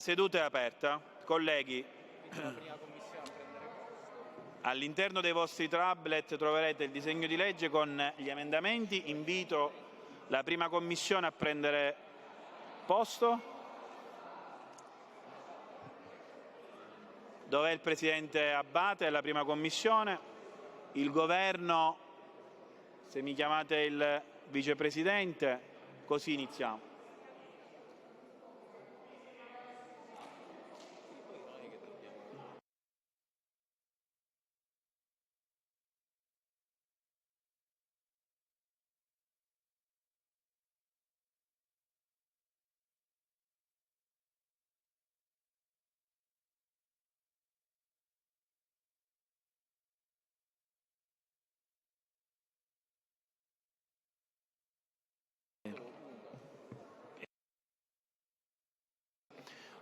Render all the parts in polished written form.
Seduta è aperta. Colleghi, all'interno dei vostri tablet troverete il disegno di legge con gli emendamenti. Invito la prima commissione a prendere posto. Dov'è il Presidente Abbate della prima commissione? Il Governo, se mi chiamate il Vicepresidente, così iniziamo.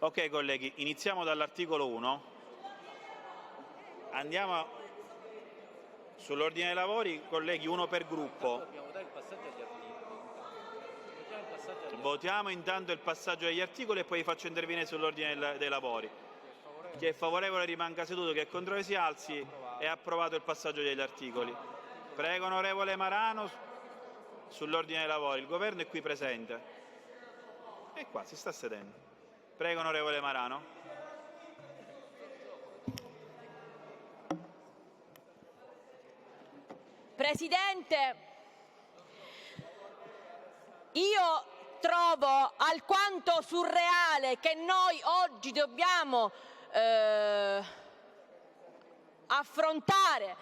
Ok colleghi, iniziamo dall'articolo 1. Andiamo sull'ordine dei lavori, colleghi, uno per gruppo. Votiamo intanto il passaggio degli articoli e poi vi faccio intervenire sull'ordine dei lavori. Chi è favorevole rimanga seduto, chi è contrario si alzi. È approvato il passaggio degli articoli. Prego onorevole Marano sull'ordine dei lavori. Il Governo è qui presente. È qua, si sta sedendo. Prego onorevole Marano. Presidente, io trovo alquanto surreale che noi oggi dobbiamo affrontare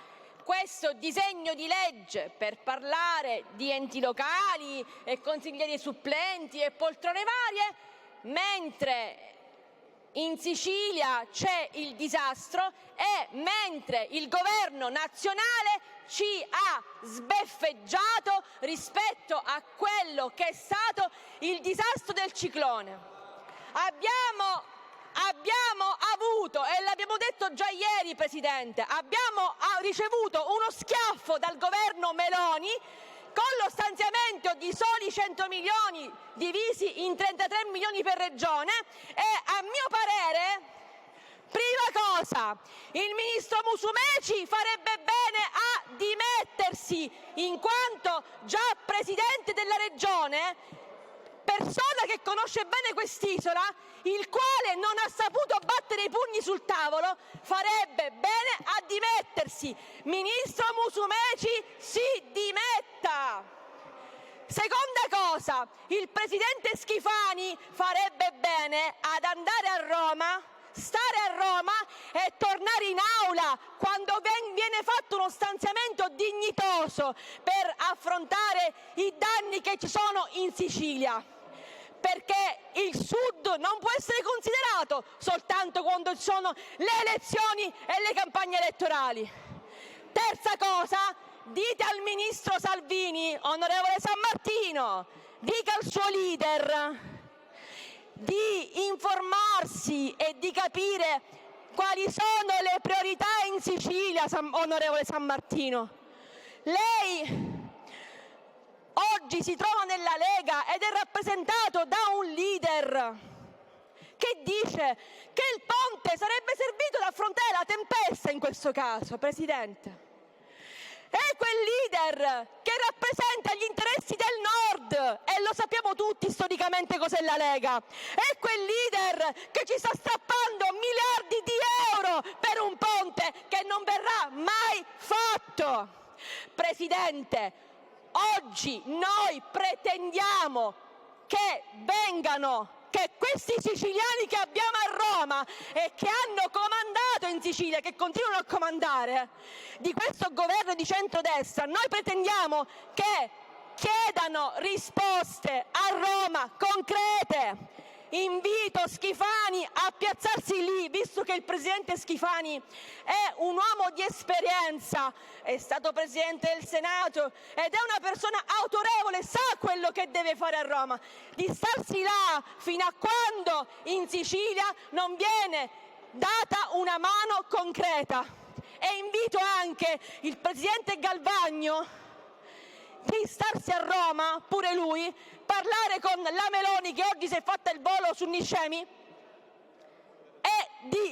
questo disegno di legge per parlare di enti locali e consiglieri supplenti e poltrone varie, mentre in Sicilia c'è il disastro e mentre il governo nazionale ci ha sbeffeggiato rispetto a quello che è stato il disastro del ciclone. Abbiamo avuto, e l'abbiamo detto già ieri Presidente, abbiamo ricevuto uno schiaffo dal governo Meloni con lo stanziamento di soli 100 milioni divisi in 33 milioni per regione e a mio parere, prima cosa, il ministro Musumeci farebbe bene a dimettersi in quanto già presidente della regione, persona che conosce bene quest'isola, il quale non ha saputo battere i pugni sul tavolo, farebbe bene a dimettersi. Ministro Musumeci, si dimetta! Seconda cosa, il presidente Schifani farebbe bene ad andare a Roma, stare a Roma e tornare in aula quando viene fatto uno stanziamento dignitoso per affrontare i danni che ci sono in Sicilia. Perché il Sud non può essere considerato soltanto quando ci sono le elezioni e le campagne elettorali. Terza cosa, dite al ministro Salvini, onorevole Sammartino, dica al suo leader di informarsi e di capire quali sono le priorità in Sicilia, onorevole Sammartino. Lei oggi si trova nella Lega ed è rappresentato da un leader che dice che il ponte sarebbe servito ad affrontare la tempesta in questo caso, Presidente. È quel leader che rappresenta gli interessi del Nord e lo sappiamo tutti storicamente cos'è la Lega. È quel leader che ci sta strappando miliardi di euro per un ponte che non verrà mai fatto. Presidente, oggi noi pretendiamo che questi siciliani che abbiamo a Roma e che hanno comandato in Sicilia, che continuano a comandare, di questo governo di centrodestra, noi pretendiamo che chiedano risposte a Roma concrete. Invito Schifani a piazzarsi lì, visto che il presidente Schifani è un uomo di esperienza, è stato presidente del Senato ed è una persona autorevole, sa quello che deve fare a Roma, di starsi là fino a quando in Sicilia non viene data una mano concreta. E invito anche il presidente Galvagno di starsi a Roma, pure lui, parlare con la Meloni che oggi si è fatta il volo su Niscemi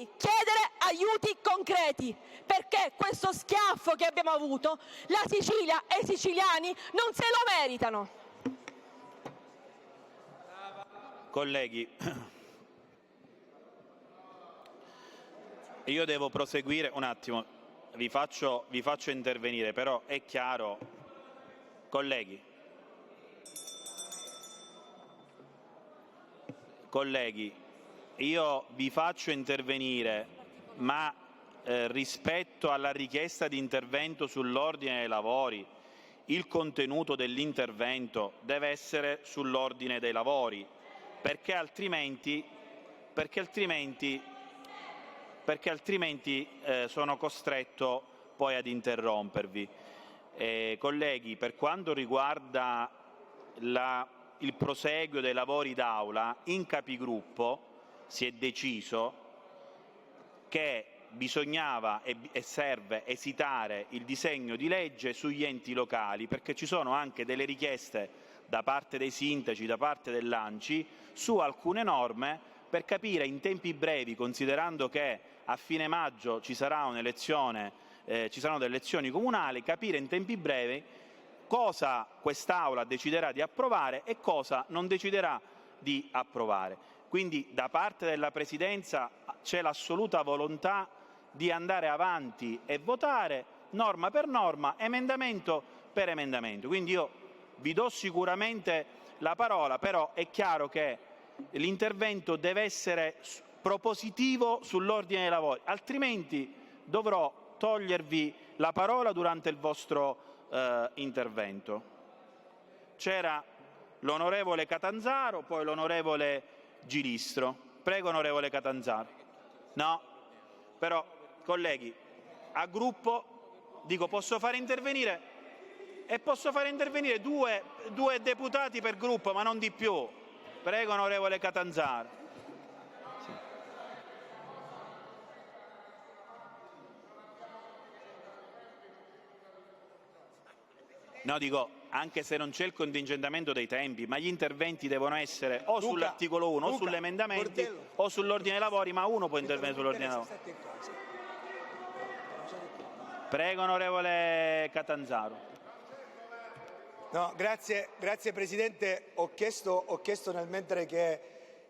di chiedere aiuti concreti, perché questo schiaffo che abbiamo avuto la Sicilia e i siciliani non se lo meritano. Colleghi, io devo proseguire un attimo, vi faccio intervenire, però è chiaro, colleghi, io vi faccio intervenire, ma rispetto alla richiesta di intervento sull'ordine dei lavori, il contenuto dell'intervento deve essere sull'ordine dei lavori, perché altrimenti sono costretto poi ad interrompervi. Colleghi, per quanto riguarda il proseguio dei lavori d'Aula, in Capigruppo si è deciso che bisognava e serve esitare il disegno di legge sugli enti locali, perché ci sono anche delle richieste da parte dei sindaci, da parte dell'ANCI, su alcune norme per capire in tempi brevi, considerando che a fine maggio ci saranno delle elezioni comunali, capire in tempi brevi cosa quest'Aula deciderà di approvare e cosa non deciderà di approvare. Quindi da parte della Presidenza c'è l'assoluta volontà di andare avanti e votare norma per norma, emendamento per emendamento. Quindi io vi do sicuramente la parola, però è chiaro che l'intervento deve essere propositivo sull'ordine dei lavori, altrimenti dovrò togliervi la parola durante il vostro intervento. C'era l'onorevole Catanzaro, poi l'onorevole Gilistro. Prego, onorevole Catanzaro. No, però, colleghi, a gruppo, dico, posso fare intervenire due deputati per gruppo, ma non di più. Prego, onorevole Catanzaro. No, dico, anche se non c'è il contingentamento dei tempi, ma gli interventi devono essere o sull'articolo 1 o sull'emendamento o sull'ordine dei lavori, ma uno può intervenire sull'ordine dei lavori. Prego, onorevole Catanzaro. No, grazie Presidente. Ho chiesto nel mentre che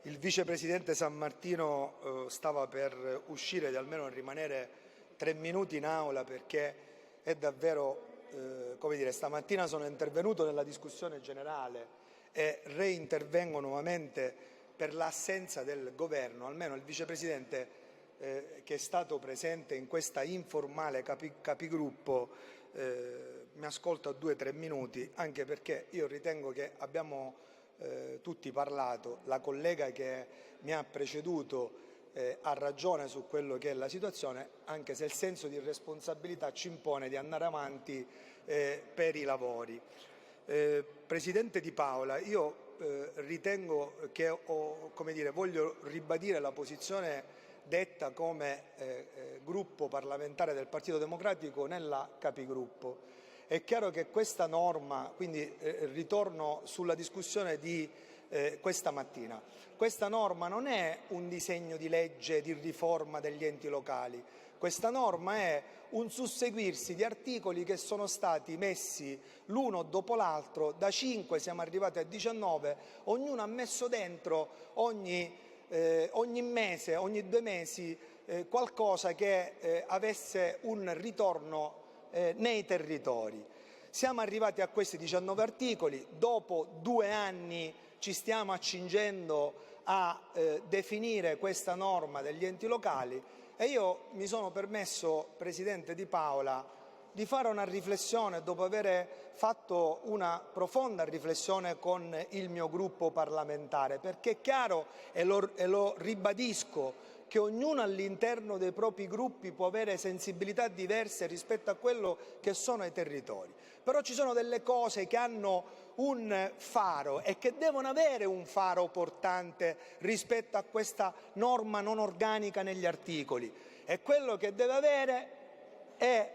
il Vicepresidente Sammartino stava per uscire di almeno rimanere 3 minuti in aula, perché è davvero... come dire, stamattina sono intervenuto nella discussione generale e reintervengo nuovamente per l'assenza del Governo. Almeno il Vicepresidente che è stato presente in questa informale capigruppo mi ascolta 2-3 minuti, anche perché io ritengo che abbiamo tutti parlato, la collega che mi ha preceduto ha ragione su quello che è la situazione, anche se il senso di responsabilità ci impone di andare avanti per i lavori. Presidente Di Paola, io ritengo che voglio ribadire la posizione detta come gruppo parlamentare del Partito Democratico nella Capigruppo. È chiaro che questa norma, quindi ritorno sulla discussione di questa mattina, questa norma non è un disegno di legge di riforma degli enti locali, questa norma è un susseguirsi di articoli che sono stati messi l'uno dopo l'altro, da 5 siamo arrivati a 19, ognuno ha messo dentro ogni mese, ogni 2 mesi qualcosa che avesse un ritorno nei territori. Siamo arrivati a questi 19 articoli, dopo 2 anni ci stiamo accingendo a definire questa norma degli enti locali e io mi sono permesso, Presidente Di Paola, di fare una riflessione dopo aver fatto una profonda riflessione con il mio gruppo parlamentare, perché è chiaro e lo ribadisco che ognuno all'interno dei propri gruppi può avere sensibilità diverse rispetto a quello che sono i territori. Però ci sono delle cose che hanno un faro e che devono avere un faro portante rispetto a questa norma non organica negli articoli. E quello che deve avere è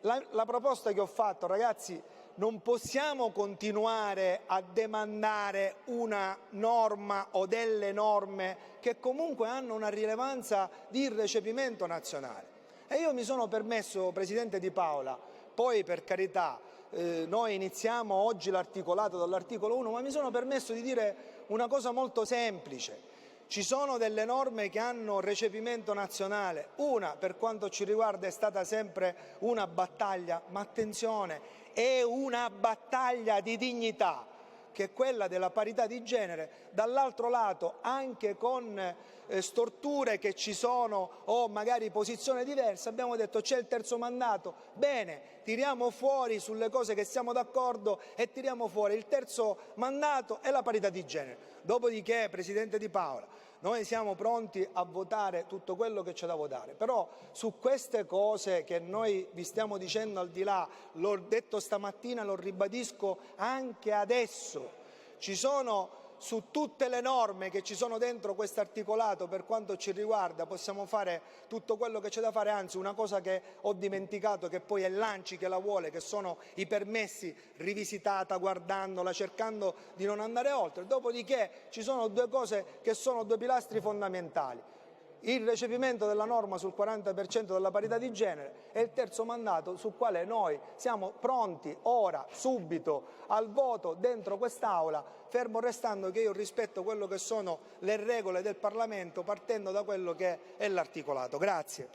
la proposta che ho fatto, ragazzi, non possiamo continuare a demandare una norma o delle norme che comunque hanno una rilevanza di recepimento nazionale. E io mi sono permesso, Presidente Di Paola, poi per carità noi iniziamo oggi l'articolato dall'articolo 1, ma mi sono permesso di dire una cosa molto semplice. Ci sono delle norme che hanno recepimento nazionale, una per quanto ci riguarda è stata sempre una battaglia, ma attenzione, è una battaglia di dignità, che è quella della parità di genere, dall'altro lato anche con storture che ci sono o magari posizioni diverse, abbiamo detto c'è il terzo mandato, bene, tiriamo fuori sulle cose che siamo d'accordo e tiriamo fuori il terzo mandato e la parità di genere. Dopodiché, Presidente Di Paola, noi siamo pronti a votare tutto quello che c'è da votare, però su queste cose che noi vi stiamo dicendo al di là, l'ho detto stamattina, lo ribadisco anche adesso, ci sono su tutte le norme che ci sono dentro questo articolato, per quanto ci riguarda possiamo fare tutto quello che c'è da fare, anzi una cosa che ho dimenticato, che poi è l'ANCI che la vuole, che sono i permessi, rivisitata, guardandola, cercando di non andare oltre. Dopodiché ci sono due cose che sono due pilastri fondamentali: il recepimento della norma sul 40% della parità di genere e il terzo mandato, sul quale noi siamo pronti ora, subito, al voto dentro quest'Aula, fermo restando che io rispetto quello che sono le regole del Parlamento, partendo da quello che è l'articolato. Grazie.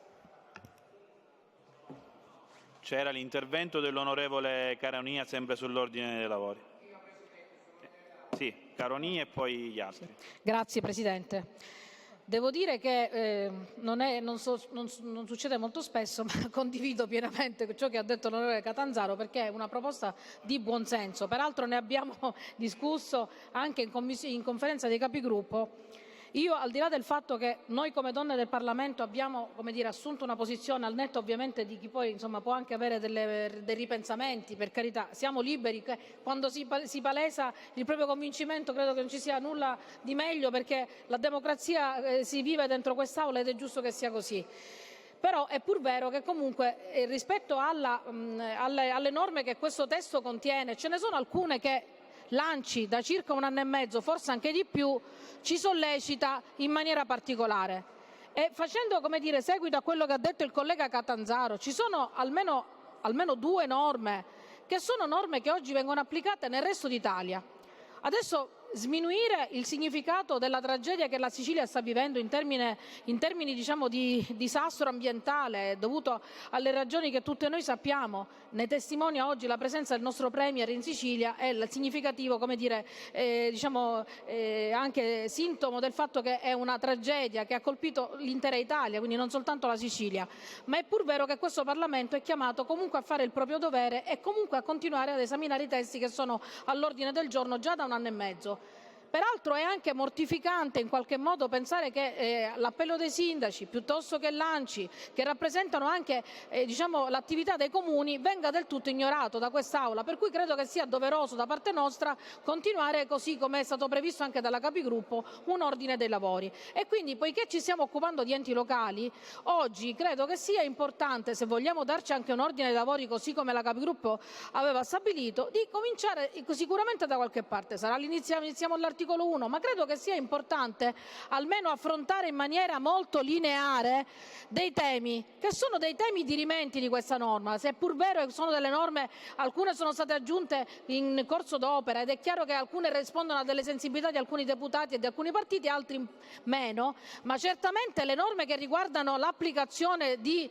C'era l'intervento dell'onorevole Caronia sempre sull'ordine dei lavori. Sì, Caronia e poi gli altri. Grazie Presidente. Devo dire che non succede molto spesso, ma condivido pienamente ciò che ha detto l'onorevole Catanzaro, perché è una proposta di buonsenso. Peraltro ne abbiamo discusso anche in conferenza dei capigruppo. Io, al di là del fatto che noi come donne del Parlamento abbiamo, assunto una posizione, al netto ovviamente di chi poi può anche avere dei ripensamenti, per carità, siamo liberi, quando si palesa il proprio convincimento credo che non ci sia nulla di meglio, perché la democrazia si vive dentro quest'Aula ed è giusto che sia così. Però è pur vero che comunque rispetto alle norme che questo testo contiene, ce ne sono alcune che l'ANCI da circa 1 anno e mezzo, forse anche di più, ci sollecita in maniera particolare. E facendo seguito a quello che ha detto il collega Catanzaro, ci sono almeno 2 norme che sono norme che oggi vengono applicate nel resto d'Italia. Adesso sminuire il significato della tragedia che la Sicilia sta vivendo in termini di disastro ambientale dovuto alle ragioni che tutte noi sappiamo, ne testimonia oggi la presenza del nostro Premier in Sicilia, è il significativo, anche sintomo del fatto che è una tragedia che ha colpito l'intera Italia, quindi non soltanto la Sicilia. Ma è pur vero che questo Parlamento è chiamato comunque a fare il proprio dovere e comunque a continuare ad esaminare i testi che sono all'ordine del giorno già da 1 anno e mezzo. Peraltro è anche mortificante in qualche modo pensare che l'appello dei sindaci piuttosto che l'ANCI, che rappresentano anche l'attività dei comuni, venga del tutto ignorato da quest'Aula, per cui credo che sia doveroso da parte nostra continuare così come è stato previsto anche dalla Capigruppo un ordine dei lavori. E quindi, poiché ci stiamo occupando di enti locali, oggi credo che sia importante, se vogliamo darci anche un ordine dei lavori così come la Capigruppo aveva stabilito, di cominciare sicuramente da qualche parte. Iniziamo all'articolo 1, ma credo che sia importante almeno affrontare in maniera molto lineare dei temi che sono dei temi dirimenti di questa norma. Se è pur vero che sono delle norme, alcune sono state aggiunte in corso d'opera ed è chiaro che alcune rispondono a delle sensibilità di alcuni deputati e di alcuni partiti, altri meno, ma certamente le norme che riguardano l'applicazione di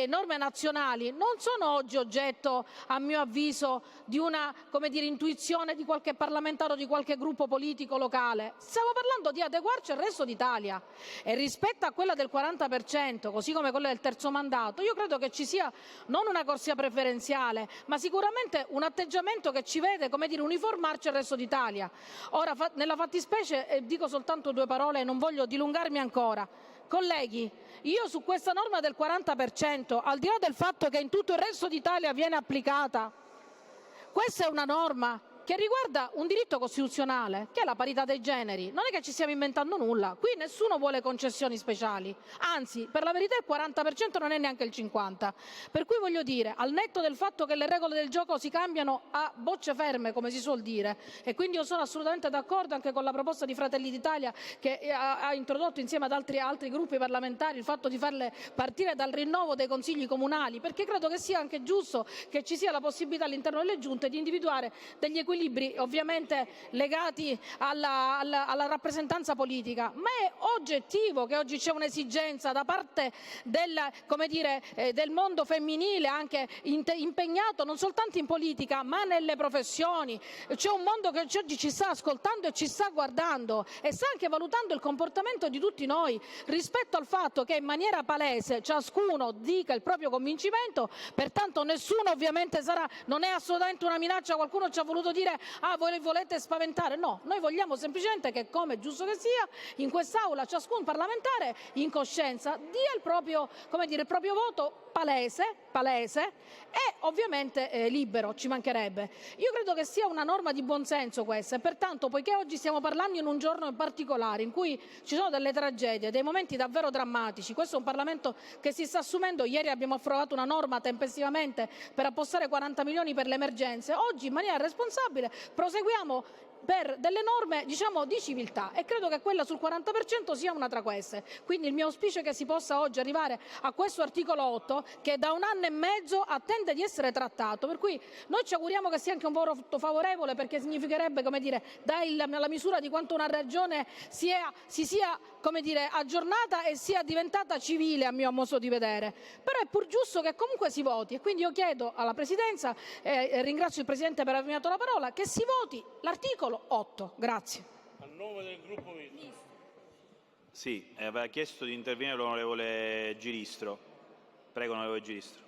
norme nazionali non sono oggi oggetto, a mio avviso, di una intuizione di qualche parlamentare o di qualche gruppo politico locale. Stiamo parlando di adeguarci al resto d'Italia, e rispetto a quella del 40%, così come quella del terzo mandato, io credo che ci sia non una corsia preferenziale, ma sicuramente un atteggiamento che ci vede uniformarci al resto d'Italia. Ora, nella fattispecie, dico soltanto 2 parole e non voglio dilungarmi ancora. Colleghi, io su questa norma del 40%, al di là del fatto che in tutto il resto d'Italia viene applicata, questa è una norma che riguarda un diritto costituzionale, che è la parità dei generi. Non è che ci stiamo inventando nulla, qui nessuno vuole concessioni speciali, anzi, per la verità il 40% non è neanche il 50%. Per cui voglio dire, al netto del fatto che le regole del gioco si cambiano a bocce ferme, come si suol dire, e quindi io sono assolutamente d'accordo anche con la proposta di Fratelli d'Italia che ha introdotto insieme ad altri gruppi parlamentari il fatto di farle partire dal rinnovo dei consigli comunali, perché credo che sia anche giusto che ci sia la possibilità all'interno delle giunte di individuare degli equilibri ovviamente legati alla rappresentanza politica, ma è oggettivo che oggi c'è un'esigenza da parte del mondo femminile anche impegnato non soltanto in politica ma nelle professioni. C'è un mondo che oggi ci sta ascoltando e ci sta guardando e sta anche valutando il comportamento di tutti noi rispetto al fatto che in maniera palese ciascuno dica il proprio convincimento, pertanto nessuno ovviamente non è assolutamente una minaccia. Qualcuno ci ha voluto dire voi volete spaventare, no, noi vogliamo semplicemente che, come è giusto che sia, in quest'Aula ciascun parlamentare in coscienza dia il proprio voto palese e ovviamente libero, ci mancherebbe. Io credo che sia una norma di buonsenso questa e pertanto, poiché oggi stiamo parlando in un giorno in particolare in cui ci sono delle tragedie, dei momenti davvero drammatici, questo è un Parlamento che si sta assumendo. Ieri abbiamo approvato una norma tempestivamente per appostare 40 milioni per le emergenze, oggi in maniera responsabile proseguiamo per delle norme di civiltà e credo che quella sul 40% sia una tra queste. Quindi il mio auspicio è che si possa oggi arrivare a questo articolo 8 che da 1 anno e mezzo attende di essere trattato, per cui noi ci auguriamo che sia anche un voto favorevole, perché significherebbe dare la misura di quanto una regione si sia aggiornata e sia diventata civile, a mio modo di vedere. Però è pur giusto che comunque si voti e quindi io chiedo alla Presidenza e ringrazio il Presidente per avermi dato la parola che si voti l'articolo 8. Grazie. A nome del gruppo Misto. Sì, aveva chiesto di intervenire l'onorevole Giristro. Prego, onorevole Giristro.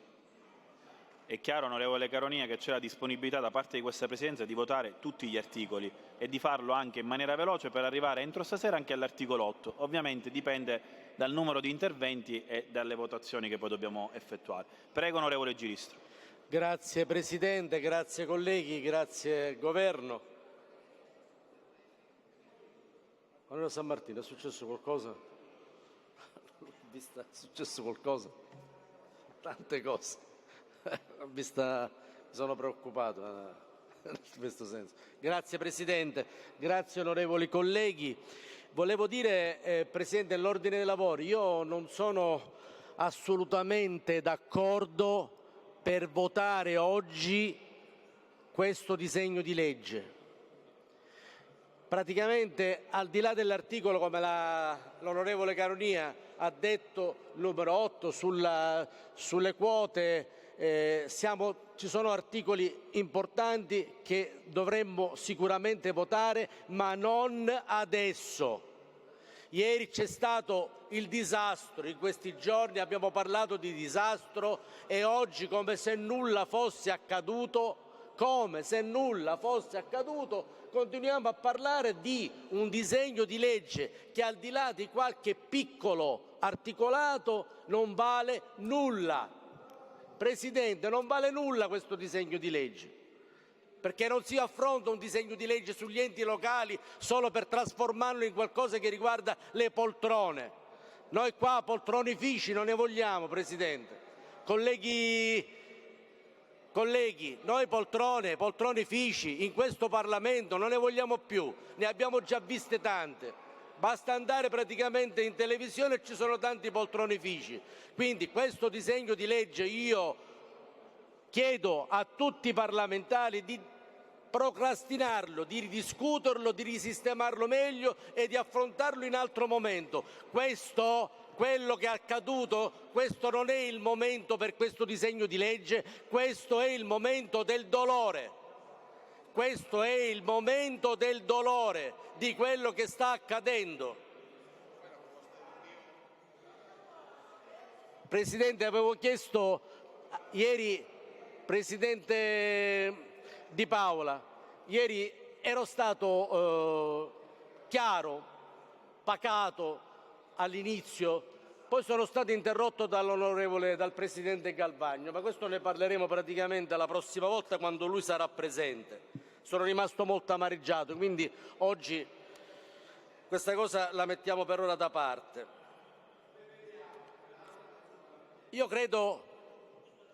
È chiaro, onorevole Caronia, che c'è la disponibilità da parte di questa Presidenza di votare tutti gli articoli e di farlo anche in maniera veloce per arrivare entro stasera anche all'articolo 8. Ovviamente dipende dal numero di interventi e dalle votazioni che poi dobbiamo effettuare. Prego, onorevole Giristro. Grazie Presidente, grazie colleghi, grazie Governo. Onorevole San Martino, è successo qualcosa? È successo qualcosa? Tante cose. Mi sono preoccupato in questo senso. Grazie Presidente, grazie onorevoli colleghi. Volevo dire, Presidente, nell'ordine dei lavori, io non sono assolutamente d'accordo per votare oggi questo disegno di legge. Praticamente, al di là dell'articolo, come l'onorevole Caronia ha detto, numero 8, sulle quote, ci sono articoli importanti che dovremmo sicuramente votare, ma non adesso. Ieri c'è stato il disastro, in questi giorni abbiamo parlato di disastro e oggi, come se nulla fosse accaduto, continuiamo a parlare di un disegno di legge che, al di là di qualche piccolo articolato, non vale nulla. Presidente, non vale nulla questo disegno di legge, perché non si affronta un disegno di legge sugli enti locali solo per trasformarlo in qualcosa che riguarda le poltrone. Noi qua poltronifici non ne vogliamo, Presidente. Colleghi, noi poltronifici in questo Parlamento non ne vogliamo più, ne abbiamo già viste tante. Basta andare praticamente in televisione e ci sono tanti poltronifici. Quindi questo disegno di legge io chiedo a tutti i parlamentari di procrastinarlo, di ridiscuterlo, di risistemarlo meglio e di affrontarlo in altro momento. Quello che è accaduto, questo non è il momento per questo disegno di legge, questo è il momento del dolore. Questo è il momento del dolore di quello che sta accadendo. Presidente, avevo chiesto ieri, Presidente Di Paola, ieri ero stato chiaro, pacato all'inizio, poi sono stato interrotto dal Presidente Galvagno, ma questo ne parleremo praticamente la prossima volta quando lui sarà presente. sono rimasto molto amareggiato, quindi oggi questa cosa la mettiamo per ora da parte. Io credo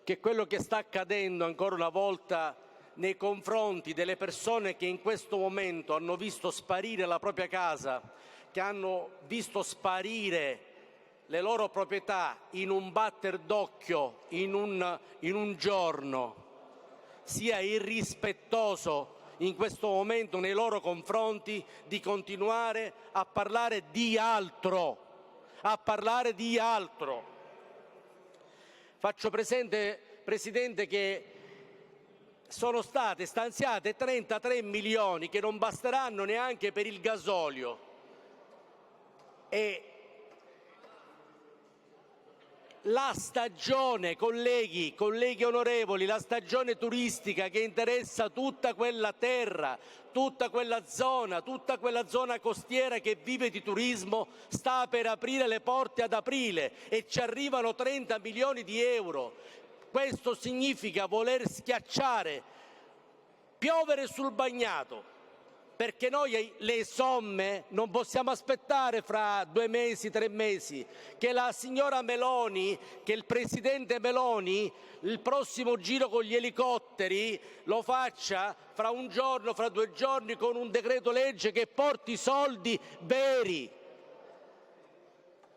che quello che sta accadendo ancora una volta nei confronti delle persone che in questo momento hanno visto sparire la propria casa, che hanno visto sparire le loro proprietà in un batter d'occhio, in un giorno, sia irrispettoso in questo momento nei loro confronti di continuare a parlare di altro, Faccio presente, Presidente, che sono state stanziate 33 milioni che non basteranno neanche per il gasolio e la stagione, colleghi onorevoli, la stagione turistica che interessa tutta quella terra, tutta quella zona costiera che vive di turismo, sta per aprire le porte ad aprile e ci arrivano 30 milioni di euro. Questo significa voler schiacciare, piovere sul bagnato, perché noi le somme non possiamo aspettare fra 2 mesi, 3 mesi, che la signora Meloni, che il presidente Meloni, il prossimo giro con gli elicotteri lo faccia fra 1 giorno, fra 2 giorni, con un decreto legge che porti soldi veri.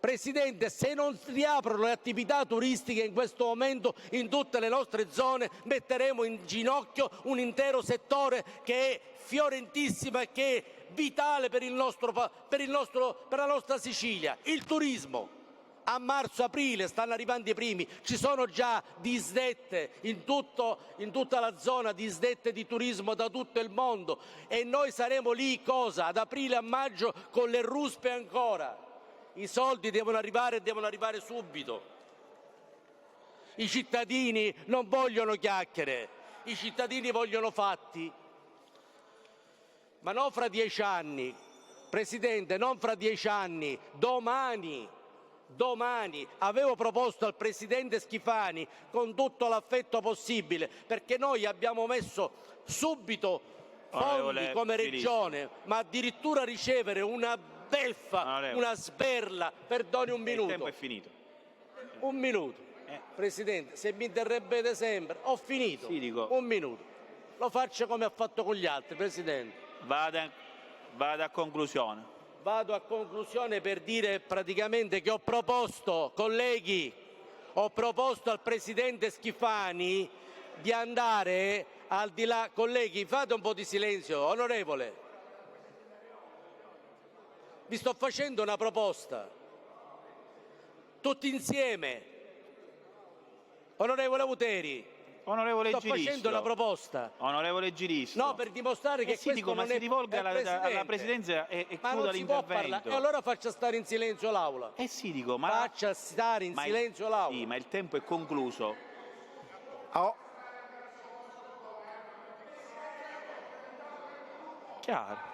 Presidente, se non si riaprono le attività turistiche in questo momento in tutte le nostre zone, metteremo in ginocchio un intero settore che è fiorentissimo e che è vitale per la nostra Sicilia, il turismo. A marzo-aprile stanno arrivando i primi, ci sono già disdette in tutta la zona, disdette di turismo da tutto il mondo, e noi saremo lì ad aprile, a maggio, con le ruspe ancora. I soldi devono arrivare subito. I cittadini non vogliono chiacchiere, i cittadini vogliono fatti. Ma non fra 10 anni, Presidente, non fra 10 anni, domani. Avevo proposto al Presidente Schifani, con tutto l'affetto possibile, perché noi abbiamo messo subito fondi come Regione, ma addirittura ricevere una beffa, una sberla, perdoni un minuto. Il tempo è finito. Un minuto. Presidente, se mi interrompete sempre, ho finito. Sì, dico. Un minuto. Lo faccio come ha fatto con gli altri, Presidente. Vada a conclusione. Vado a conclusione per dire praticamente che ho proposto, colleghi, al Presidente Schifani di andare al di là. Colleghi, fate un po' di silenzio, onorevole. Vi sto facendo una proposta, tutti insieme. Onorevole Auteri, Onorevole sto Giristro, facendo una proposta. Onorevole Giristro. No, per dimostrare che sì, questo dico, non ma si rivolga alla Presidenza e chiuda l'intervento. E allora faccia stare in silenzio l'Aula. Sì, dico, ma faccia stare in silenzio l'Aula. Sì, ma il tempo è concluso. Chiaro.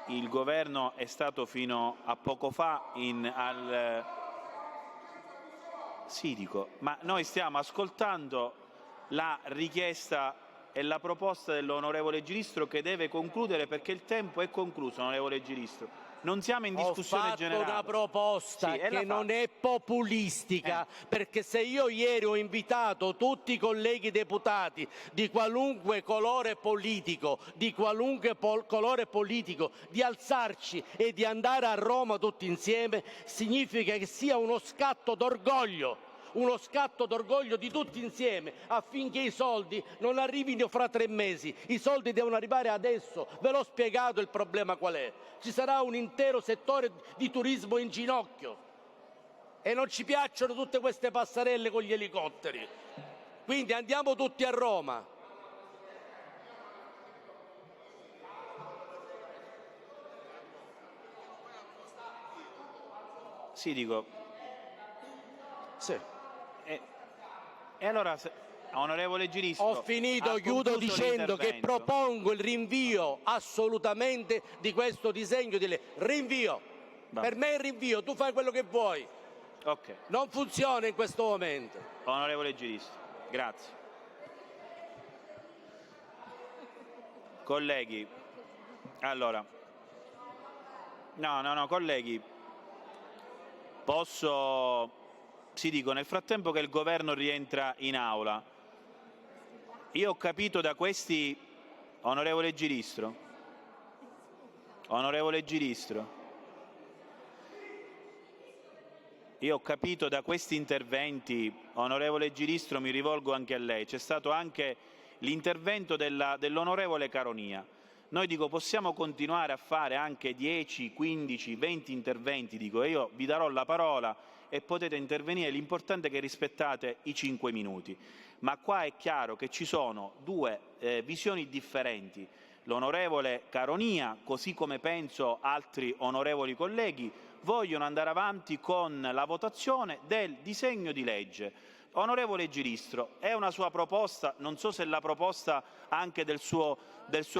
Il governo è stato fino a poco fa Sì, dico, ma noi stiamo ascoltando la richiesta e la proposta dell'onorevole Giristro, che deve concludere, perché il tempo è concluso, onorevole Giristro. Non siamo in discussione generale. Ho fatto una proposta che non è populistica, perché se io ieri ho invitato tutti i colleghi deputati di qualunque colore politico, di alzarci e di andare a Roma tutti insieme, significa che sia uno scatto d'orgoglio di tutti insieme, affinché i soldi non arrivino fra 3 mesi. I soldi devono arrivare adesso. Ve l'ho spiegato il problema qual è. Ci sarà un intero settore di turismo in ginocchio e non ci piacciono tutte queste passerelle con gli elicotteri. Quindi andiamo tutti a Roma. Sì, dico. Sì. E allora, onorevole Giristro, ho finito, chiudo dicendo che propongo il rinvio assolutamente di questo disegno di legge. Rinvio. Per me è il rinvio, tu fai quello che vuoi. Ok. Non funziona in questo momento. Onorevole Giristro, grazie. colleghi, allora, no, colleghi, sì, dico, nel frattempo che il governo rientra in aula, io ho capito da questi, onorevole Giristro, io ho capito da questi interventi, onorevole Giristro, mi rivolgo anche a lei, c'è stato anche l'intervento dell'onorevole Caronia. Noi dico, possiamo continuare a fare anche 10, 15, 20 interventi, dico, e io vi darò la parola e potete intervenire, l'importante è che rispettate i 5 minuti. Ma qua è chiaro che ci sono due visioni differenti. L'onorevole Caronia, così come penso altri onorevoli colleghi, vogliono andare avanti con la votazione del disegno di legge. Onorevole Giristro, è una sua proposta, non so se è la proposta anche del suo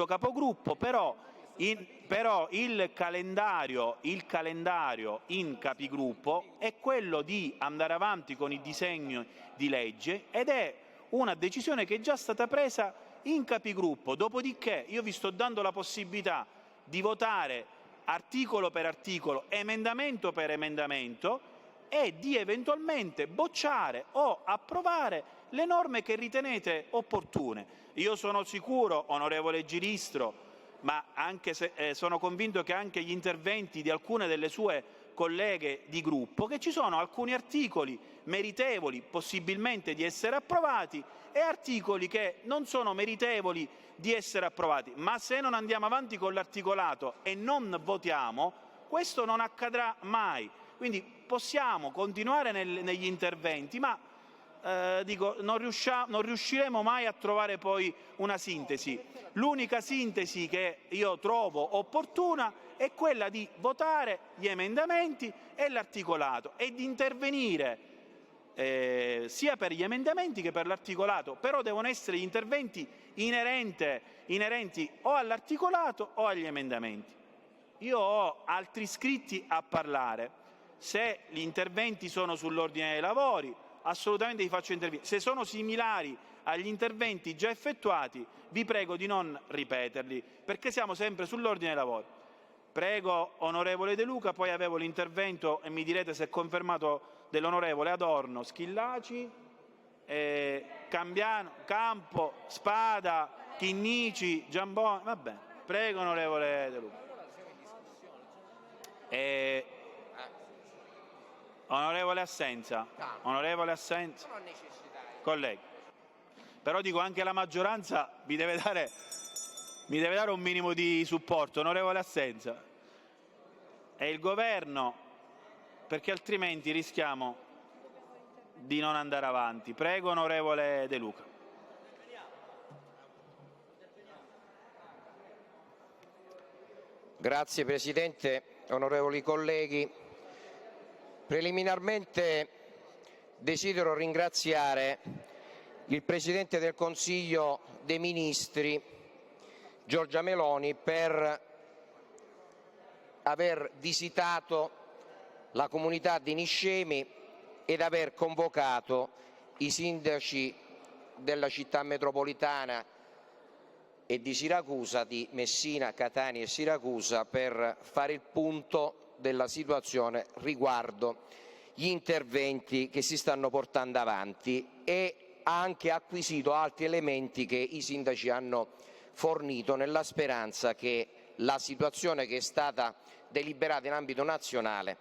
capogruppo, però il calendario in capigruppo è quello di andare avanti con il disegno di legge ed è una decisione che è già stata presa in capigruppo. Dopodiché io vi sto dando la possibilità di votare articolo per articolo, emendamento per emendamento e di eventualmente bocciare o approvare le norme che ritenete opportune. Io sono sicuro, onorevole Giristro, ma anche se, sono convinto che anche gli interventi di alcune delle sue colleghe di gruppo, che ci sono alcuni articoli meritevoli possibilmente di essere approvati e articoli che non sono meritevoli di essere approvati. Ma se non andiamo avanti con l'articolato e non votiamo, questo non accadrà mai. Quindi possiamo continuare negli interventi, ma dico, non riusciremo mai a trovare poi una sintesi. L'unica sintesi che io trovo opportuna è quella di votare gli emendamenti e l'articolato e di intervenire sia per gli emendamenti che per l'articolato, però devono essere gli interventi inerenti o all'articolato o agli emendamenti. Io ho altri iscritti a parlare. Se gli interventi sono sull'ordine dei lavori, assolutamente li faccio intervenire. Se sono similari agli interventi già effettuati, vi prego di non ripeterli, perché siamo sempre sull'ordine dei lavori. Prego, onorevole De Luca, poi avevo l'intervento, e mi direte se è confermato, dell'onorevole Adorno, Schillaci, Cambiano, Campo, Spada, Chinnici, Giamboni. Va bene. Prego, onorevole De Luca. Onorevole Assenza, colleghi, però dico anche la maggioranza mi deve dare un minimo di supporto, onorevole Assenza, e il governo, perché altrimenti rischiamo di non andare avanti. Prego, onorevole De Luca. Grazie Presidente, onorevoli colleghi. Preliminarmente desidero ringraziare il Presidente del Consiglio dei Ministri, Giorgia Meloni, per aver visitato la comunità di Niscemi ed aver convocato i sindaci della città metropolitana e di Siracusa, di Messina, Catania e Siracusa, per fare il punto della situazione riguardo gli interventi che si stanno portando avanti, e ha anche acquisito altri elementi che i sindaci hanno fornito nella speranza che la situazione che è stata deliberata in ambito nazionale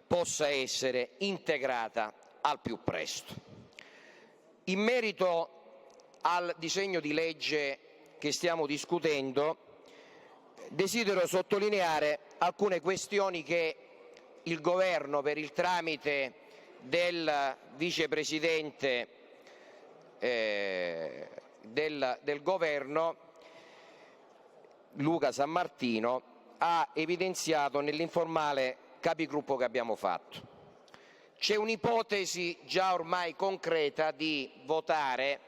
possa essere integrata al più presto. In merito al disegno di legge che stiamo discutendo, desidero sottolineare alcune questioni che il Governo, per il tramite del Vicepresidente del Governo, Luca Sammartino, ha evidenziato nell'informale capigruppo che abbiamo fatto. C'è un'ipotesi già ormai concreta di votare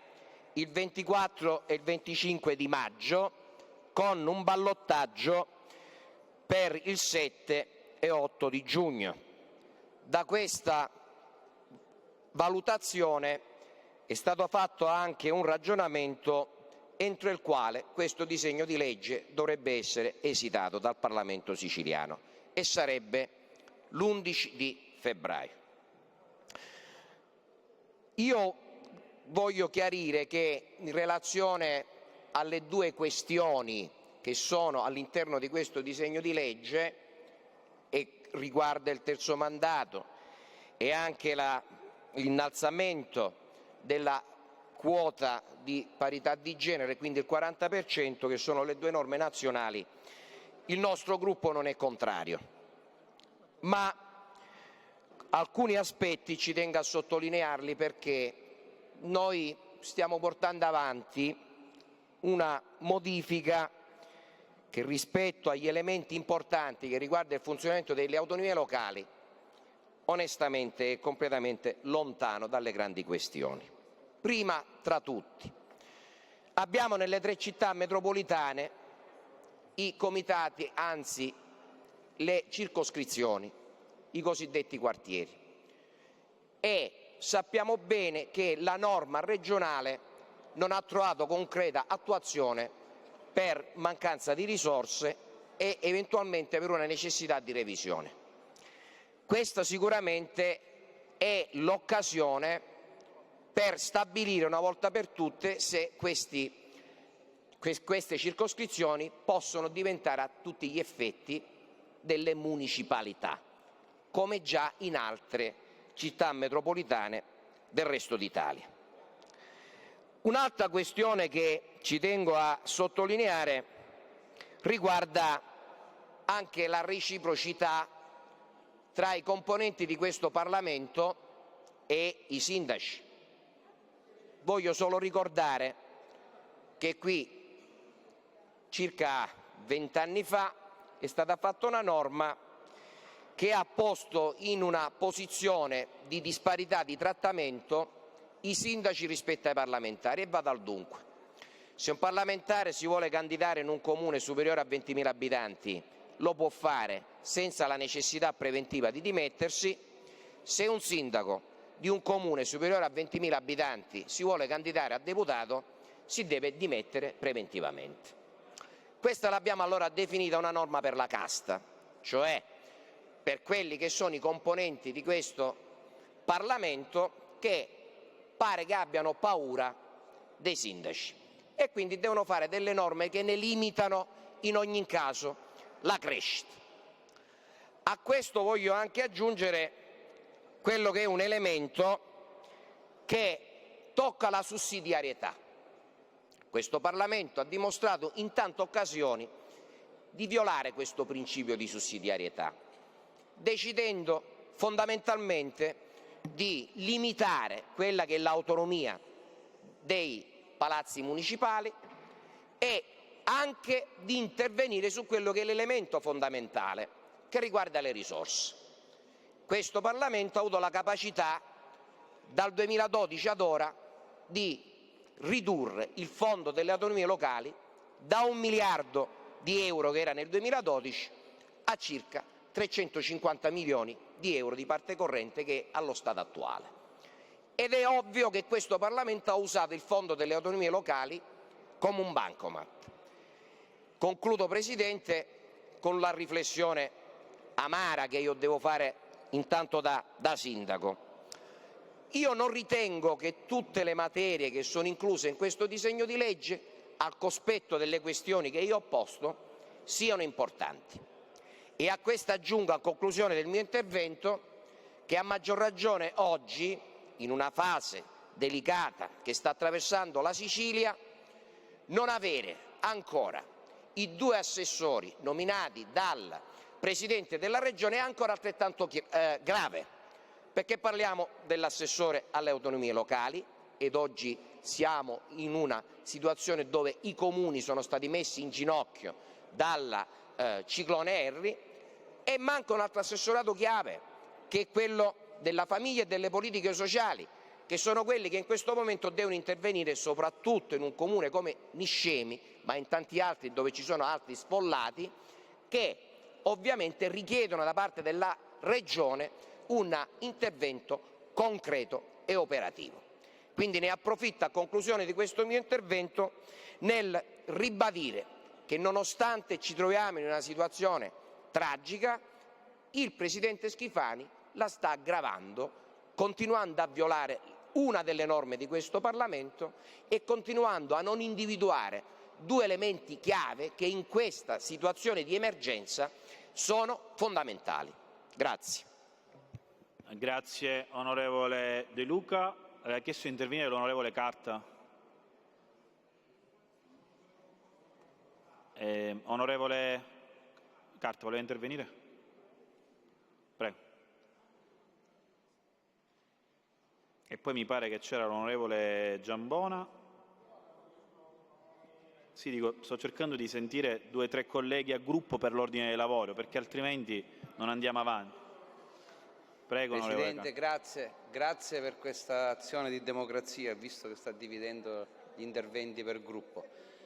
il 24 e il 25 di maggio con un ballottaggio per il 7 e 8 di giugno. Da questa valutazione è stato fatto anche un ragionamento entro il quale questo disegno di legge dovrebbe essere esitato dal Parlamento siciliano, e sarebbe l'11 di febbraio. Io voglio chiarire che in relazione alle due questioni che sono all'interno di questo disegno di legge, e riguarda il terzo mandato e anche l'innalzamento della quota di parità di genere, quindi il 40%, che sono le due norme nazionali, il nostro gruppo non è contrario. Ma alcuni aspetti ci tengo a sottolinearli, perché noi stiamo portando avanti una modifica che, rispetto agli elementi importanti che riguardano il funzionamento delle autonomie locali, onestamente è completamente lontano dalle grandi questioni. Prima tra tutti, abbiamo nelle 3 città metropolitane i comitati, anzi le circoscrizioni, i cosiddetti quartieri, e sappiamo bene che la norma regionale non ha trovato concreta attuazione per mancanza di risorse e eventualmente per una necessità di revisione. Questa sicuramente è l'occasione per stabilire una volta per tutte se queste circoscrizioni possono diventare a tutti gli effetti delle municipalità, come già in altre città metropolitane del resto d'Italia. Un'altra questione che ci tengo a sottolineare riguarda anche la reciprocità tra i componenti di questo Parlamento e i sindaci. Voglio solo ricordare che qui, circa 20 anni fa, è stata fatta una norma che ha posto in una posizione di disparità di trattamento i sindaci rispetto ai parlamentari. E vado al dunque. Se un parlamentare si vuole candidare in un comune superiore a 20.000 abitanti, lo può fare senza la necessità preventiva di dimettersi. Se un sindaco di un comune superiore a 20.000 abitanti si vuole candidare a deputato, si deve dimettere preventivamente. Questa l'abbiamo allora definita una norma per la casta, cioè per quelli che sono i componenti di questo Parlamento che pare che abbiano paura dei sindaci e quindi devono fare delle norme che ne limitano in ogni caso la crescita. A questo voglio anche aggiungere quello che è un elemento che tocca la sussidiarietà. Questo Parlamento ha dimostrato in tante occasioni di violare questo principio di sussidiarietà, decidendo fondamentalmente di limitare quella che è l'autonomia dei palazzi municipali e anche di intervenire su quello che è l'elemento fondamentale che riguarda le risorse. Questo Parlamento ha avuto la capacità dal 2012 ad ora di ridurre il fondo delle autonomie locali da 1 miliardo di euro che era nel 2012 a circa 350 milioni di euro di parte corrente che è allo stato attuale. Ed è ovvio che questo Parlamento ha usato il fondo delle autonomie locali come un bancomat. Concludo, Presidente, con la riflessione amara che io devo fare intanto da sindaco. Io non ritengo che tutte le materie che sono incluse in questo disegno di legge, al cospetto delle questioni che io ho posto, siano importanti. E a questo aggiungo, a conclusione del mio intervento, che a maggior ragione oggi, in una fase delicata che sta attraversando la Sicilia, non avere ancora i 2 assessori nominati dal Presidente della Regione è ancora altrettanto grave, perché parliamo dell'assessore alle autonomie locali ed oggi siamo in una situazione dove i comuni sono stati messi in ginocchio dal ciclone Harry, e manca un altro assessorato chiave, che è quello della famiglia e delle politiche sociali, che sono quelli che in questo momento devono intervenire soprattutto in un comune come Niscemi, ma in tanti altri dove ci sono altri sfollati, che ovviamente richiedono da parte della Regione un intervento concreto e operativo. Quindi ne approfitto a conclusione di questo mio intervento nel ribadire che, nonostante ci troviamo in una situazione tragica, il Presidente Schifani la sta aggravando, continuando a violare una delle norme di questo Parlamento e continuando a non individuare due elementi chiave che in questa situazione di emergenza sono fondamentali. Grazie. Grazie onorevole De Luca. Ha chiesto di intervenire l'onorevole Carta. Onorevole Carta, voleva intervenire? Prego. E poi mi pare che c'era l'onorevole Giambona. Sì, dico, sto cercando di sentire 2 o 3 colleghi a gruppo per l'ordine dei lavori, perché altrimenti non andiamo avanti. Prego, Presidente, grazie per questa azione di democrazia, visto che sta dividendo gli interventi per gruppo.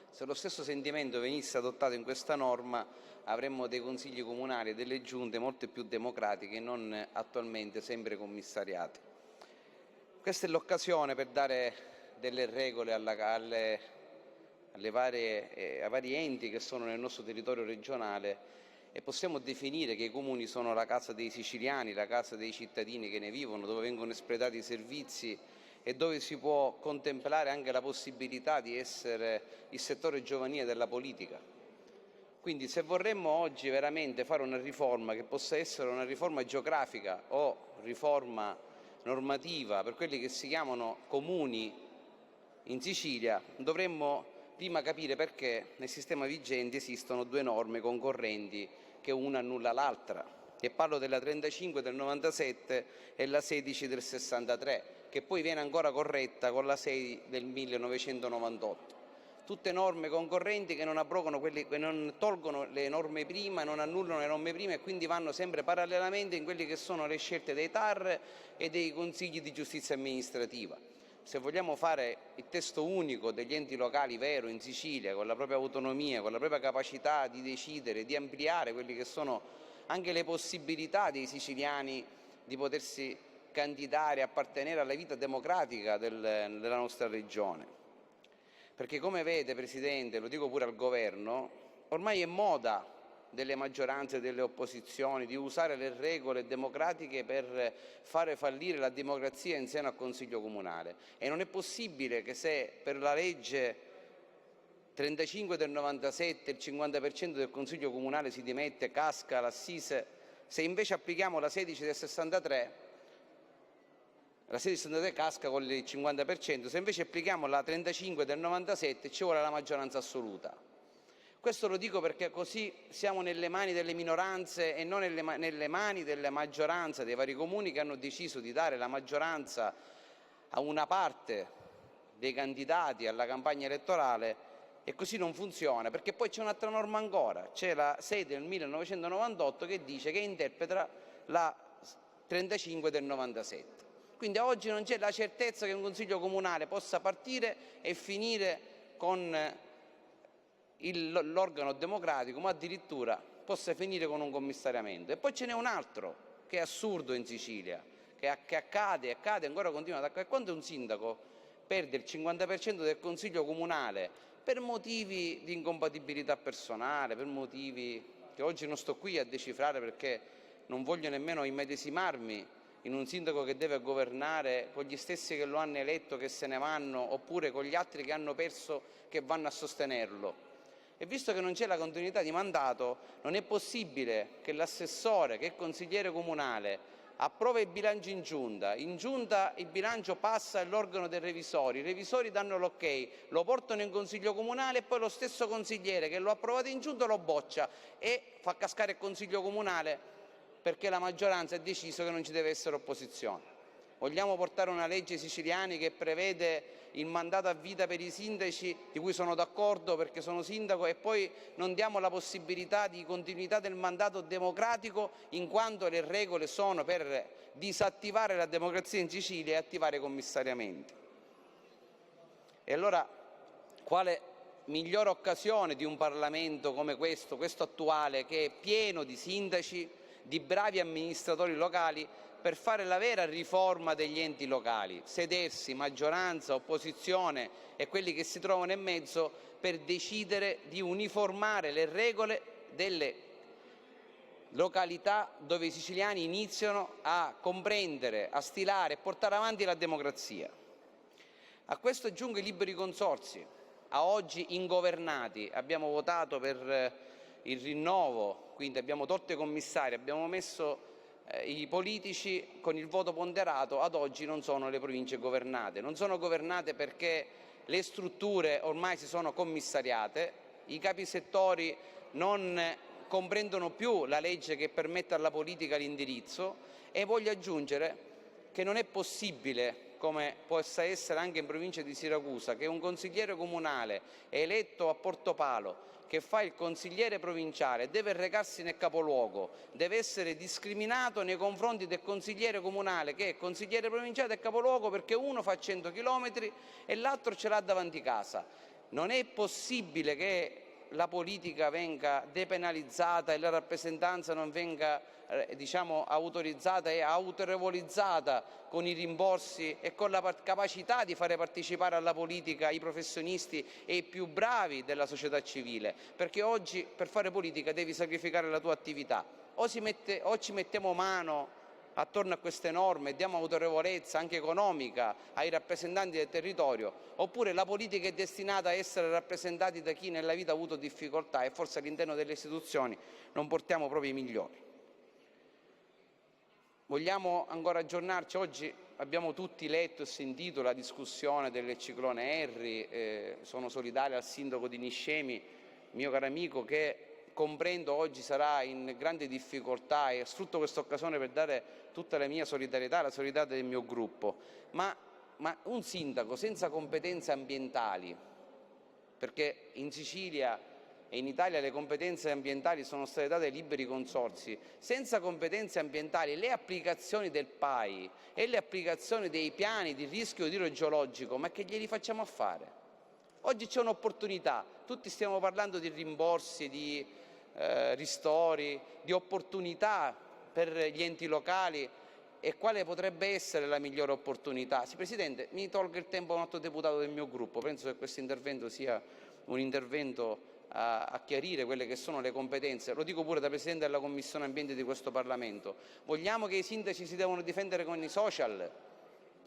Se lo stesso sentimento venisse adottato in questa norma, avremmo dei consigli comunali e delle giunte molto più democratiche, non attualmente sempre commissariate. Questa è l'occasione per dare delle regole ai vari enti che sono nel nostro territorio regionale, e possiamo definire che i comuni sono la casa dei siciliani, la casa dei cittadini che ne vivono, dove vengono espletati i servizi e dove si può contemplare anche la possibilità di essere il settore giovanile della politica. Quindi se vorremmo oggi veramente fare una riforma che possa essere una riforma geografica o riforma normativa per quelli che si chiamano comuni in Sicilia, dovremmo prima capire perché nel sistema vigente esistono 2 norme concorrenti che una annulla l'altra, e parlo della 35 del 97 e la 16 del 63, che poi viene ancora corretta con la 6 del 1998. Tutte norme concorrenti che non abrogano che non tolgono le norme prima, non annullano le norme prima, e quindi vanno sempre parallelamente in quelle che sono le scelte dei TAR e dei consigli di giustizia amministrativa. Se vogliamo fare il testo unico degli enti locali vero in Sicilia, con la propria autonomia, con la propria capacità di decidere, di ampliare quelle che sono anche le possibilità dei siciliani di potersi candidare, appartenere alla vita democratica della nostra regione. Perché come vede, Presidente, lo dico pure al Governo, ormai è moda delle maggioranze e delle opposizioni di usare le regole democratiche per fare fallire la democrazia in seno al Consiglio Comunale, e non è possibile che se per la legge 35 del 97 il 50% del Consiglio Comunale si dimette, casca l'assise, se invece applichiamo la 16 del 63, la 16 del 63 casca con il 50%, se invece applichiamo la 35 del 97 ci vuole la maggioranza assoluta. Questo lo dico perché così siamo nelle mani delle minoranze e non nelle mani della maggioranza dei vari comuni, che hanno deciso di dare la maggioranza a una parte dei candidati alla campagna elettorale, e così non funziona, perché poi c'è un'altra norma ancora, c'è la 6 del 1998 che dice che interpreta la 35 del 97. Quindi oggi non c'è la certezza che un Consiglio Comunale possa partire e finire con l'organo democratico, ma addirittura possa finire con un commissariamento. E poi ce n'è un altro che è assurdo in Sicilia, che accade ancora, continua ad accadere. Quando un sindaco perde il 50% del Consiglio Comunale per motivi di incompatibilità personale, per motivi che oggi non sto qui a decifrare perché non voglio nemmeno immedesimarmi in un sindaco che deve governare con gli stessi che lo hanno eletto che se ne vanno, oppure con gli altri che hanno perso che vanno a sostenerlo. E visto che non c'è la continuità di mandato, non è possibile che l'assessore, che è consigliere comunale, approva il bilancio in giunta il bilancio passa all'organo dei revisori, i revisori danno l'ok, lo portano in consiglio comunale e poi lo stesso consigliere che lo ha approvato in giunta lo boccia e fa cascare il consiglio comunale perché la maggioranza ha deciso che non ci deve essere opposizione. Vogliamo portare una legge siciliani che prevede il mandato a vita per i sindaci, di cui sono d'accordo perché sono sindaco, e poi non diamo la possibilità di continuità del mandato democratico, in quanto le regole sono per disattivare la democrazia in Sicilia e attivare i commissariamenti. E allora quale migliore occasione di un Parlamento come questo attuale, che è pieno di sindaci, di bravi amministratori locali, per fare la vera riforma degli enti locali, sedersi maggioranza, opposizione e quelli che si trovano in mezzo per decidere di uniformare le regole delle località dove i siciliani iniziano a comprendere, a stilare e portare avanti la democrazia. A questo aggiungo i liberi consorzi, a oggi ingovernati. Abbiamo votato per il rinnovo, quindi abbiamo tolto i commissari, abbiamo messo i politici con il voto ponderato. Ad oggi non sono le province governate. Non sono governate perché le strutture ormai si sono commissariate, i capisettori non comprendono più la legge che permette alla politica l'indirizzo, e voglio aggiungere che non è possibile, come possa essere anche in provincia di Siracusa, che un consigliere comunale è eletto a Portopalo, che fa il consigliere provinciale, deve recarsi nel capoluogo, deve essere discriminato nei confronti del consigliere comunale che è consigliere provinciale del capoluogo, perché uno fa 100 chilometri e l'altro ce l'ha davanti casa. Non è possibile che la politica venga depenalizzata e la rappresentanza non venga autorizzata e autorevolizzata con i rimborsi e con la capacità di fare partecipare alla politica i professionisti e i più bravi della società civile, perché oggi per fare politica devi sacrificare la tua attività. O ci mettiamo mano attorno a queste norme e diamo autorevolezza anche economica ai rappresentanti del territorio, oppure la politica è destinata a essere rappresentata da chi nella vita ha avuto difficoltà e forse all'interno delle istituzioni non portiamo proprio i migliori. Vogliamo ancora aggiornarci? Oggi abbiamo tutti letto e sentito la discussione del ciclone Henry, sono solidario al sindaco di Niscemi, mio caro amico, che comprendo oggi sarà in grande difficoltà, e sfrutto questa occasione per dare tutta la mia solidarietà, la solidarietà del mio gruppo. Ma un sindaco senza competenze ambientali, perché in Sicilia e in Italia le competenze ambientali sono state date ai liberi consorzi, senza competenze ambientali le applicazioni del PAI e le applicazioni dei piani di rischio idrogeologico, ma che glieli facciamo a fare? Oggi c'è un'opportunità, tutti stiamo parlando di rimborsi, di ristori, di opportunità per gli enti locali, e quale potrebbe essere la migliore opportunità? Sì, Presidente, mi tolgo il tempo a un altro deputato del mio gruppo, penso che questo intervento sia un intervento a chiarire quelle che sono le competenze. Lo dico pure da Presidente della Commissione Ambiente di questo Parlamento. Vogliamo che i sindaci si devono difendere con i social?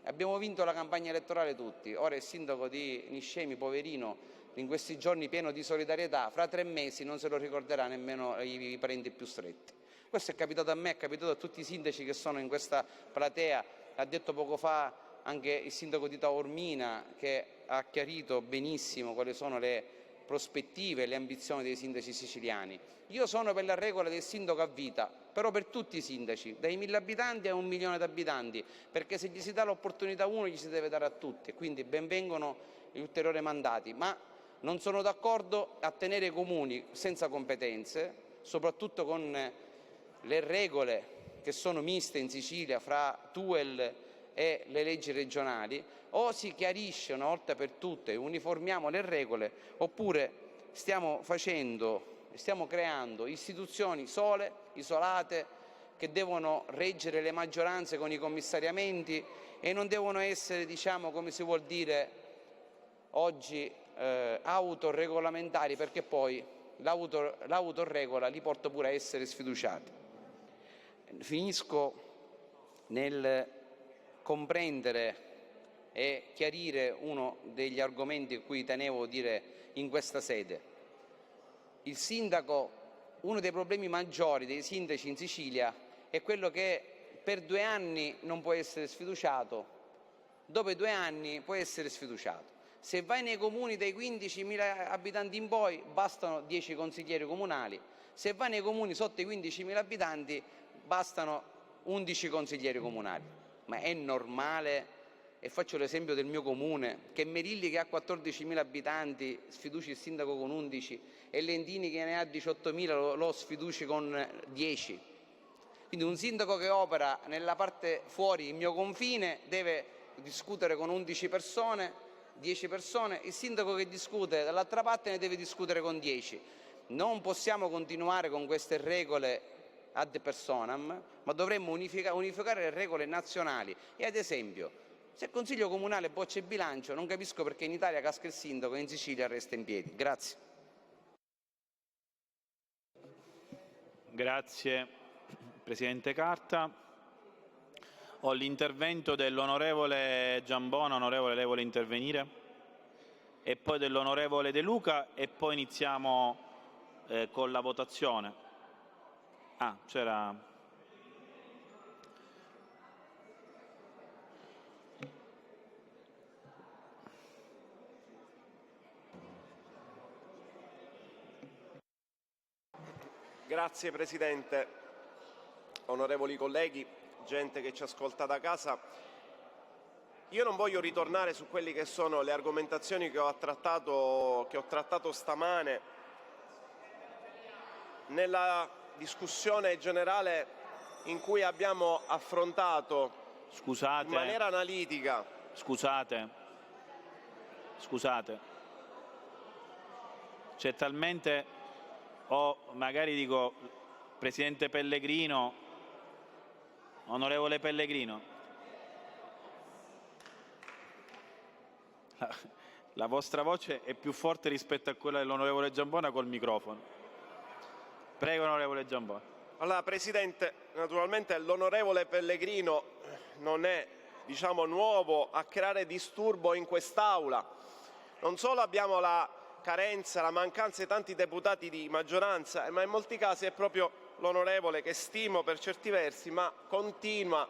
Abbiamo vinto la campagna elettorale tutti, ora il sindaco di Niscemi, poverino, in questi giorni pieno di solidarietà, fra 3 mesi non se lo ricorderà nemmeno i parenti più stretti. Questo è capitato a me, è capitato a tutti i sindaci che sono in questa platea, ha detto poco fa anche il sindaco di Taormina, che ha chiarito benissimo quali sono le prospettive e le ambizioni dei sindaci siciliani. Io sono per la regola del sindaco a vita, però per tutti i sindaci, dai 1000 abitanti a 1 milione di abitanti, perché se gli si dà l'opportunità a uno gli si deve dare a tutti, quindi benvengono gli ulteriori mandati, ma non sono d'accordo a tenere i comuni senza competenze, soprattutto con le regole che sono miste in Sicilia fra TUEL e le leggi regionali. O si chiarisce una volta per tutte e uniformiamo le regole, oppure stiamo creando istituzioni sole, isolate, che devono reggere le maggioranze con i commissariamenti e non devono essere, come si vuol dire oggi, autoregolamentari, perché poi l'autoregola li porta pure a essere sfiduciati. Finisco nel comprendere e chiarire uno degli argomenti a cui tenevo a dire in questa sede. Il sindaco, uno dei problemi maggiori dei sindaci in Sicilia è quello che per 2 anni non può essere sfiduciato, dopo 2 anni può essere sfiduciato. Se vai nei comuni dai 15.000 abitanti in poi bastano 10 consiglieri comunali, se vai nei comuni sotto i 15.000 abitanti bastano 11 consiglieri comunali. Ma è normale? E faccio l'esempio del mio comune, che Merilli, che ha 14.000 abitanti, sfiduci il sindaco con 11 e Lentini, che ne ha 18.000, lo sfiduci con 10. Quindi un sindaco che opera nella parte fuori il mio confine deve discutere con 11 persone, 10 persone, il sindaco che discute dall'altra parte ne deve discutere con 10. Non possiamo continuare con queste regole ad personam, ma dovremmo unificare le regole nazionali. E ad esempio, se il Consiglio Comunale boccia il bilancio, non capisco perché in Italia casca il sindaco e in Sicilia resta in piedi. Grazie. Grazie Presidente Carta. Ho l'intervento dell'onorevole Giambona. Onorevole, lei vuole intervenire? E poi dell'onorevole De Luca e poi iniziamo con la votazione. C'era... Grazie Presidente, onorevoli colleghi, gente che ci ascolta da casa. Io non voglio ritornare su quelle che sono le argomentazioni che ho trattato stamane nella discussione generale in cui abbiamo affrontato in maniera analitica. Scusate. C'è talmente... magari dico, Presidente Pellegrino, onorevole Pellegrino, la vostra voce è più forte rispetto a quella dell'onorevole Giambona col microfono. Prego, onorevole Giambona. Allora, Presidente, naturalmente l'onorevole Pellegrino non è, nuovo a creare disturbo in quest'Aula. Non solo abbiamo la carenza, la mancanza di tanti deputati di maggioranza, ma in molti casi è proprio l'onorevole, che stimo per certi versi, ma continua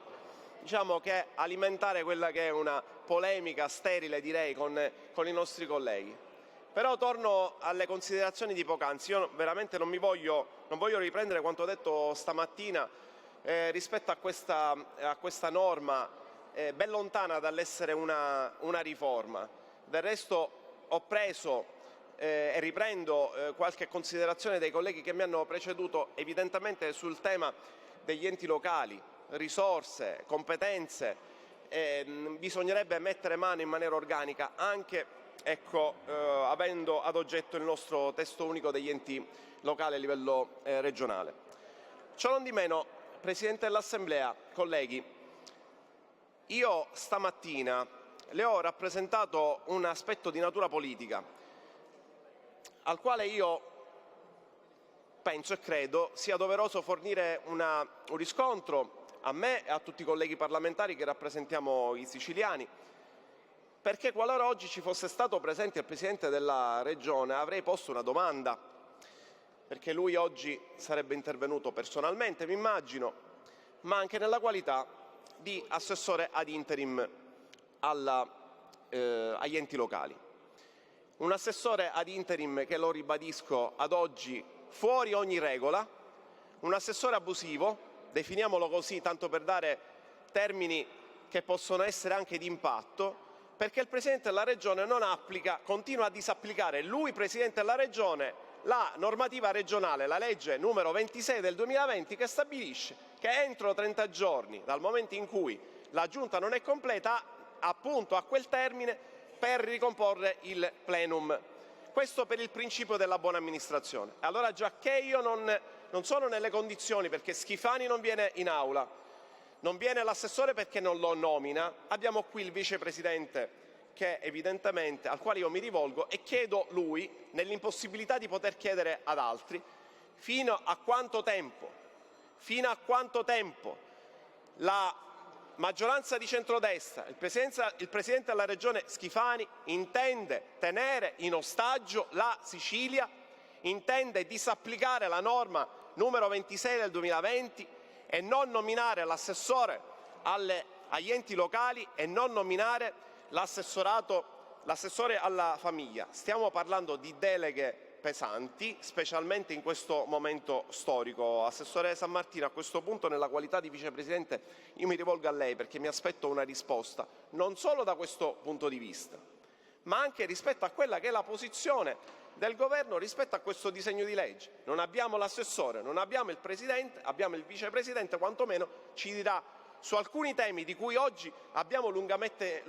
che alimentare quella che è una polemica sterile, direi, con i nostri colleghi. Però torno alle considerazioni di poc'anzi. Io veramente non voglio riprendere quanto detto stamattina rispetto a questa norma ben lontana dall'essere una riforma. Del resto ho preso e riprendo qualche considerazione dei colleghi che mi hanno preceduto, evidentemente sul tema degli enti locali, risorse, competenze. Bisognerebbe mettere mano in maniera organica anche avendo ad oggetto il nostro testo unico degli enti locali a livello regionale. Cionondimeno, Presidente dell'Assemblea, colleghi, io stamattina le ho rappresentato un aspetto di natura politica al quale io penso e credo sia doveroso fornire un riscontro a me e a tutti i colleghi parlamentari che rappresentiamo i siciliani, perché qualora oggi ci fosse stato presente il Presidente della Regione avrei posto una domanda, perché lui oggi sarebbe intervenuto personalmente, mi immagino, ma anche nella qualità di assessore ad interim agli enti locali. Un assessore ad interim che, lo ribadisco, ad oggi fuori ogni regola, un assessore abusivo, definiamolo così tanto per dare termini che possono essere anche di impatto, perché il Presidente della Regione non applica, continua a disapplicare, lui Presidente della Regione, la normativa regionale, la legge numero 26 del 2020, che stabilisce che entro 30 giorni dal momento in cui la Giunta non è completa, appunto a quel termine, per ricomporre il plenum. Questo per il principio della buona amministrazione. Allora, giacché io non sono nelle condizioni, perché Schifani non viene in aula, non viene l'assessore perché non lo nomina, abbiamo qui il vicepresidente che evidentemente, al quale io mi rivolgo e chiedo lui, nell'impossibilità di poter chiedere ad altri, fino a quanto tempo la maggioranza di centrodestra, il Presidente della Regione Schifani intende tenere in ostaggio la Sicilia, intende disapplicare la norma numero 26 del 2020 e non nominare l'assessore agli enti locali e non nominare l'assessore alla famiglia. Stiamo parlando di deleghe pesanti, specialmente in questo momento storico. Assessore San Martino, a questo punto, nella qualità di vicepresidente, io mi rivolgo a lei perché mi aspetto una risposta, non solo da questo punto di vista, ma anche rispetto a quella che è la posizione del Governo rispetto a questo disegno di legge. Non abbiamo l'assessore, non abbiamo il Presidente, abbiamo il Vicepresidente, quantomeno ci dirà su alcuni temi di cui oggi abbiamo lungamente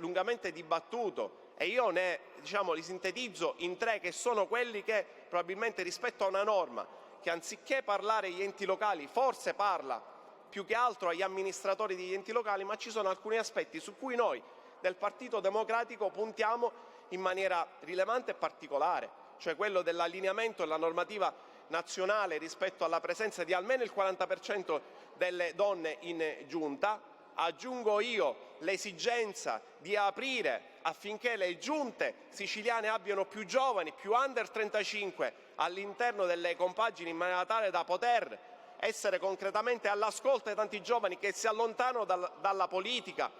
dibattuto, e io li sintetizzo in tre, che sono quelli che probabilmente, rispetto a una norma che anziché parlare agli enti locali, forse parla più che altro agli amministratori degli enti locali, ma ci sono alcuni aspetti su cui noi del Partito Democratico puntiamo in maniera rilevante e particolare, cioè quello dell'allineamento della normativa nazionale rispetto alla presenza di almeno il 40% delle donne in giunta. Aggiungo io l'esigenza di aprire affinché le giunte siciliane abbiano più giovani, più under 35 all'interno delle compagini, in maniera tale da poter essere concretamente all'ascolto di tanti giovani che si allontanano dalla politica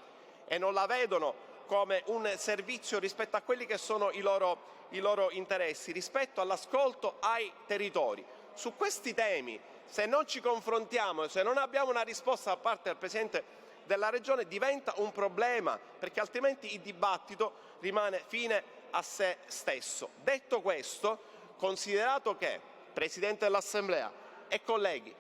e non la vedono come un servizio rispetto a quelli che sono i loro interessi, rispetto all'ascolto ai territori. Su questi temi, se non ci confrontiamo, se non abbiamo una risposta da parte del Presidente della Regione, diventa un problema, perché altrimenti il dibattito rimane fine a se stesso. Detto questo, considerato che, Presidente dell'Assemblea e colleghi,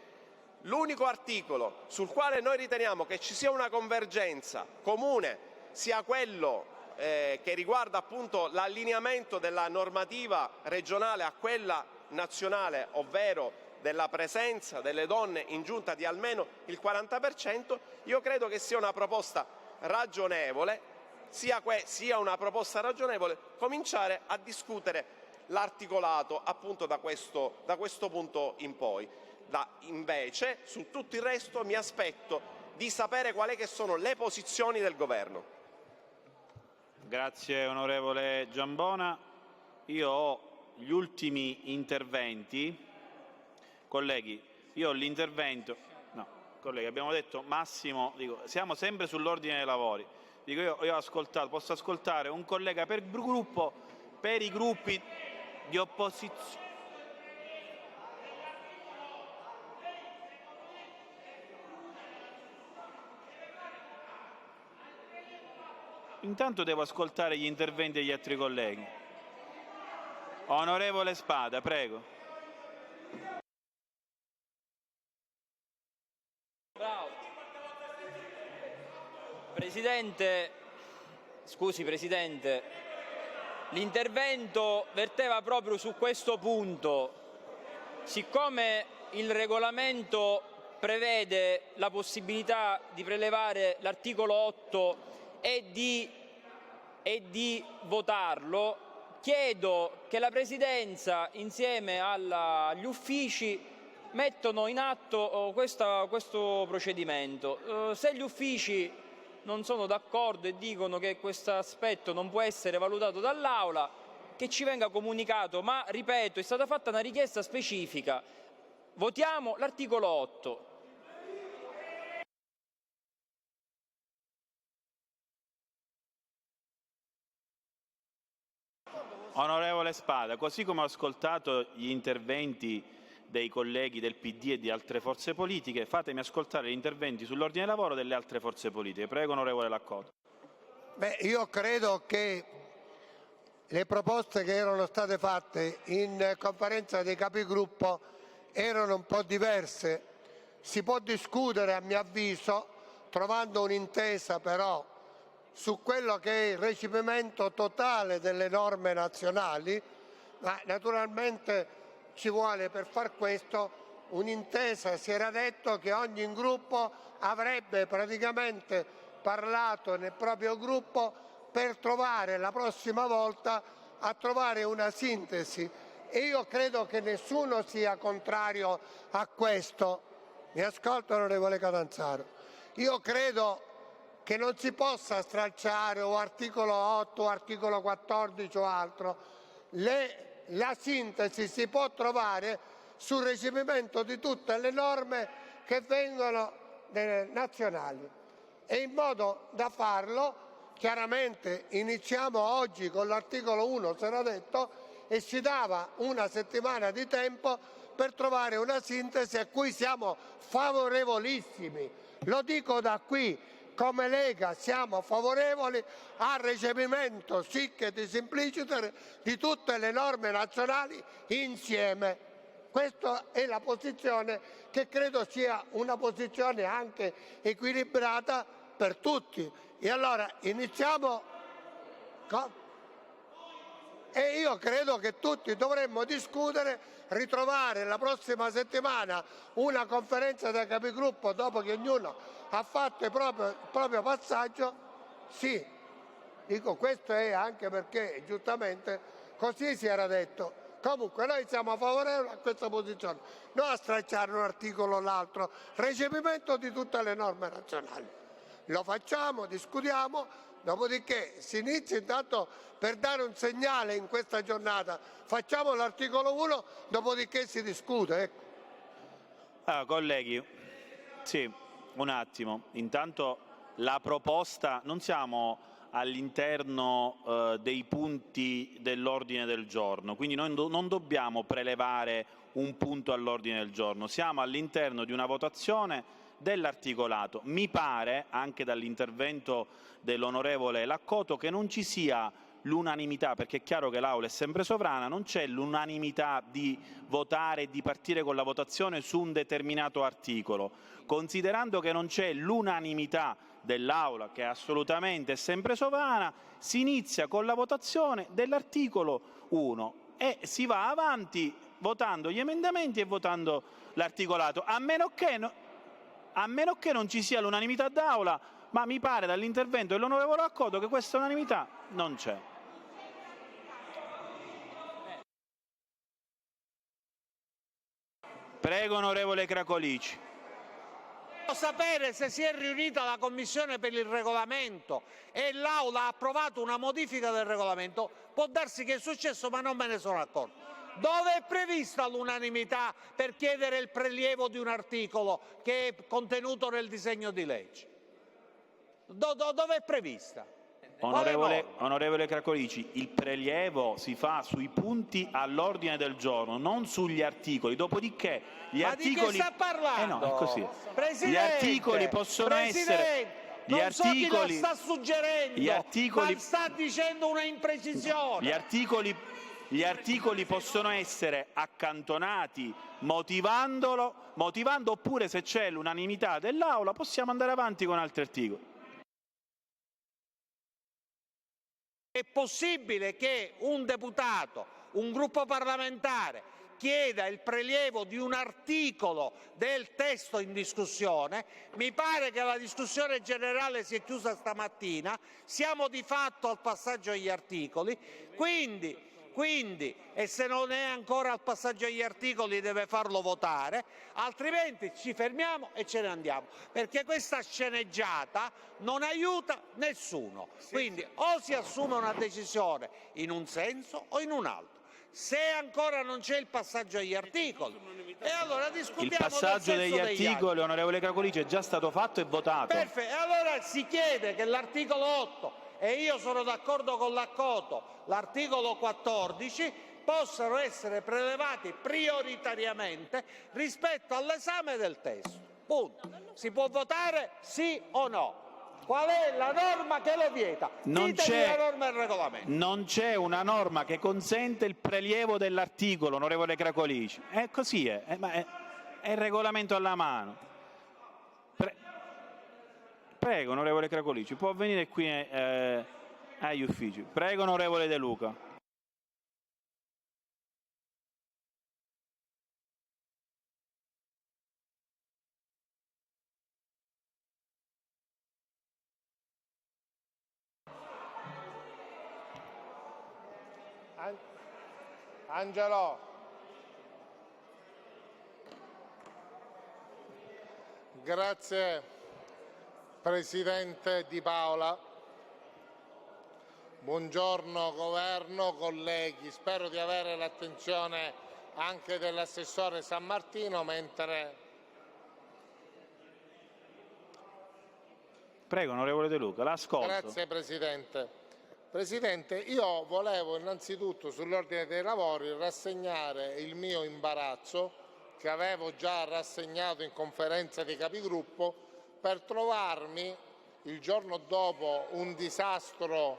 l'unico articolo sul quale noi riteniamo che ci sia una convergenza comune sia quello che riguarda appunto l'allineamento della normativa regionale a quella nazionale, ovvero della presenza delle donne in giunta di almeno il 40%, io credo che sia una proposta ragionevole, sia una proposta ragionevole cominciare a discutere l'articolato appunto da questo punto in poi. Invece, su tutto il resto mi aspetto di sapere quali che sono le posizioni del Governo. Grazie onorevole Giambona. Io ho gli ultimi interventi. Colleghi, io ho l'intervento. No, colleghi, abbiamo detto massimo, siamo sempre sull'ordine dei lavori. Io ho ascoltato, posso ascoltare un collega per gruppo per i gruppi di opposizione. Intanto devo ascoltare gli interventi degli altri colleghi. Onorevole Spada, prego. Bravo. Presidente, scusi Presidente, l'intervento verteva proprio su questo punto. Siccome il regolamento prevede la possibilità di prelevare l'articolo 8 e di votarlo, chiedo che la Presidenza insieme agli uffici mettano in atto questo procedimento. Se gli uffici non sono d'accordo e dicono che questo aspetto non può essere valutato dall'Aula, che ci venga comunicato, ma ripeto, è stata fatta una richiesta specifica. Votiamo l'articolo 8. Onorevole Spada, così come ho ascoltato gli interventi dei colleghi del PD e di altre forze politiche, fatemi ascoltare gli interventi sull'ordine dei lavoro delle altre forze politiche. Prego, onorevole Laccotta. Io credo che le proposte che erano state fatte in conferenza dei capigruppo erano un po' diverse. Si può discutere, a mio avviso, trovando un'intesa però su quello che è il recepimento totale delle norme nazionali, ma naturalmente ci vuole per far questo un'intesa. Si era detto che ogni gruppo avrebbe praticamente parlato nel proprio gruppo per trovare la prossima volta a trovare una sintesi, e io credo che nessuno sia contrario a questo. Mi ascolta, onorevole Catanzaro? Io credo che non si possa stralciare o articolo 8 o articolo 14 o altro. La sintesi si può trovare sul recepimento di tutte le norme che vengono nazionali, e in modo da farlo chiaramente iniziamo oggi con l'articolo 1, si era detto, e si dava una settimana di tempo per trovare una sintesi a cui siamo favorevolissimi. Lo dico da qui. Come Lega siamo favorevoli al recepimento sic et simpliciter di tutte le norme nazionali insieme. Questa è la posizione che credo sia una posizione anche equilibrata per tutti. E allora iniziamo. E io credo che tutti dovremmo discutere, ritrovare la prossima settimana una conferenza dei capigruppo dopo che ognuno ha fatto il proprio passaggio. Sì, dico questo è anche perché giustamente così si era detto. Comunque noi siamo favorevoli a questa posizione, non a stracciare un articolo o l'altro, recepimento di tutte le norme nazionali. Lo facciamo, discutiamo, dopodiché si inizia intanto per dare un segnale in questa giornata. Facciamo l'articolo 1, dopodiché si discute. Ecco. Allora, colleghi, sì, un attimo. Intanto la proposta, non siamo all'interno dei punti dell'ordine del giorno, quindi noi non dobbiamo prelevare un punto all'ordine del giorno, siamo all'interno di una votazione dell'articolato. Mi pare, anche dall'intervento dell'onorevole Laccoto, che non ci sia l'unanimità, perché è chiaro che l'Aula è sempre sovrana, non c'è l'unanimità di votare e di partire con la votazione su un determinato articolo. Considerando che non c'è l'unanimità dell'Aula, che è assolutamente sempre sovrana, si inizia con la votazione dell'articolo 1 e si va avanti votando gli emendamenti e votando l'articolato, a meno che non ci sia l'unanimità d'Aula, ma mi pare dall'intervento dell'onorevole Accoto che questa unanimità non c'è. Prego, onorevole Cracolici. Sapere se si è riunita la Commissione per il regolamento e l'Aula ha approvato una modifica del regolamento. Può darsi che è successo, ma non me ne sono accorto. Dove è prevista l'unanimità per chiedere il prelievo di un articolo che è contenuto nel disegno di legge? Dove è prevista? Onorevole Cracolici, il prelievo si fa sui punti all'ordine del giorno, non sugli articoli. Dopodiché gli articoli... di che sta parlando? No, è così. Presidente, gli articoli possono essere... non so chi lo sta suggerendo, ma sta dicendo una imprecisione. Gli articoli possono essere accantonati motivando, oppure se c'è l'unanimità dell'Aula possiamo andare avanti con altri articoli. È possibile che un deputato, un gruppo parlamentare, chieda il prelievo di un articolo del testo in discussione. Mi pare che la discussione generale si è chiusa stamattina, siamo di fatto al passaggio agli articoli, quindi e se non è ancora al passaggio agli articoli deve farlo votare, altrimenti ci fermiamo e ce ne andiamo, perché questa sceneggiata non aiuta nessuno. Quindi o si assume una decisione in un senso o in un altro. Se ancora non c'è il passaggio agli articoli, e allora discutiamo il passaggio del senso degli articoli, altri. onorevole Cracolici, è già stato fatto e votato. Perfetto, e allora si chiede che l'articolo 8, e io sono d'accordo con l'Accoto, l'articolo 14, possano essere prelevati prioritariamente rispetto all'esame del testo. Punto. Si può votare sì o no? Qual è la norma che lo vieta? Ditemi la norma del regolamento. Non c'è una norma che consente il prelievo dell'articolo, onorevole Cracolici. È così, è il regolamento alla mano. Prego, onorevole Cracolici, può venire qui agli uffici. Prego, onorevole De Luca. Angelo. Grazie Presidente Di Paola. Buongiorno Governo, colleghi. Spero di avere l'attenzione anche dell'assessore San Martino mentre... Prego, onorevole De Luca, l'ascolto. Grazie Presidente. Presidente, io volevo innanzitutto sull'ordine dei lavori rassegnare il mio imbarazzo, che avevo già rassegnato in conferenza dei capigruppo, per trovarmi il giorno dopo un disastro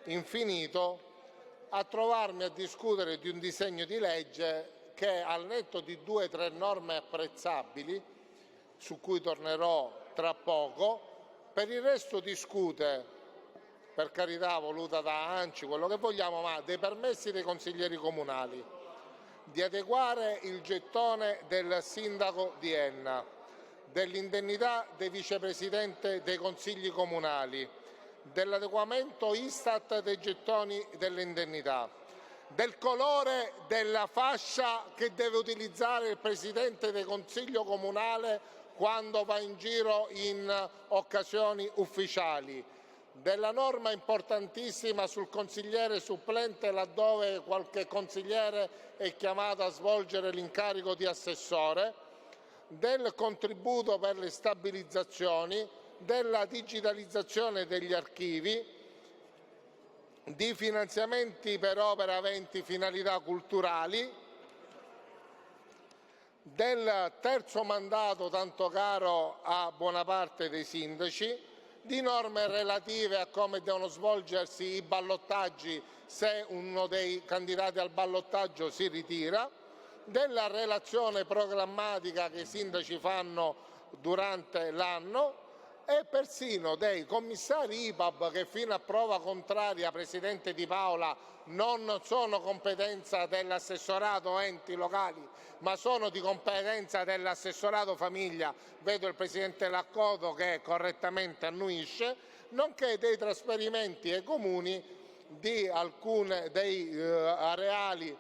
infinito a trovarmi a discutere di un disegno di legge che, al netto di 2 o 3 norme apprezzabili, su cui tornerò tra poco, per il resto discute per carità voluta da ANCI, quello che vogliamo, ma dei permessi dei consiglieri comunali, di adeguare il gettone del sindaco di Enna, dell'indennità del vicepresidente dei consigli comunali, dell'adeguamento Istat dei gettoni delle indennità, del colore della fascia che deve utilizzare il presidente del consiglio comunale quando va in giro in occasioni ufficiali, della norma importantissima sul consigliere supplente laddove qualche consigliere è chiamato a svolgere l'incarico di assessore, del contributo per le stabilizzazioni, della digitalizzazione degli archivi, di finanziamenti per opere aventi finalità culturali, del terzo mandato tanto caro a buona parte dei sindaci, di norme relative a come devono svolgersi i ballottaggi se uno dei candidati al ballottaggio si ritira, della relazione programmatica che i sindaci fanno durante l'anno e persino dei commissari IPAB che fino a prova contraria, Presidente Di Paola, non sono competenza dell'assessorato enti locali ma sono di competenza dell'assessorato famiglia, vedo il Presidente Laccoto che correttamente annuisce, nonché dei trasferimenti ai comuni di alcuni dei areali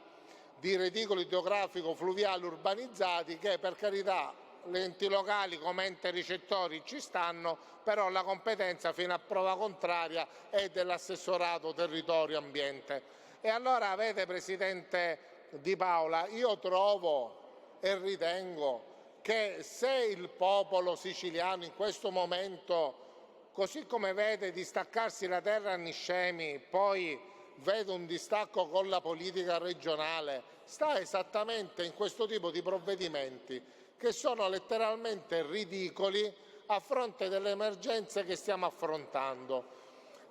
di reticolo idrografico fluviale urbanizzati che per carità gli enti locali come enti ricettori ci stanno, però la competenza fino a prova contraria è dell'assessorato territorio ambiente. E allora vede Presidente Di Paola, io trovo e ritengo che se il popolo siciliano in questo momento, così come vede distaccarsi la terra a Niscemi, poi vede un distacco con la politica regionale, sta esattamente in questo tipo di provvedimenti che sono letteralmente ridicoli a fronte delle emergenze che stiamo affrontando.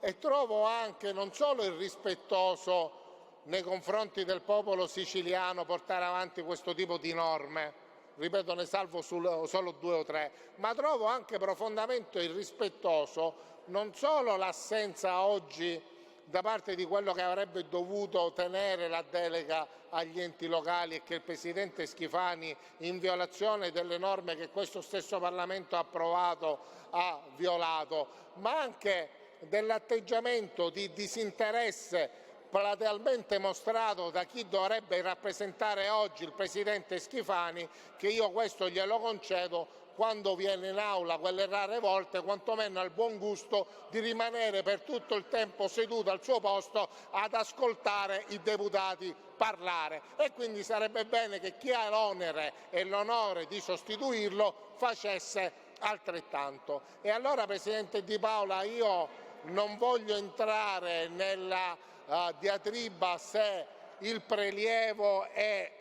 E trovo anche non solo irrispettoso nei confronti del popolo siciliano portare avanti questo tipo di norme, ripeto ne salvo solo 2 o 3, ma trovo anche profondamente irrispettoso non solo l'assenza oggi da parte di quello che avrebbe dovuto tenere la delega agli enti locali e che il Presidente Schifani, in violazione delle norme che questo stesso Parlamento ha approvato, ha violato, ma anche dell'atteggiamento di disinteresse platealmente mostrato da chi dovrebbe rappresentare oggi il Presidente Schifani, che io questo glielo concedo, quando viene in aula quelle rare volte quantomeno ha il buon gusto di rimanere per tutto il tempo seduto al suo posto ad ascoltare i deputati parlare, e quindi sarebbe bene che chi ha l'onere e l'onore di sostituirlo facesse altrettanto. E allora Presidente Di Paola, io non voglio entrare nella diatriba se il prelievo è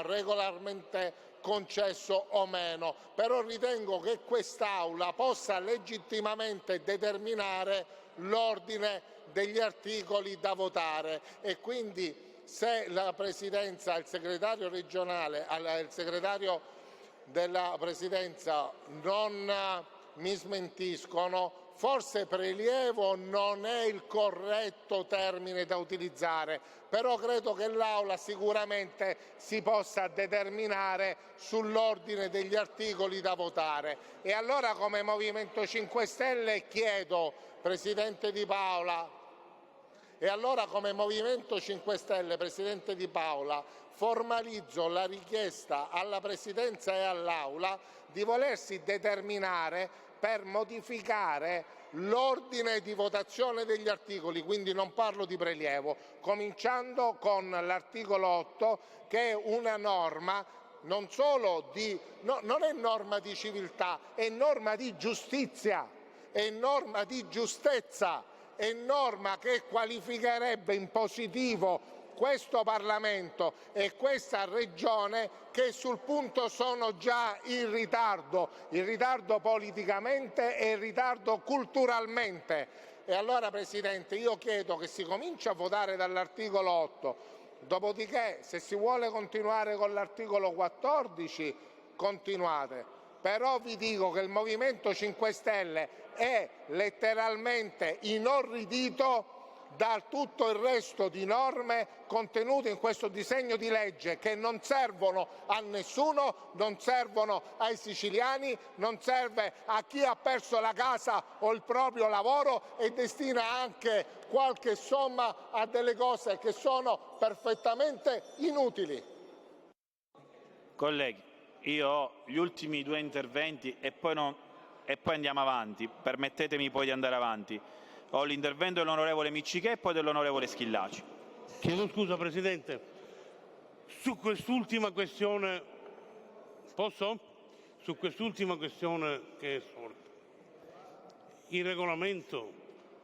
regolarmente concesso o meno, però ritengo che quest'Aula possa legittimamente determinare l'ordine degli articoli da votare e quindi se la Presidenza, il segretario regionale, il segretario della Presidenza non mi smentiscono, forse prelievo non è il corretto termine da utilizzare, però credo che l'Aula sicuramente si possa determinare sull'ordine degli articoli da votare. E allora come Movimento 5 Stelle chiedo, Presidente Di Paola, Presidente Di Paola, formalizzo la richiesta alla Presidenza e all'Aula di volersi determinare per modificare l'ordine di votazione degli articoli, quindi non parlo di prelievo, cominciando con l'articolo 8 che è una norma non solo non è norma di civiltà, è norma di giustizia, è norma di giustezza, è norma che qualificherebbe in positivo questo Parlamento e questa Regione che sul punto sono già in ritardo politicamente e in ritardo culturalmente. E allora Presidente io chiedo che si cominci a votare dall'articolo 8, dopodiché se si vuole continuare con l'articolo 14 continuate, però vi dico che il Movimento 5 Stelle è letteralmente inorridito da tutto il resto di norme contenute in questo disegno di legge, che non servono a nessuno, non servono ai siciliani, non serve a chi ha perso la casa o il proprio lavoro e destina anche qualche somma a delle cose che sono perfettamente inutili. Colleghi, io ho gli ultimi due interventi e poi andiamo avanti. Permettetemi poi di andare avanti. Ho l'intervento dell'onorevole Miccichè e poi dell'onorevole Schillaci. Chiedo scusa, Presidente. Su quest'ultima questione, posso? Su quest'ultima questione che è sorta. Il regolamento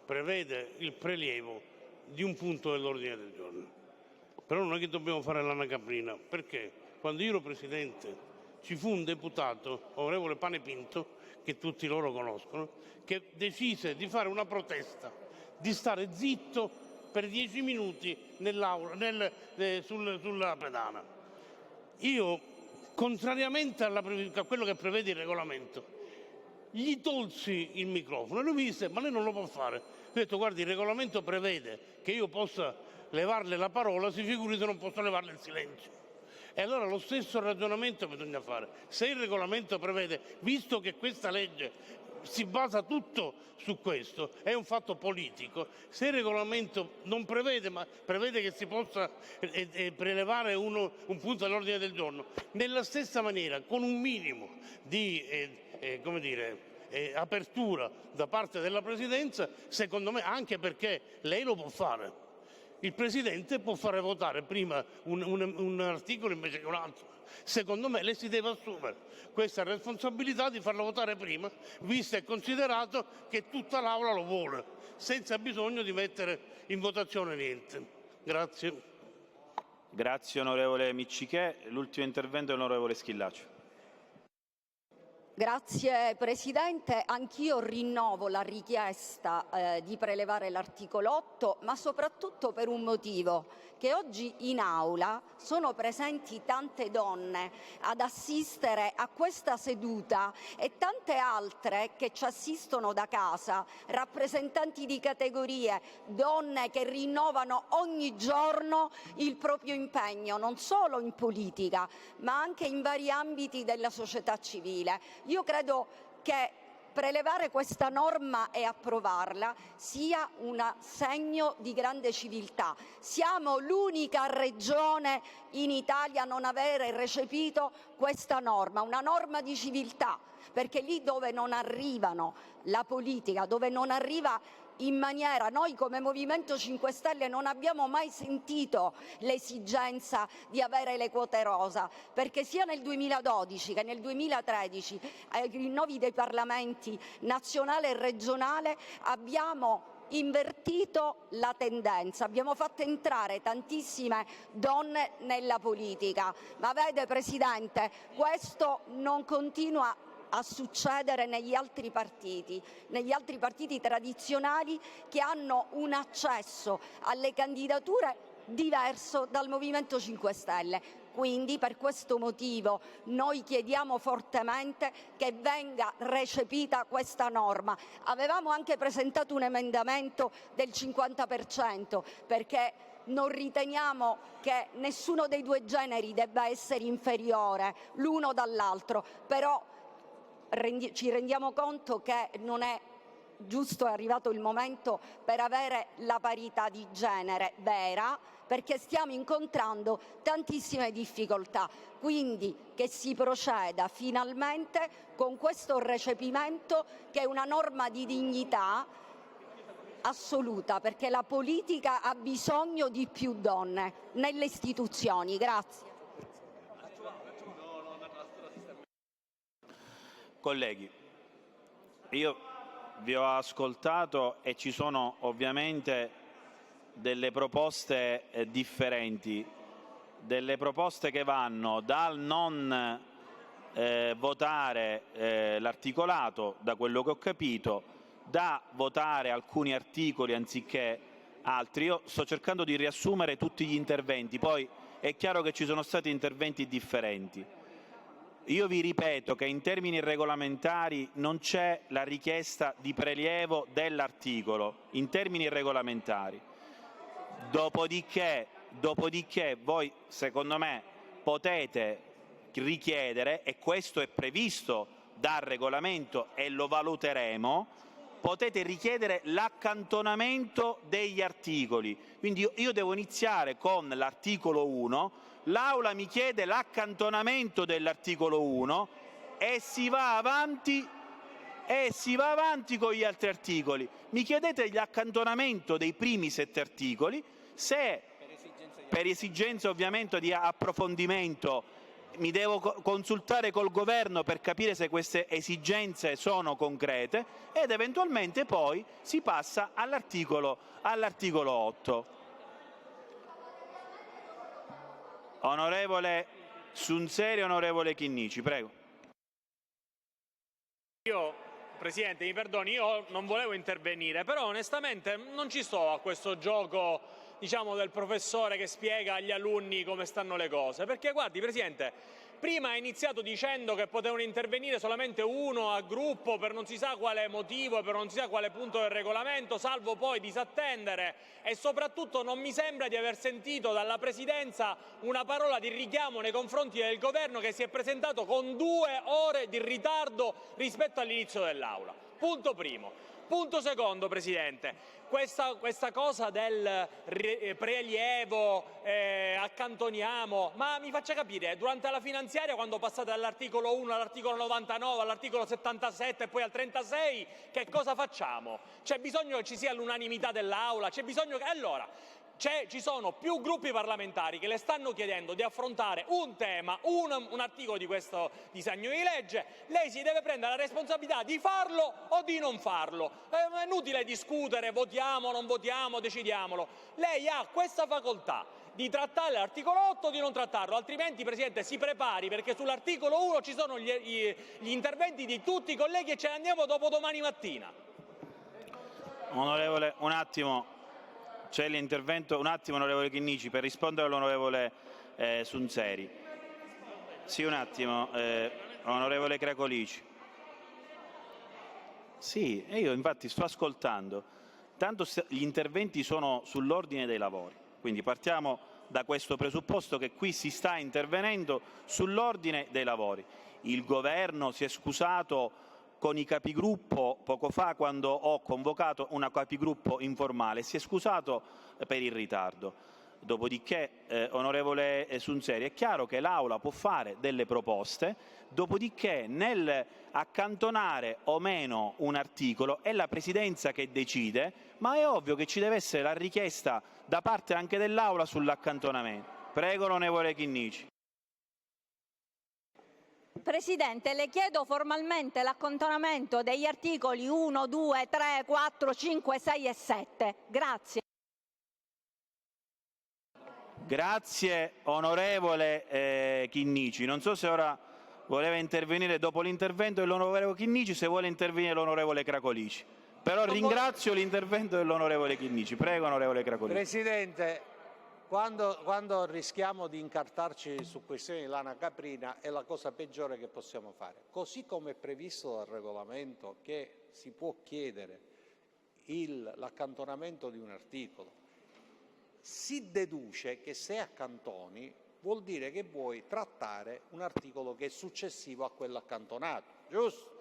prevede il prelievo di un punto dell'ordine del giorno. Però non è che dobbiamo fare l'ana caprina, perché quando io ero Presidente ci fu un deputato, onorevole Panepinto, che tutti loro conoscono, che decise di fare una protesta, di stare zitto per 10 minuti nell'aula, sulla pedana. Io, contrariamente a quello che prevede il regolamento, gli tolsi il microfono e lui mi disse: ma lei non lo può fare. Ho detto: guardi, il regolamento prevede che io possa levarle la parola, si figuri se non posso levarle il silenzio. E allora lo stesso ragionamento bisogna fare. Se il regolamento prevede, visto che questa legge si basa tutto su questo, è un fatto politico, se il regolamento non prevede, ma prevede che si possa prelevare un punto all'ordine del giorno, nella stessa maniera, con un minimo di apertura da parte della Presidenza, secondo me, anche perché lei lo può fare. Il Presidente può fare votare prima un articolo invece che un altro. Secondo me lei si deve assumere questa responsabilità di farlo votare prima, visto e considerato che tutta l'Aula lo vuole, senza bisogno di mettere in votazione niente. Grazie. Grazie onorevole Miccichè. L'ultimo intervento è l'onorevole Schillaci. Grazie Presidente, anch'io rinnovo la richiesta di prelevare l'articolo 8, ma soprattutto per un motivo: che oggi in aula sono presenti tante donne ad assistere a questa seduta e tante altre che ci assistono da casa, rappresentanti di categorie, donne che rinnovano ogni giorno il proprio impegno, non solo in politica, ma anche in vari ambiti della società civile. Io credo che prelevare questa norma e approvarla sia un segno di grande civiltà. Siamo l'unica regione in Italia a non avere recepito questa norma, una norma di civiltà, perché lì dove non arrivano la politica, dove non arriva in maniera, noi come Movimento 5 Stelle non abbiamo mai sentito l'esigenza di avere le quote rosa, perché sia nel 2012 che nel 2013 ai rinnovi dei parlamenti nazionale e regionale abbiamo invertito la tendenza, abbiamo fatto entrare tantissime donne nella politica. Ma vede Presidente, questo non continua a succedere negli altri partiti tradizionali, che hanno un accesso alle candidature diverso dal Movimento 5 Stelle. Quindi per questo motivo noi chiediamo fortemente che venga recepita questa norma. Avevamo anche presentato un emendamento del 50%, perché non riteniamo che nessuno dei due generi debba essere inferiore l'uno dall'altro, però ci rendiamo conto che non è giusto, è arrivato il momento per avere la parità di genere vera, perché stiamo incontrando tantissime difficoltà. Quindi che si proceda finalmente con questo recepimento, che è una norma di dignità assoluta, perché la politica ha bisogno di più donne nelle istituzioni. Grazie. Colleghi, io vi ho ascoltato e ci sono ovviamente delle proposte differenti, delle proposte che vanno dal non votare l'articolato, da quello che ho capito, da votare alcuni articoli anziché altri. Io sto cercando di riassumere tutti gli interventi, poi è chiaro che ci sono stati interventi differenti. io vi ripeto che in termini regolamentari non c'è la richiesta di prelievo dell'articolo, in termini regolamentari. Dopodiché voi, secondo me, potete richiedere, e questo è previsto dal regolamento e lo valuteremo, potete richiedere l'accantonamento degli articoli. Quindi io devo iniziare con l'articolo 1, l'Aula mi chiede l'accantonamento dell'articolo 1 e si va avanti con gli altri articoli. Mi chiedete l'accantonamento dei primi 7 articoli, se per esigenze ovviamente di approfondimento mi devo consultare col Governo per capire se queste esigenze sono concrete, ed eventualmente poi si passa all'articolo 8. Onorevole Sunseri, onorevole Chinnici, prego. Presidente, mi perdoni, io non volevo intervenire, però onestamente non ci sto a questo gioco, diciamo, del professore che spiega agli alunni come stanno le cose, perché guardi, Presidente, prima ha iniziato dicendo che potevano intervenire solamente uno a gruppo per non si sa quale motivo e per non si sa quale punto del regolamento, salvo poi disattendere, e soprattutto non mi sembra di aver sentito dalla Presidenza una parola di richiamo nei confronti del Governo, che si è presentato con 2 ore di ritardo rispetto all'inizio dell'Aula. Punto primo. Punto secondo, Presidente, questa cosa del prelievo, accantoniamo, ma mi faccia capire, durante la finanziaria, quando passate dall'articolo 1 all'articolo 99, all'articolo 77 e poi al 36, che cosa facciamo? C'è bisogno che ci sia l'unanimità dell'Aula? C'è bisogno che... Allora, ci sono più gruppi parlamentari che le stanno chiedendo di affrontare un tema, un articolo di questo disegno di legge. Lei si deve prendere la responsabilità di farlo o di non farlo. È inutile discutere, votiamo, non votiamo, decidiamolo. Lei ha questa facoltà di trattare l'articolo 8 o di non trattarlo, altrimenti, Presidente, si prepari, perché sull'articolo 1 ci sono gli interventi di tutti i colleghi e ce ne andiamo dopo domani mattina. Onorevole, un attimo. C'è l'intervento, un attimo, onorevole Chinnici, per rispondere all'onorevole Sunseri. Sì, un attimo, onorevole Cracolici. Sì, e io infatti sto ascoltando. Tanto gli interventi sono sull'ordine dei lavori, quindi partiamo da questo presupposto che qui si sta intervenendo sull'ordine dei lavori. Il Governo si è scusato con i capigruppo poco fa, quando ho convocato una capigruppo informale, si è scusato per il ritardo. Dopodiché, onorevole Sunseri, è chiaro che l'Aula può fare delle proposte, dopodiché nel accantonare o meno un articolo è la Presidenza che decide, ma è ovvio che ci deve essere la richiesta da parte anche dell'Aula sull'accantonamento. Prego, onorevole Chinnici. Presidente, le chiedo formalmente l'accantonamento degli articoli 1, 2, 3, 4, 5, 6 e 7. Grazie. Grazie, onorevole Chinnici. Non so se ora voleva intervenire dopo l'intervento dell'onorevole Chinnici, se vuole intervenire l'onorevole Cracolici. Però ringrazio l'intervento dell'onorevole Chinnici. Prego, onorevole Cracolici. Presidente, quando rischiamo di incartarci su questioni di lana caprina è la cosa peggiore che possiamo fare. Così come è previsto dal regolamento che si può chiedere l'accantonamento di un articolo, si deduce che se accantoni vuol dire che vuoi trattare un articolo che è successivo a quello accantonato, giusto?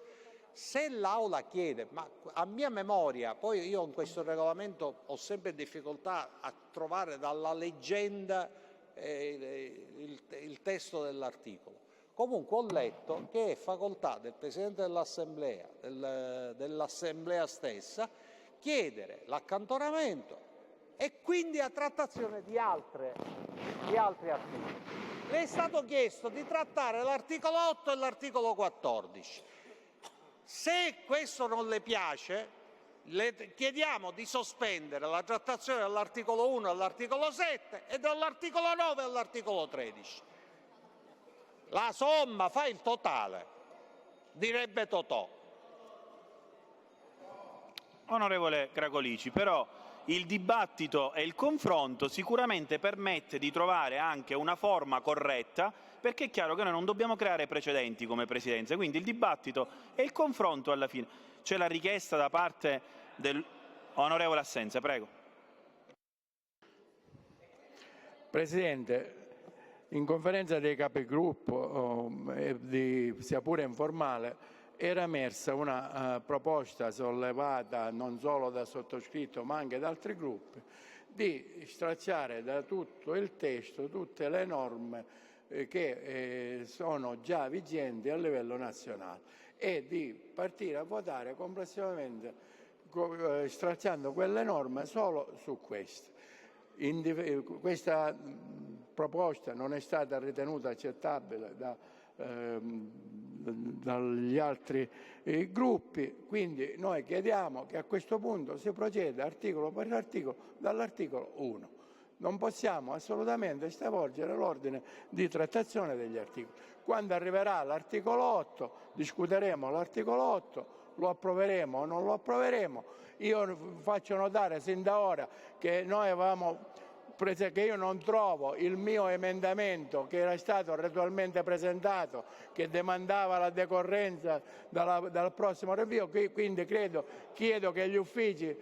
Se l'Aula chiede, ma a mia memoria, poi io in questo regolamento ho sempre difficoltà a trovare dalla leggenda il testo dell'articolo, comunque ho letto che è facoltà del Presidente dell'Assemblea, dell'Assemblea stessa, chiedere l'accantonamento e quindi la trattazione di altri articoli. Le è stato chiesto di trattare l'articolo 8 e l'articolo 14. Se questo non le piace, le chiediamo di sospendere la trattazione dall'articolo 1 all'articolo 7 e dall'articolo 9 all'articolo 13. La somma fa il totale, direbbe Totò. Onorevole Cracolici, però il dibattito e il confronto sicuramente permette di trovare anche una forma corretta, perché è chiaro che noi non dobbiamo creare precedenti come Presidenza, quindi il dibattito e il confronto alla fine. C'è la richiesta da parte dell'onorevole Assenza, prego. Presidente, in conferenza dei capigruppo, sia pure informale, era emersa una proposta sollevata non solo da sottoscritto ma anche da altri gruppi di stracciare da tutto il testo tutte le norme che sono già vigenti a livello nazionale e di partire a votare complessivamente stracciando quelle norme solo su queste. Questa proposta non è stata ritenuta accettabile dagli altri gruppi, quindi noi chiediamo che a questo punto si proceda articolo per articolo dall'articolo 1. Non possiamo assolutamente stravolgere l'ordine di trattazione degli articoli. Quando arriverà l'articolo 8 discuteremo l'articolo 8, lo approveremo o non lo approveremo. Io faccio notare sin da ora che noi avevamo che io non trovo il mio emendamento che era stato regolarmente presentato, che demandava la decorrenza dal prossimo rinvio, quindi chiedo che gli uffici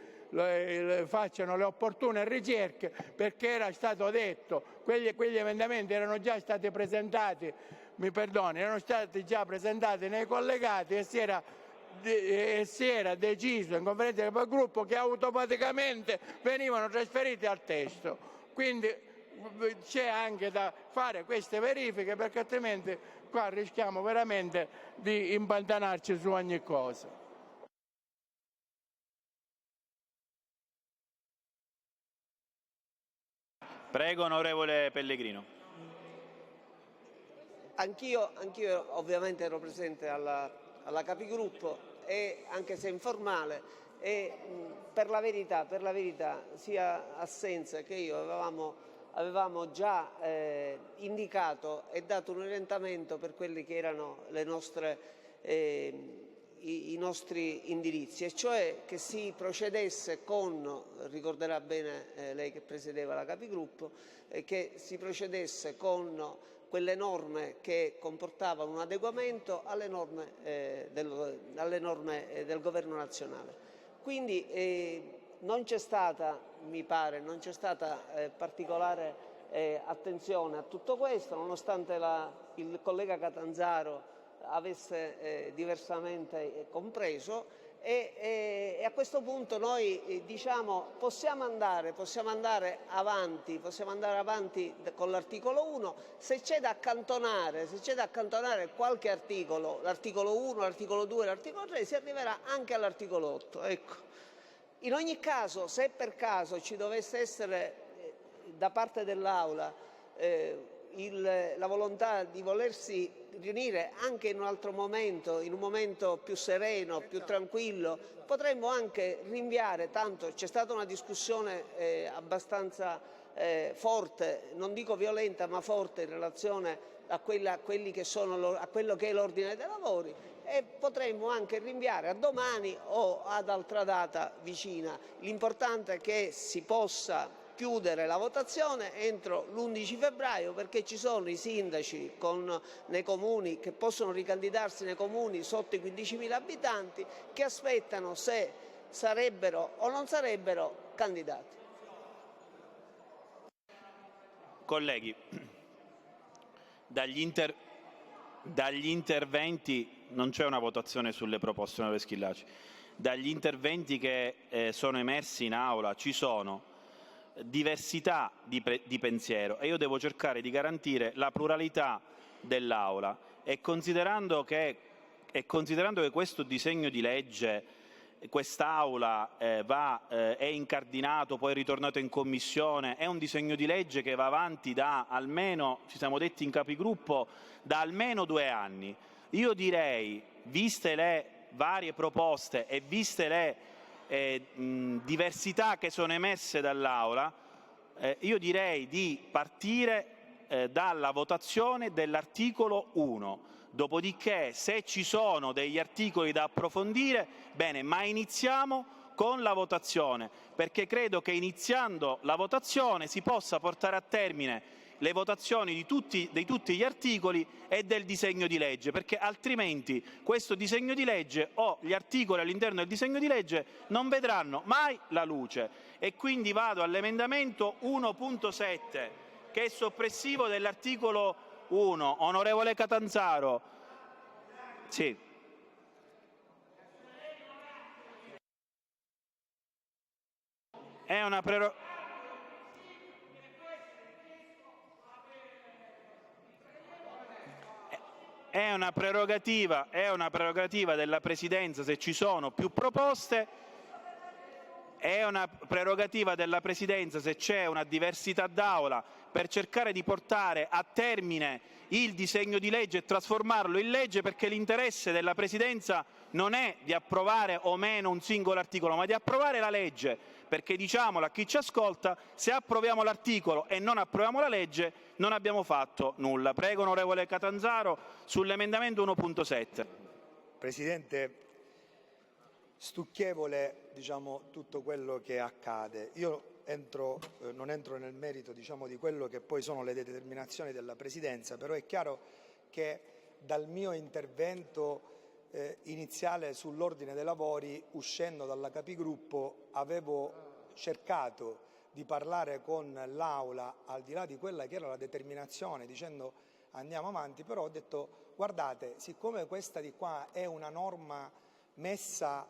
facciano le opportune ricerche, perché era stato detto, quegli emendamenti erano già stati presentati, erano stati già presentati nei collegati e si era deciso in conferenza di capogruppo che automaticamente venivano trasferiti al testo. Quindi c'è anche da fare queste verifiche, perché altrimenti qua rischiamo veramente di impantanarci su ogni cosa. Prego, onorevole Pellegrino. Anch'io ovviamente ero presente alla capigruppo, e anche se informale, e per la verità sia Assenza che io avevamo già indicato e dato un orientamento per quelli che erano i nostri indirizzi, e cioè che si procedesse ricorderà bene lei che presiedeva la capigruppo, che si procedesse con quelle norme che comportavano un adeguamento alle norme del Governo nazionale. Quindi non c'è stata, mi pare, particolare attenzione a tutto questo, nonostante il collega Catanzaro avesse diversamente compreso, e a questo punto noi possiamo andare avanti con l'articolo 1, se c'è da accantonare qualche articolo, l'articolo 1, l'articolo 2, l'articolo 3, si arriverà anche all'articolo 8. Ecco. In ogni caso, se per caso ci dovesse essere da parte dell'Aula la volontà di volersi riunire anche in un altro momento, in un momento più sereno, più tranquillo, potremmo anche rinviare, tanto c'è stata una discussione abbastanza forte, non dico violenta ma forte, in relazione a quello che è l'ordine dei lavori, e potremmo anche rinviare a domani o ad altra data vicina. L'importante è che si possa chiudere la votazione entro l'11 febbraio, perché ci sono i sindaci nei comuni che possono ricandidarsi nei comuni sotto i 15.000 abitanti che aspettano se sarebbero o non sarebbero candidati. Colleghi, dagli interventi, non c'è una votazione sulle proposte, onorevole Schillaci, dagli interventi che sono emersi in aula ci sono diversità di pensiero, e io devo cercare di garantire la pluralità dell'Aula, e considerando che questo disegno di legge, quest'Aula è incardinato, poi è ritornato in Commissione, è un disegno di legge che va avanti da almeno, ci siamo detti in capigruppo, da almeno 2 anni. Io direi, viste le varie proposte e viste le diversità che sono emerse dall'Aula, io direi di partire dalla votazione dell'articolo 1. Dopodiché, se ci sono degli articoli da approfondire, bene, ma iniziamo con la votazione, perché credo che iniziando la votazione si possa portare a termine le votazioni di tutti gli articoli e del disegno di legge, perché altrimenti questo disegno di legge o gli articoli all'interno del disegno di legge non vedranno mai la luce. E quindi vado all'emendamento 1.7, che è soppressivo dell'articolo 1. Onorevole Catanzaro. Sì. È una prerogativa della Presidenza se ci sono più proposte, è una prerogativa della Presidenza se c'è una diversità d'aula per cercare di portare a termine il disegno di legge e trasformarlo in legge, perché l'interesse della Presidenza non è di approvare o meno un singolo articolo, ma di approvare la legge, perché diciamolo a chi ci ascolta: se approviamo l'articolo e non approviamo la legge non abbiamo fatto nulla. Prego, onorevole Catanzaro, sull'emendamento 1.7. Presidente, stucchevole tutto quello che accade. Io non entro nel merito di quello che poi sono le determinazioni della Presidenza, però è chiaro che dal mio intervento iniziale sull'ordine dei lavori, uscendo dalla Capigruppo, avevo cercato di parlare con l'Aula al di là di quella che era la determinazione, dicendo andiamo avanti, però ho detto guardate, siccome questa di qua è una norma messa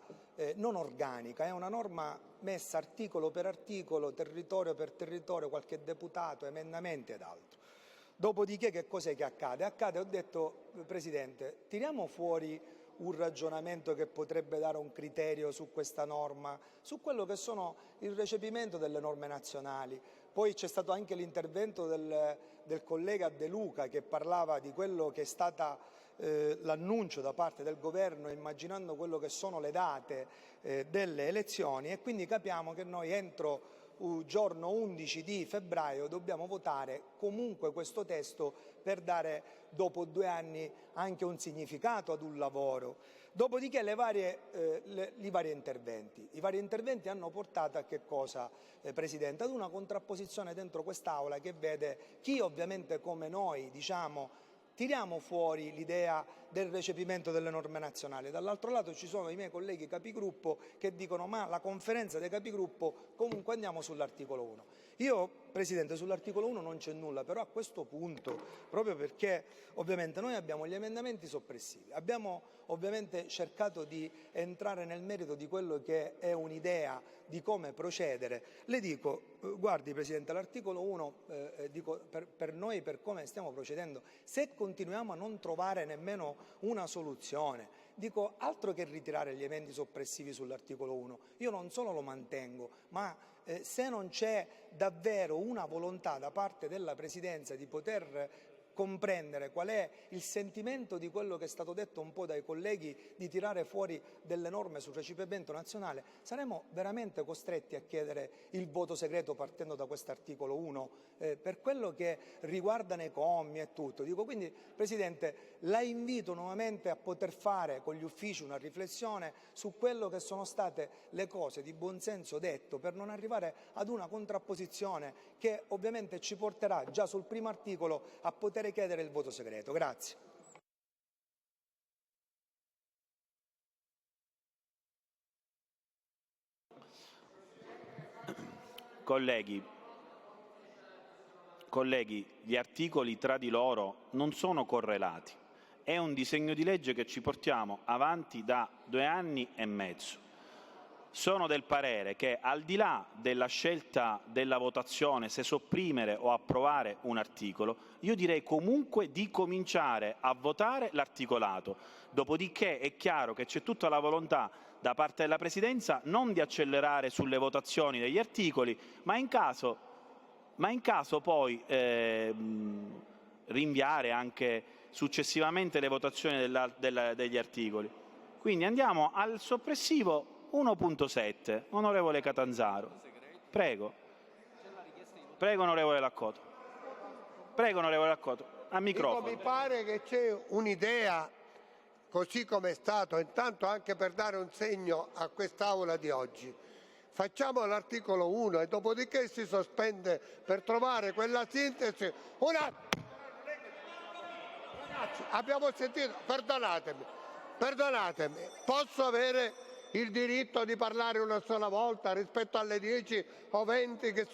non organica, è una norma messa articolo per articolo, territorio per territorio, qualche deputato, emendamenti ed altro. Dopodiché che cos'è che accade? Ho detto, Presidente, tiriamo fuori un ragionamento che potrebbe dare un criterio su questa norma, su quello che sono il recepimento delle norme nazionali. Poi c'è stato anche l'intervento del collega De Luca, che parlava di quello che è stata l'annuncio da parte del Governo, immaginando quello che sono le date delle elezioni, e quindi capiamo che noi entro il giorno 11 di febbraio dobbiamo votare comunque questo testo per dare dopo 2 anni anche un significato ad un lavoro. Dopodiché i vari interventi hanno portato a che cosa, Presidente? Ad una contrapposizione dentro quest'Aula che vede chi ovviamente come noi tiriamo fuori l'idea del recepimento delle norme nazionali. Dall'altro lato ci sono i miei colleghi capigruppo che dicono ma la conferenza dei capigruppo comunque andiamo sull'articolo 1. Io, Presidente, sull'articolo 1 non c'è nulla, però a questo punto, proprio perché ovviamente noi abbiamo gli emendamenti soppressivi, abbiamo ovviamente cercato di entrare nel merito di quello che è un'idea di come procedere. Le dico, guardi Presidente, l'articolo 1, per noi, per come stiamo procedendo, se continuiamo a non trovare nemmeno una soluzione, dico altro che ritirare gli emendamenti soppressivi sull'articolo 1, io non solo lo mantengo, ma se non c'è davvero una volontà da parte della Presidenza di poter comprendere qual è il sentimento di quello che è stato detto un po' dai colleghi, di tirare fuori delle norme sul recepimento nazionale, saremo veramente costretti a chiedere il voto segreto partendo da quest'articolo 1 per quello che riguarda nei commi e tutto. Dico, quindi Presidente, la invito nuovamente a poter fare con gli uffici una riflessione su quello che sono state le cose di buonsenso detto, per non arrivare ad una contrapposizione che ovviamente ci porterà già sul primo articolo a poter chiedere il voto segreto. Grazie. Colleghi, gli articoli tra di loro non sono correlati. È un disegno di legge che ci portiamo avanti da 2 anni e mezzo. Sono del parere che, al di là della scelta della votazione, se sopprimere o approvare un articolo, io direi comunque di cominciare a votare l'articolato. Dopodiché è chiaro che c'è tutta la volontà da parte della Presidenza non di accelerare sulle votazioni degli articoli, ma in caso poi rinviare anche successivamente le votazioni degli articoli. Quindi andiamo al soppressivo 1.7. Onorevole Catanzaro. Prego. Prego, onorevole Laccoto. Prego, onorevole Laccoto. A microfono. Mi pare che c'è un'idea così come è stato, intanto anche per dare un segno a quest'Aula di oggi. Facciamo l'articolo 1 e dopodiché si sospende per trovare quella sintesi. Ragazzi, abbiamo sentito, perdonatemi, posso avere il diritto di parlare una sola volta rispetto alle 10 o 20 che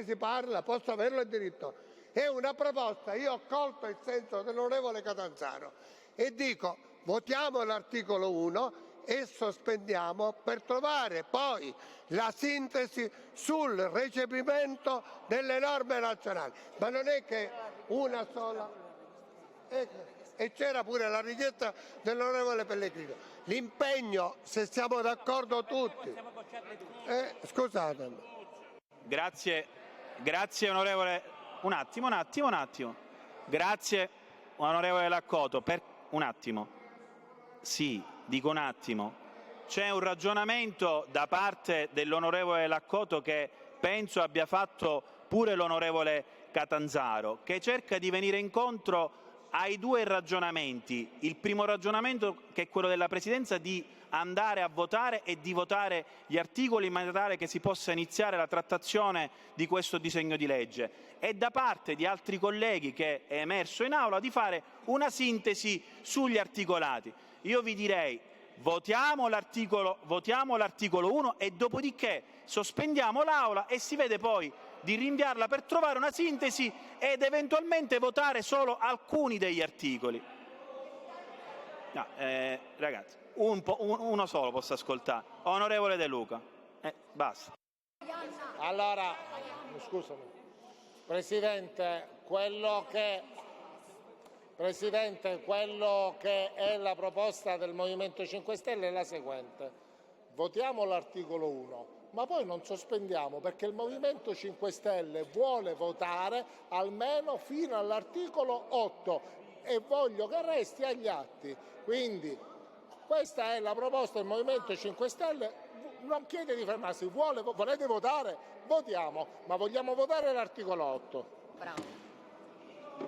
si parla? Posso averlo il diritto? È una proposta, io ho colto il senso dell'onorevole Catanzaro e dico votiamo l'articolo 1 e sospendiamo per trovare poi la sintesi sul recepimento delle norme nazionali. Ma non è che una sola... E c'era pure la richiesta dell'onorevole Pellegrino. L'impegno, se siamo d'accordo tutti... scusatemi. Grazie onorevole... Un attimo. Grazie onorevole Laccoto. Un attimo. Sì, dico un attimo. C'è un ragionamento da parte dell'onorevole Laccoto che penso abbia fatto pure l'onorevole Catanzaro, che cerca di venire incontro ai due ragionamenti. Il primo ragionamento, che è quello della Presidenza, di andare a votare e di votare gli articoli in maniera tale che si possa iniziare la trattazione di questo disegno di legge, e da parte di altri colleghi, che è emerso in Aula, di fare una sintesi sugli articolati. Io vi direi votiamo l'articolo 1 e dopodiché sospendiamo l'Aula e si vede poi di rinviarla per trovare una sintesi ed eventualmente votare solo alcuni degli articoli. No, ragazzi, uno solo posso ascoltare. Onorevole De Luca, basta. Allora, scusami, Presidente, quello che è la proposta del Movimento 5 Stelle è la seguente: votiamo l'articolo 1, ma poi non sospendiamo, perché il Movimento 5 Stelle vuole votare almeno fino all'articolo 8 e voglio che resti agli atti. Quindi questa è la proposta del Movimento 5 Stelle, non chiede di fermarsi, volete votare? Votiamo, ma vogliamo votare l'articolo 8. Bravo.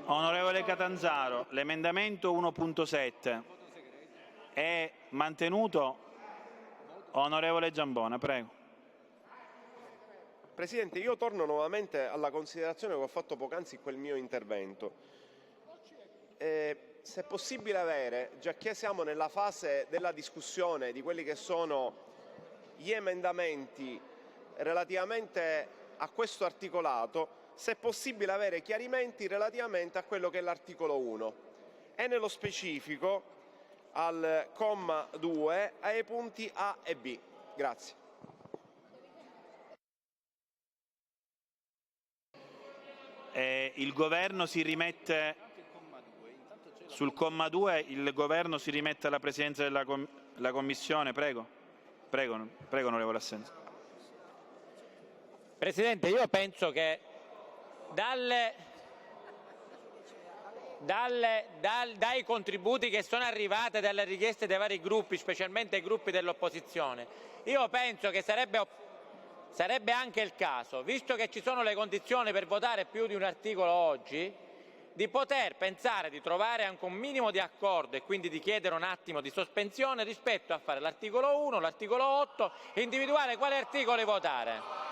Onorevole Catanzaro, l'emendamento 1.7 è mantenuto? Onorevole Giambona, prego. Presidente, io torno nuovamente alla considerazione che ho fatto poc'anzi in quel mio intervento. Se è possibile avere, giacché siamo nella fase della discussione di quelli che sono gli emendamenti relativamente a questo articolato, se è possibile avere chiarimenti relativamente a quello che è l'articolo 1 e nello specifico al comma 2 ai punti A e B. Grazie. Il Governo si rimette sul comma 2, il Governo si rimette alla Presidenza della Commissione. Prego, onorevole Assenso. Presidente, io penso che dai contributi che sono arrivati, dalle richieste dei vari gruppi, specialmente i gruppi dell'opposizione, io penso che sarebbe anche il caso, visto che ci sono le condizioni per votare più di un articolo oggi, di poter pensare di trovare anche un minimo di accordo e quindi di chiedere un attimo di sospensione rispetto a fare l'articolo 1, l'articolo 8 e individuare quali articoli votare.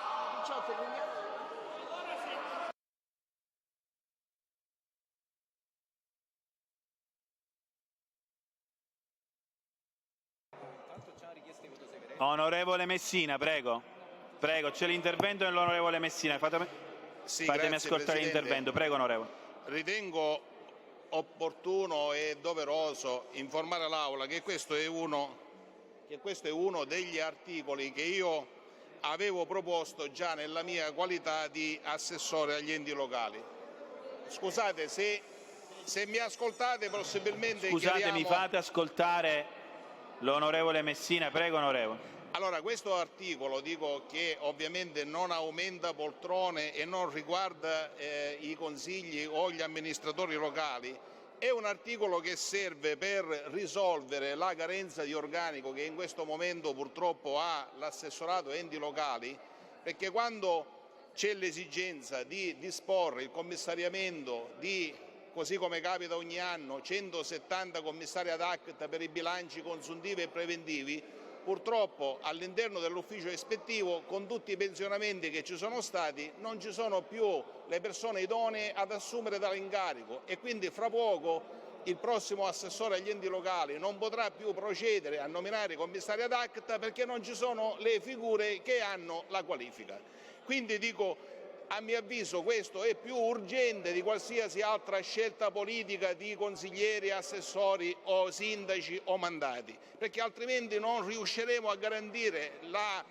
Onorevole Messina, prego, c'è l'intervento dell'onorevole Messina, fatemi ascoltare l'intervento, prego onorevole. Ritengo opportuno e doveroso informare l'Aula che questo è uno degli articoli che io avevo proposto già nella mia qualità di assessore agli enti locali. Scusate, se mi ascoltate possibilmente... Scusate, mi fate ascoltare l'onorevole Messina, prego onorevole. Allora, questo articolo, dico che ovviamente non aumenta poltrone e non riguarda i consigli o gli amministratori locali, è un articolo che serve per risolvere la carenza di organico che in questo momento purtroppo ha l'assessorato enti locali, perché quando c'è l'esigenza di disporre il commissariamento di così come capita ogni anno, 170 commissari ad acta per i bilanci consuntivi e preventivi, purtroppo all'interno dell'ufficio ispettivo, con tutti i pensionamenti che ci sono stati, non ci sono più le persone idonee ad assumere dall'incarico e quindi fra poco il prossimo assessore agli enti locali non potrà più procedere a nominare commissari ad acta perché non ci sono le figure che hanno la qualifica. Quindi dico, a mio avviso questo è più urgente di qualsiasi altra scelta politica di consiglieri, assessori o sindaci o mandati, perché altrimenti non riusciremo a garantire la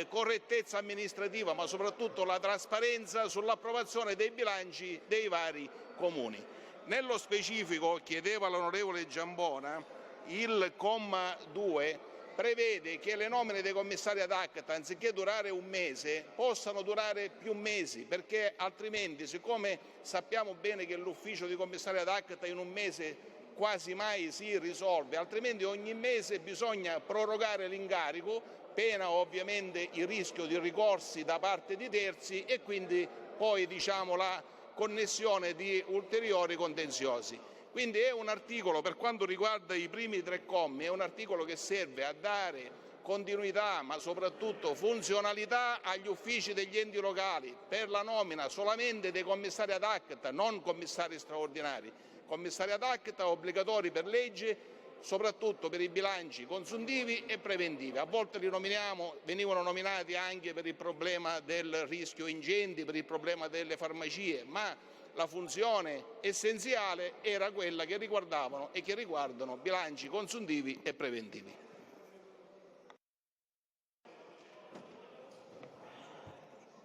correttezza amministrativa, ma soprattutto la trasparenza sull'approvazione dei bilanci dei vari comuni. Nello specifico, chiedeva l'onorevole Giambona, il comma 2 prevede che le nomine dei commissari ad acta, anziché durare un mese, possano durare più mesi, perché altrimenti, siccome sappiamo bene che l'ufficio di commissario ad acta in un mese quasi mai si risolve, altrimenti ogni mese bisogna prorogare l'incarico, pena ovviamente il rischio di ricorsi da parte di terzi e quindi poi la connessione di ulteriori contenziosi. Quindi è un articolo, per quanto riguarda i primi 3 commi, è un articolo che serve a dare continuità ma soprattutto funzionalità agli uffici degli enti locali per la nomina solamente dei commissari ad acta, non commissari straordinari. Commissari ad acta obbligatori per legge, soprattutto per i bilanci consuntivi e preventivi. A volte venivano nominati anche per il problema del rischio incendi, per il problema delle farmacie, ma la funzione essenziale era quella che riguardavano e che riguardano bilanci consuntivi e preventivi.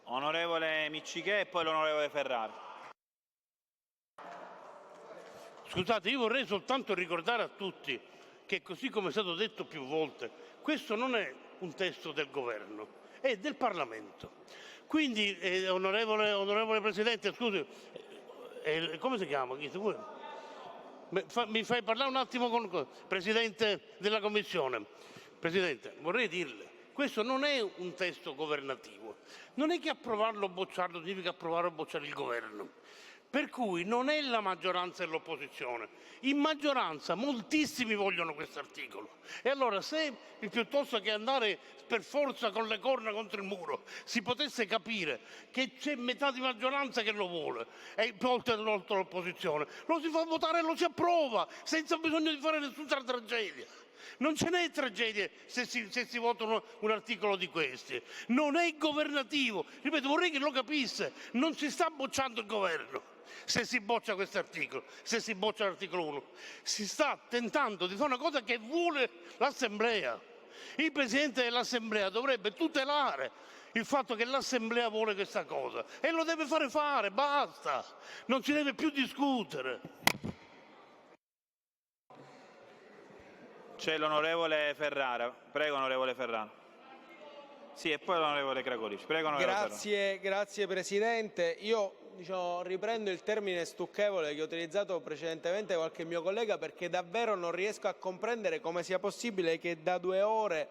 Onorevole Miccichè e poi l'onorevole Ferrara. Scusate, io vorrei soltanto ricordare a tutti che, così come è stato detto più volte, questo non è un testo del governo, è del Parlamento. Quindi, onorevole Presidente, scusi, come si chiama? Mi fai parlare un attimo con il Presidente della Commissione. Presidente, vorrei dirle, questo non è un testo governativo. Non è che approvarlo o bocciarlo significa approvare o bocciare il governo. Per cui non è la maggioranza e l'opposizione. In maggioranza moltissimi vogliono questo articolo. E allora se piuttosto che andare per forza con le corna contro il muro si potesse capire che c'è metà di maggioranza che lo vuole e oltre l'opposizione, lo si fa votare e lo si approva senza bisogno di fare nessuna tragedia. Non ce n'è tragedia se si vota un articolo di questi. Non è governativo. Ripeto, vorrei che lo capisse. Non si sta bocciando il governo. Se si boccia questo articolo, se si boccia l'articolo 1, si sta tentando di fare una cosa che vuole l'Assemblea. Il Presidente dell'Assemblea dovrebbe tutelare il fatto che l'Assemblea vuole questa cosa e lo deve fare, basta. Non si deve più discutere. C'è l'onorevole Ferrara. Prego, onorevole Ferrara. Sì, e poi l'onorevole Cracolici. Prego, onorevole Ferrara. Grazie Presidente. Io riprendo il termine stucchevole che ho utilizzato precedentemente qualche mio collega, perché davvero non riesco a comprendere come sia possibile che da 2 ore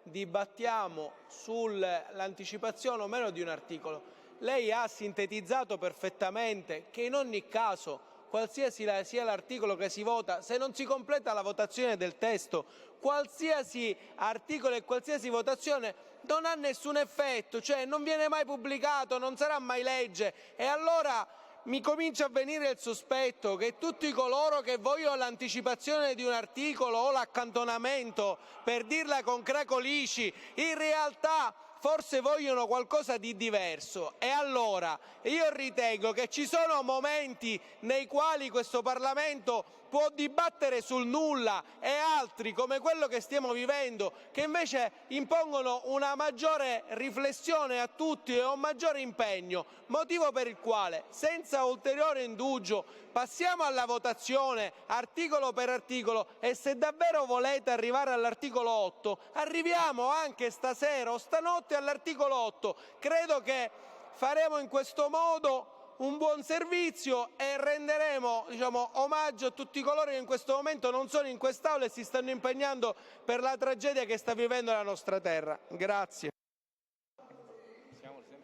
dibattiamo sull'anticipazione o meno di un articolo. Lei ha sintetizzato perfettamente che in ogni caso, qualsiasi sia l'articolo che si vota, se non si completa la votazione del testo, qualsiasi articolo e qualsiasi votazione non ha nessun effetto, cioè non viene mai pubblicato, non sarà mai legge. E allora mi comincia a venire il sospetto che tutti coloro che vogliono l'anticipazione di un articolo o l'accantonamento, per dirla con Cracolici, in realtà forse vogliono qualcosa di diverso. E allora io ritengo che ci sono momenti nei quali questo Parlamento può dibattere sul nulla e altri, come quello che stiamo vivendo, che invece impongono una maggiore riflessione a tutti e un maggiore impegno, motivo per il quale, senza ulteriore indugio, passiamo alla votazione articolo per articolo e se davvero volete arrivare all'articolo 8, arriviamo anche stasera o stanotte all'articolo 8. Credo che faremo in questo modo un buon servizio e renderemo omaggio a tutti coloro che in questo momento non sono in quest'Aula e si stanno impegnando per la tragedia che sta vivendo la nostra terra. Grazie.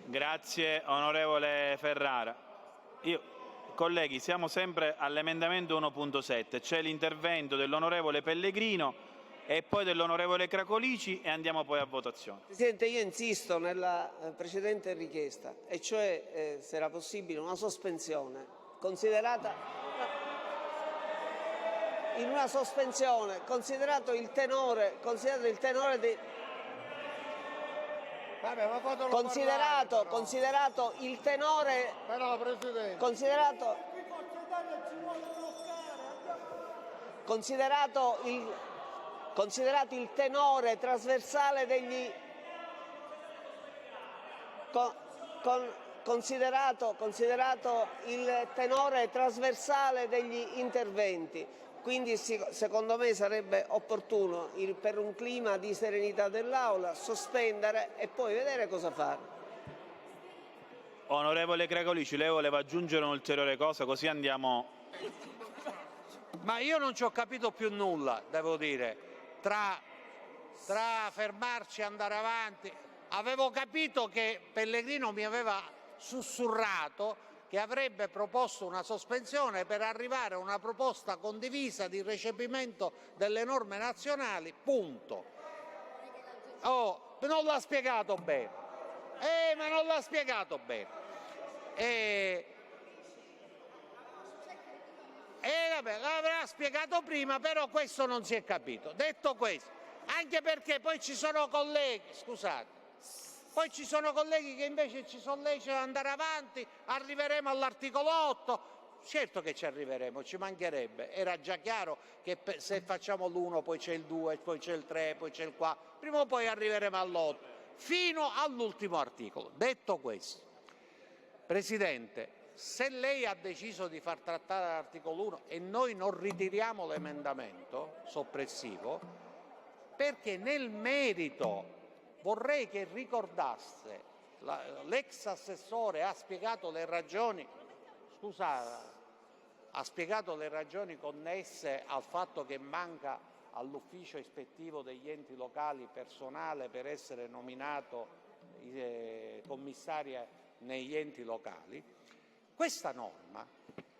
Grazie, onorevole Ferrara. colleghi, siamo sempre all'emendamento 1.7, c'è l'intervento dell'onorevole Pellegrino e poi dell'onorevole Cracolici e andiamo poi a votazione. Presidente, io insisto nella precedente richiesta, e cioè se era possibile una sospensione, considerata in una sospensione, considerato il tenore dei... Vabbè, ma fatelo Considerato il tenore, però, Presidente. Considerato il tenore trasversale degli considerato il tenore trasversale degli interventi. Quindi secondo me sarebbe opportuno, per un clima di serenità dell'Aula, sospendere e poi vedere cosa fare. Onorevole Cracolici, lei voleva aggiungere un'ulteriore cosa, così andiamo... Ma io non ci ho capito più nulla, devo dire, tra fermarci e andare avanti. Avevo capito che Pellegrino mi aveva sussurrato che avrebbe proposto una sospensione per arrivare a una proposta condivisa di recepimento delle norme nazionali, punto. Oh, non l'ha spiegato bene. Ma non l'ha spiegato bene. Vabbè, l'avrà spiegato prima, però questo non si è capito. Detto questo, anche perché poi ci sono colleghi, scusate, poi ci sono colleghi che invece ci sollecitano ad andare avanti, arriveremo all'articolo 8. Certo che ci arriveremo, ci mancherebbe. Era già chiaro che se facciamo l'1 poi c'è il 2, poi c'è il 3, poi c'è il 4, prima o poi arriveremo all'8, fino all'ultimo articolo. Detto questo, Presidente, se lei ha deciso di far trattare l'articolo 1 e noi non ritiriamo l'emendamento soppressivo, perché nel merito vorrei che ricordasse, l'ex assessore ha spiegato le ragioni, ha spiegato le ragioni connesse al fatto che manca all'ufficio ispettivo degli enti locali personale per essere nominato commissaria negli enti locali. Questa norma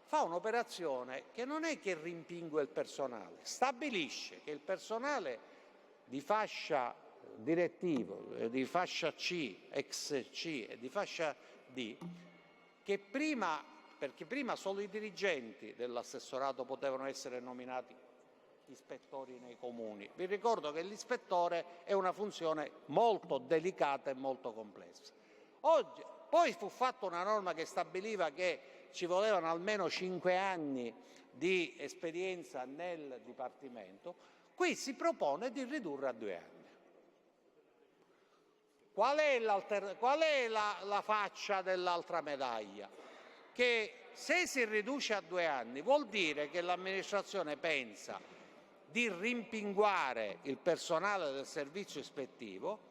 fa un'operazione che non è che rimpingue il personale, stabilisce che il personale di fascia direttivo, di fascia C, ex C e di fascia D, che perché prima solo i dirigenti dell'assessorato potevano essere nominati ispettori nei comuni. Vi ricordo che l'ispettore è una funzione molto delicata e molto complessa. Poi fu fatta una norma che stabiliva che ci volevano almeno 5 anni di esperienza nel Dipartimento. Qui si propone di ridurre a 2 anni. Qual è la faccia dell'altra medaglia? Che se si riduce a 2 anni vuol dire che l'amministrazione pensa di rimpinguare il personale del servizio ispettivo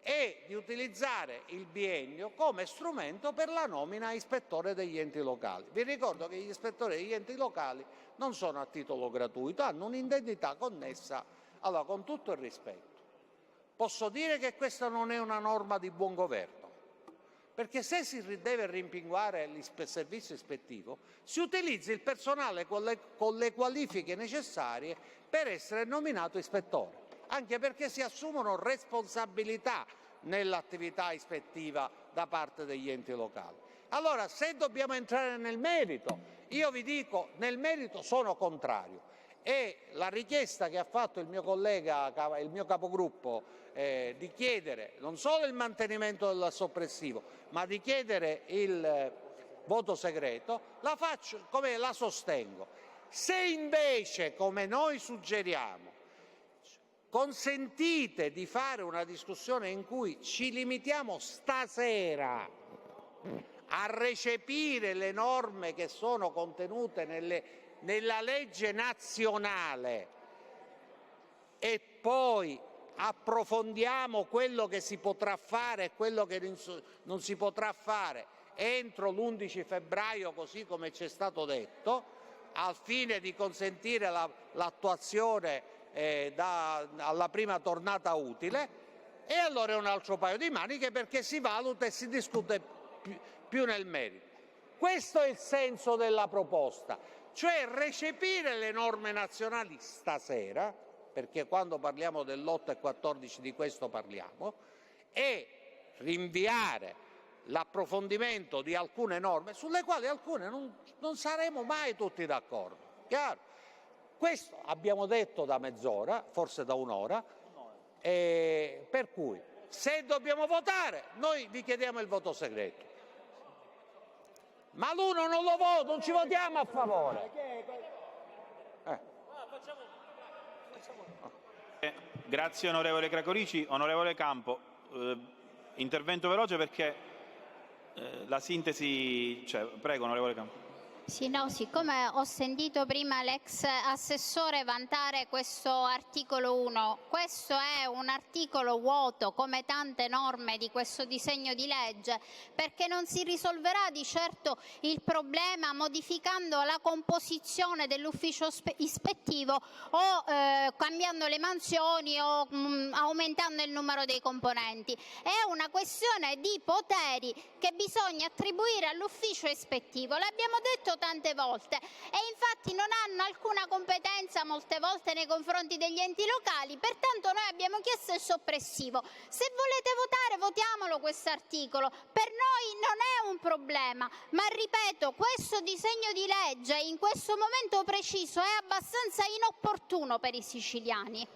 e di utilizzare il biennio come strumento per la nomina a ispettore degli enti locali. Vi ricordo che gli ispettori degli enti locali non sono a titolo gratuito, hanno un'indennità connessa. Allora, con tutto il rispetto, posso dire che questa non è una norma di buon governo, perché se si deve rimpinguare il servizio ispettivo, si utilizza il personale con le qualifiche necessarie per essere nominato ispettore, anche perché si assumono responsabilità nell'attività ispettiva da parte degli enti locali. Allora, se dobbiamo entrare nel merito, io vi dico, nel merito sono contrario, e la richiesta che ha fatto il mio collega, il mio capogruppo, di chiedere non solo il mantenimento del soppressivo, ma di chiedere il voto segreto, la sostengo. Se invece, come noi suggeriamo, consentite di fare una discussione in cui ci limitiamo stasera a recepire le norme che sono contenute nella legge nazionale e poi approfondiamo quello che si potrà fare e quello che non si potrà fare entro l'11 febbraio, così come ci è stato detto, al fine di consentire l'attuazione alla prima tornata utile, e allora è un altro paio di maniche, perché si valuta e si discute più nel merito. Questo è il senso della proposta, cioè recepire le norme nazionali stasera, perché quando parliamo dell'8 e 14 di questo parliamo, e rinviare l'approfondimento di alcune norme sulle quali alcune non saremo mai tutti d'accordo. Chiaro? Questo abbiamo detto da mezz'ora, forse da un'ora, per cui se dobbiamo votare noi vi chiediamo il voto segreto. Ma l'uno non lo vota, non ci votiamo a favore. Grazie onorevole Cracorici. Onorevole Campo, intervento veloce perché la sintesi c'è. Prego onorevole Campo. Sì, no, siccome ho sentito prima l'ex assessore vantare questo articolo 1, questo è un articolo vuoto come tante norme di questo disegno di legge, perché non si risolverà di certo il problema modificando la composizione dell'ufficio ispettivo o cambiando le mansioni o aumentando il numero dei componenti. È una questione di poteri che bisogna attribuire all'ufficio ispettivo. L'abbiamo detto tante volte e infatti non hanno alcuna competenza molte volte nei confronti degli enti locali, pertanto noi abbiamo chiesto il soppressivo. Se volete votare, votiamolo questo articolo, per noi non è un problema, ma ripeto, questo disegno di legge in questo momento preciso è abbastanza inopportuno per i siciliani.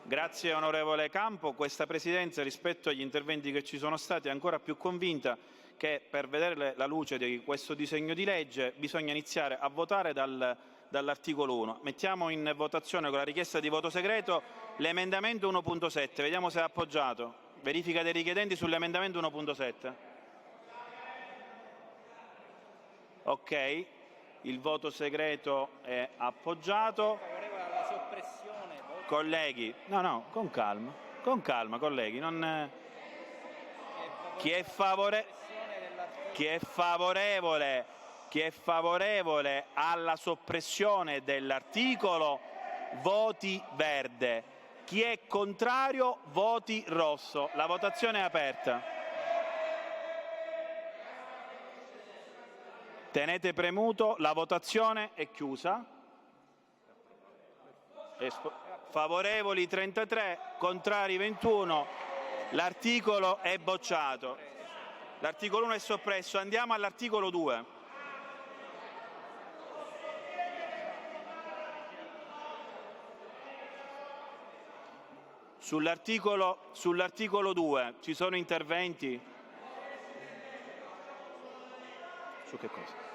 Grazie onorevole Campo. Questa Presidenza rispetto agli interventi che ci sono stati è ancora più convinta che per vedere la luce di questo disegno di legge bisogna iniziare a votare dall'articolo 1. Mettiamo in votazione con la richiesta di voto segreto l'emendamento 1.7. Vediamo se è appoggiato. Verifica dei richiedenti sull'emendamento 1.7. Ok, il voto segreto è appoggiato. Colleghi, no, con calma colleghi. Chi è favorevole alla soppressione dell'articolo voti verde, chi è contrario voti rosso. La votazione è aperta. Tenete premuto, la votazione è chiusa. Favorevoli 33, contrari 21. L'articolo è bocciato. L'articolo 1 è soppresso. Andiamo all'articolo 2. Sull'articolo 2 ci sono interventi? Su che cosa?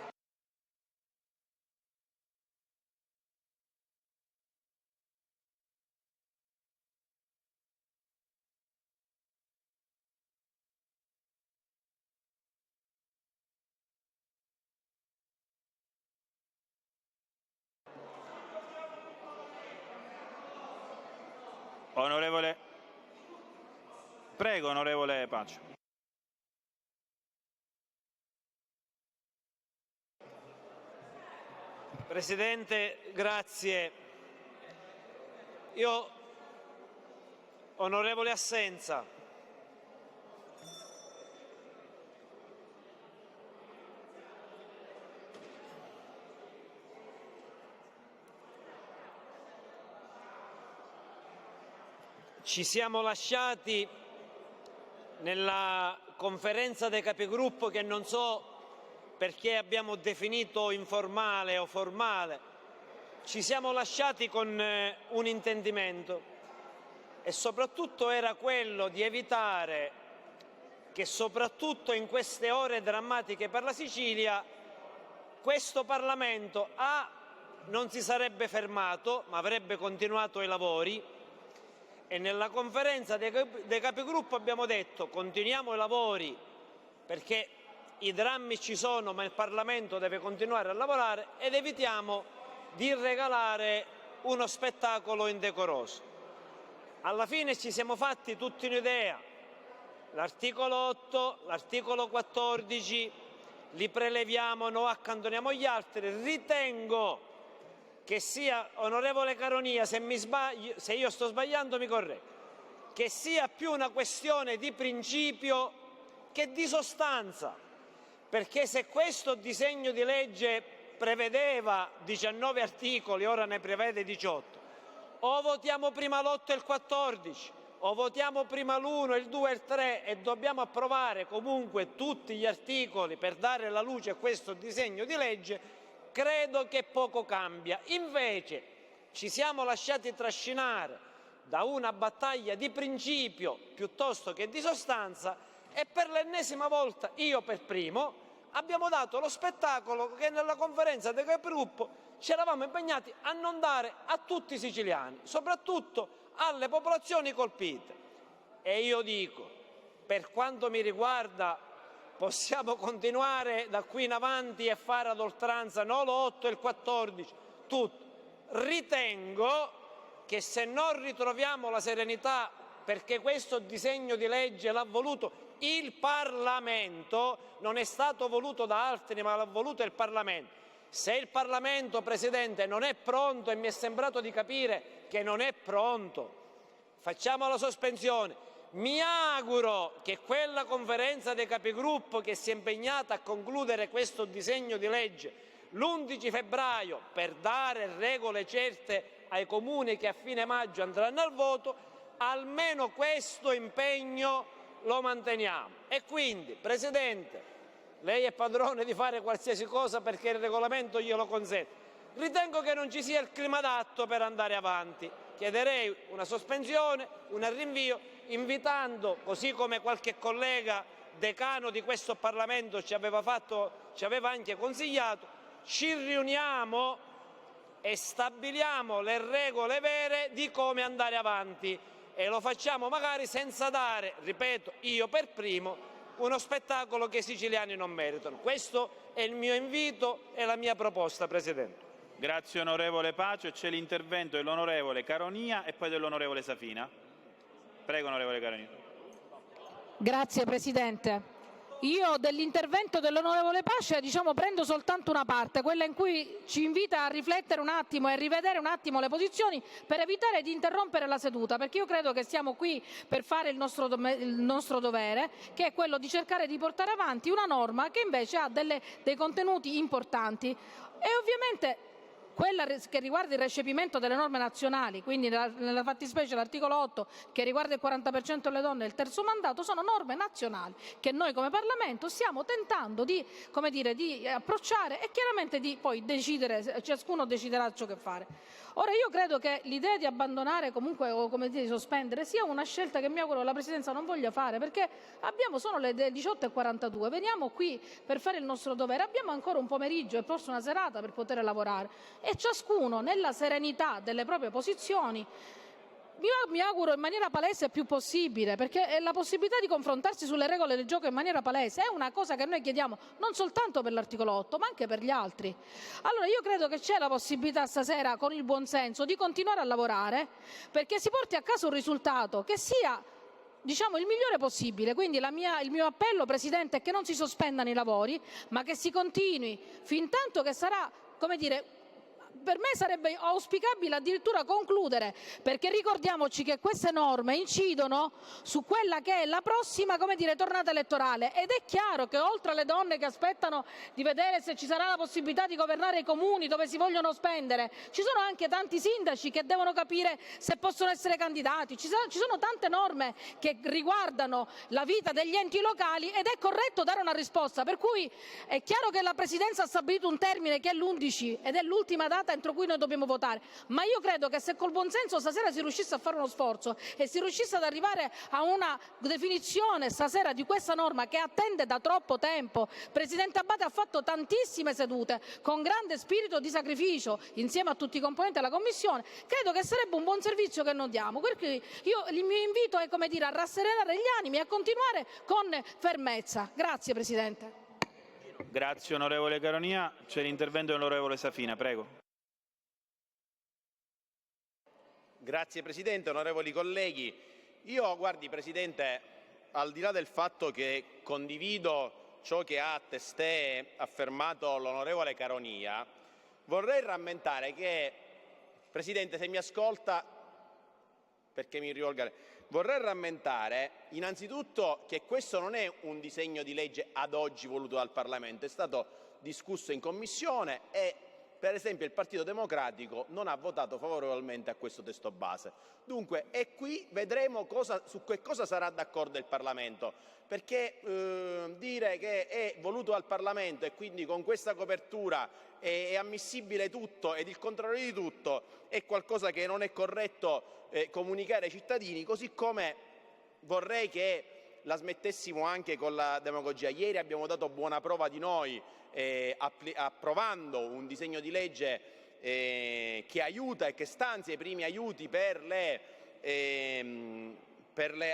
Prego, onorevole Pace. Presidente, grazie. Onorevole Assenza. Ci siamo lasciati nella conferenza dei capigruppo, che non so perché abbiamo definito informale o formale, ci siamo lasciati con un intendimento e soprattutto era quello di evitare che soprattutto in queste ore drammatiche per la Sicilia questo Parlamento non si sarebbe fermato ma avrebbe continuato i lavori. E nella conferenza dei capigruppo abbiamo detto continuiamo i lavori perché i drammi ci sono ma il Parlamento deve continuare a lavorare ed evitiamo di regalare uno spettacolo indecoroso. Alla fine ci siamo fatti tutti un'idea, l'articolo 8, l'articolo 14 li preleviamo, no, accantoniamo gli altri. Ritengo che sia, onorevole Caronia, se io sto sbagliando mi correggo, che sia più una questione di principio che di sostanza, perché se questo disegno di legge prevedeva 19 articoli, ora ne prevede 18, o votiamo prima l'8 e il 14, o votiamo prima l'1, il 2 e il 3 e dobbiamo approvare comunque tutti gli articoli per dare la luce a questo disegno di legge, credo che poco cambia. Invece ci siamo lasciati trascinare da una battaglia di principio piuttosto che di sostanza e per l'ennesima volta, io per primo, abbiamo dato lo spettacolo che nella conferenza dei capigruppo ci eravamo impegnati a non dare a tutti i siciliani, soprattutto alle popolazioni colpite. E io dico, per quanto mi riguarda, possiamo continuare da qui in avanti e fare ad oltranza no l'8 e il 14, tutto. Ritengo che se non ritroviamo la serenità, perché questo disegno di legge l'ha voluto il Parlamento, non è stato voluto da altri ma l'ha voluto il Parlamento. Se il Parlamento, Presidente, non è pronto, e mi è sembrato di capire che non è pronto, facciamo la sospensione. Mi auguro che quella conferenza dei capigruppo che si è impegnata a concludere questo disegno di legge l'11 febbraio per dare regole certe ai comuni che a fine maggio andranno al voto, almeno questo impegno lo manteniamo. E quindi, Presidente, lei è padrone di fare qualsiasi cosa perché il regolamento glielo consente. Ritengo che non ci sia il clima adatto per andare avanti. Chiederei una sospensione, un rinvio, invitando, così come qualche collega decano di questo Parlamento ci aveva anche consigliato, ci riuniamo e stabiliamo le regole vere di come andare avanti e lo facciamo magari senza dare, ripeto, io per primo, uno spettacolo che i siciliani non meritano. Questo è il mio invito e la mia proposta, Presidente. Grazie onorevole Pacio. C'è l'intervento dell'onorevole Caronia e poi dell'onorevole Safina. Prego onorevole Caronia. Grazie Presidente. Io dell'intervento dell'onorevole Pace prendo soltanto una parte, quella in cui ci invita a riflettere un attimo e a rivedere un attimo le posizioni per evitare di interrompere la seduta, perché io credo che siamo qui per fare il nostro dovere, che è quello di cercare di portare avanti una norma che invece ha dei contenuti importanti e ovviamente quella che riguarda il recepimento delle norme nazionali, quindi nella fattispecie l'articolo 8 che riguarda il 40% delle donne e il terzo mandato, sono norme nazionali che noi come Parlamento stiamo tentando di approcciare e chiaramente di poi decidere, ciascuno deciderà ciò che fare. Ora io credo che l'idea di abbandonare comunque o di sospendere sia una scelta che mi auguro la Presidenza non voglia fare, perché sono le 18:42, veniamo qui per fare il nostro dovere, abbiamo ancora un pomeriggio e forse una serata per poter lavorare e ciascuno nella serenità delle proprie posizioni, mi auguro in maniera palese il più possibile, perché la possibilità di confrontarsi sulle regole del gioco in maniera palese è una cosa che noi chiediamo non soltanto per l'articolo 8 ma anche per gli altri. Allora io credo che c'è la possibilità stasera con il buonsenso di continuare a lavorare perché si porti a casa un risultato che sia il migliore possibile. Quindi il mio appello, Presidente, è che non si sospendano i lavori ma che si continui fintanto che sarà, per me sarebbe auspicabile addirittura concludere, perché ricordiamoci che queste norme incidono su quella che è la prossima tornata elettorale ed è chiaro che oltre alle donne che aspettano di vedere se ci sarà la possibilità di governare i comuni dove si vogliono spendere, ci sono anche tanti sindaci che devono capire se possono essere candidati, ci sono tante norme che riguardano la vita degli enti locali ed è corretto dare una risposta, per cui è chiaro che la Presidenza ha stabilito un termine che è l'11 ed è l'ultima data entro cui noi dobbiamo votare, ma io credo che se col buonsenso stasera si riuscisse a fare uno sforzo e si riuscisse ad arrivare a una definizione stasera di questa norma che attende da troppo tempo. Presidente Abate ha fatto tantissime sedute con grande spirito di sacrificio insieme a tutti i componenti della Commissione, credo che sarebbe un buon servizio che noi diamo, perché il mio invito è a rasserenare gli animi e a continuare con fermezza. Grazie Presidente. Grazie onorevole Caronia. C'è l'intervento dell'onorevole Safina, prego. Grazie Presidente, onorevoli colleghi. Presidente, al di là del fatto che condivido ciò che ha testé affermato l'onorevole Caronia, vorrei rammentare che, Presidente, se mi ascolta, perché mi rivolga Vorrei rammentare innanzitutto che questo non è un disegno di legge ad oggi voluto dal Parlamento, è stato discusso in Commissione e per esempio il Partito Democratico non ha votato favorevolmente a questo testo base. Dunque, e qui vedremo su che cosa sarà d'accordo il Parlamento, perché dire che è voluto dal Parlamento e quindi con questa copertura è ammissibile tutto ed il contrario di tutto è qualcosa che non è corretto comunicare ai cittadini, così come vorrei che la smettessimo anche con la demagogia. Ieri abbiamo dato buona prova di noi approvando un disegno di legge che aiuta e che stanzia i primi aiuti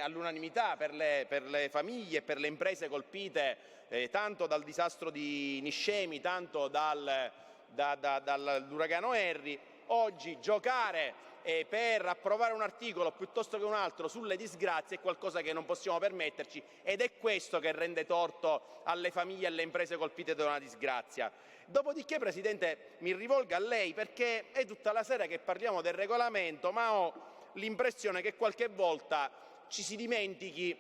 all'unanimità per le famiglie e per le imprese colpite tanto dal disastro di Niscemi, tanto dall'uragano Harry. Oggi giocare per approvare un articolo piuttosto che un altro sulle disgrazie è qualcosa che non possiamo permetterci ed è questo che rende torto alle famiglie e alle imprese colpite da una disgrazia. Dopodiché, Presidente, mi rivolgo a lei perché è tutta la sera che parliamo del regolamento, ma ho l'impressione che qualche volta ci si dimentichi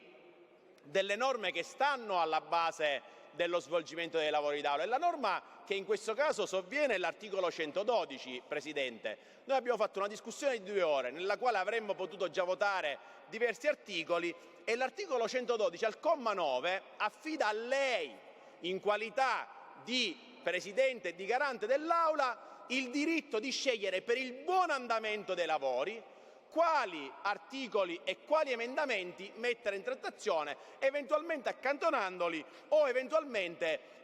delle norme che stanno alla base dello svolgimento dei lavori d'Aula. E la norma che in questo caso sovviene è l'articolo 112, Presidente. Noi abbiamo fatto una discussione di 2 ore nella quale avremmo potuto già votare diversi articoli e l'articolo 112 al comma 9 affida a lei, in qualità di Presidente e di garante dell'Aula, il diritto di scegliere per il buon andamento dei lavori quali articoli e quali emendamenti mettere in trattazione, eventualmente accantonandoli o eventualmente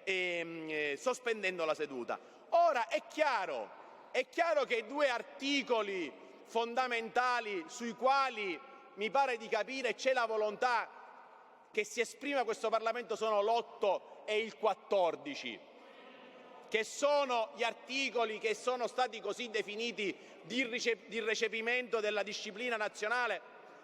sospendendo la seduta. Ora è chiaro che 2 articoli fondamentali sui quali mi pare di capire c'è la volontà che si esprima questo Parlamento sono l'8 e il 14, che sono gli articoli che sono stati così definiti di recepimento della disciplina nazionale,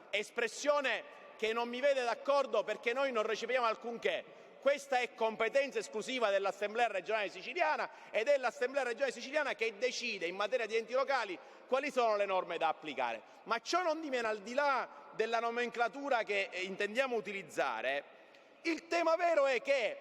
espressione che non mi vede d'accordo perché noi non recepiamo alcunché. Questa è competenza esclusiva dell'Assemblea regionale siciliana ed è l'Assemblea regionale siciliana che decide in materia di enti locali quali sono le norme da applicare. Ma ciò non di meno, al di là della nomenclatura che intendiamo utilizzare, il tema vero è che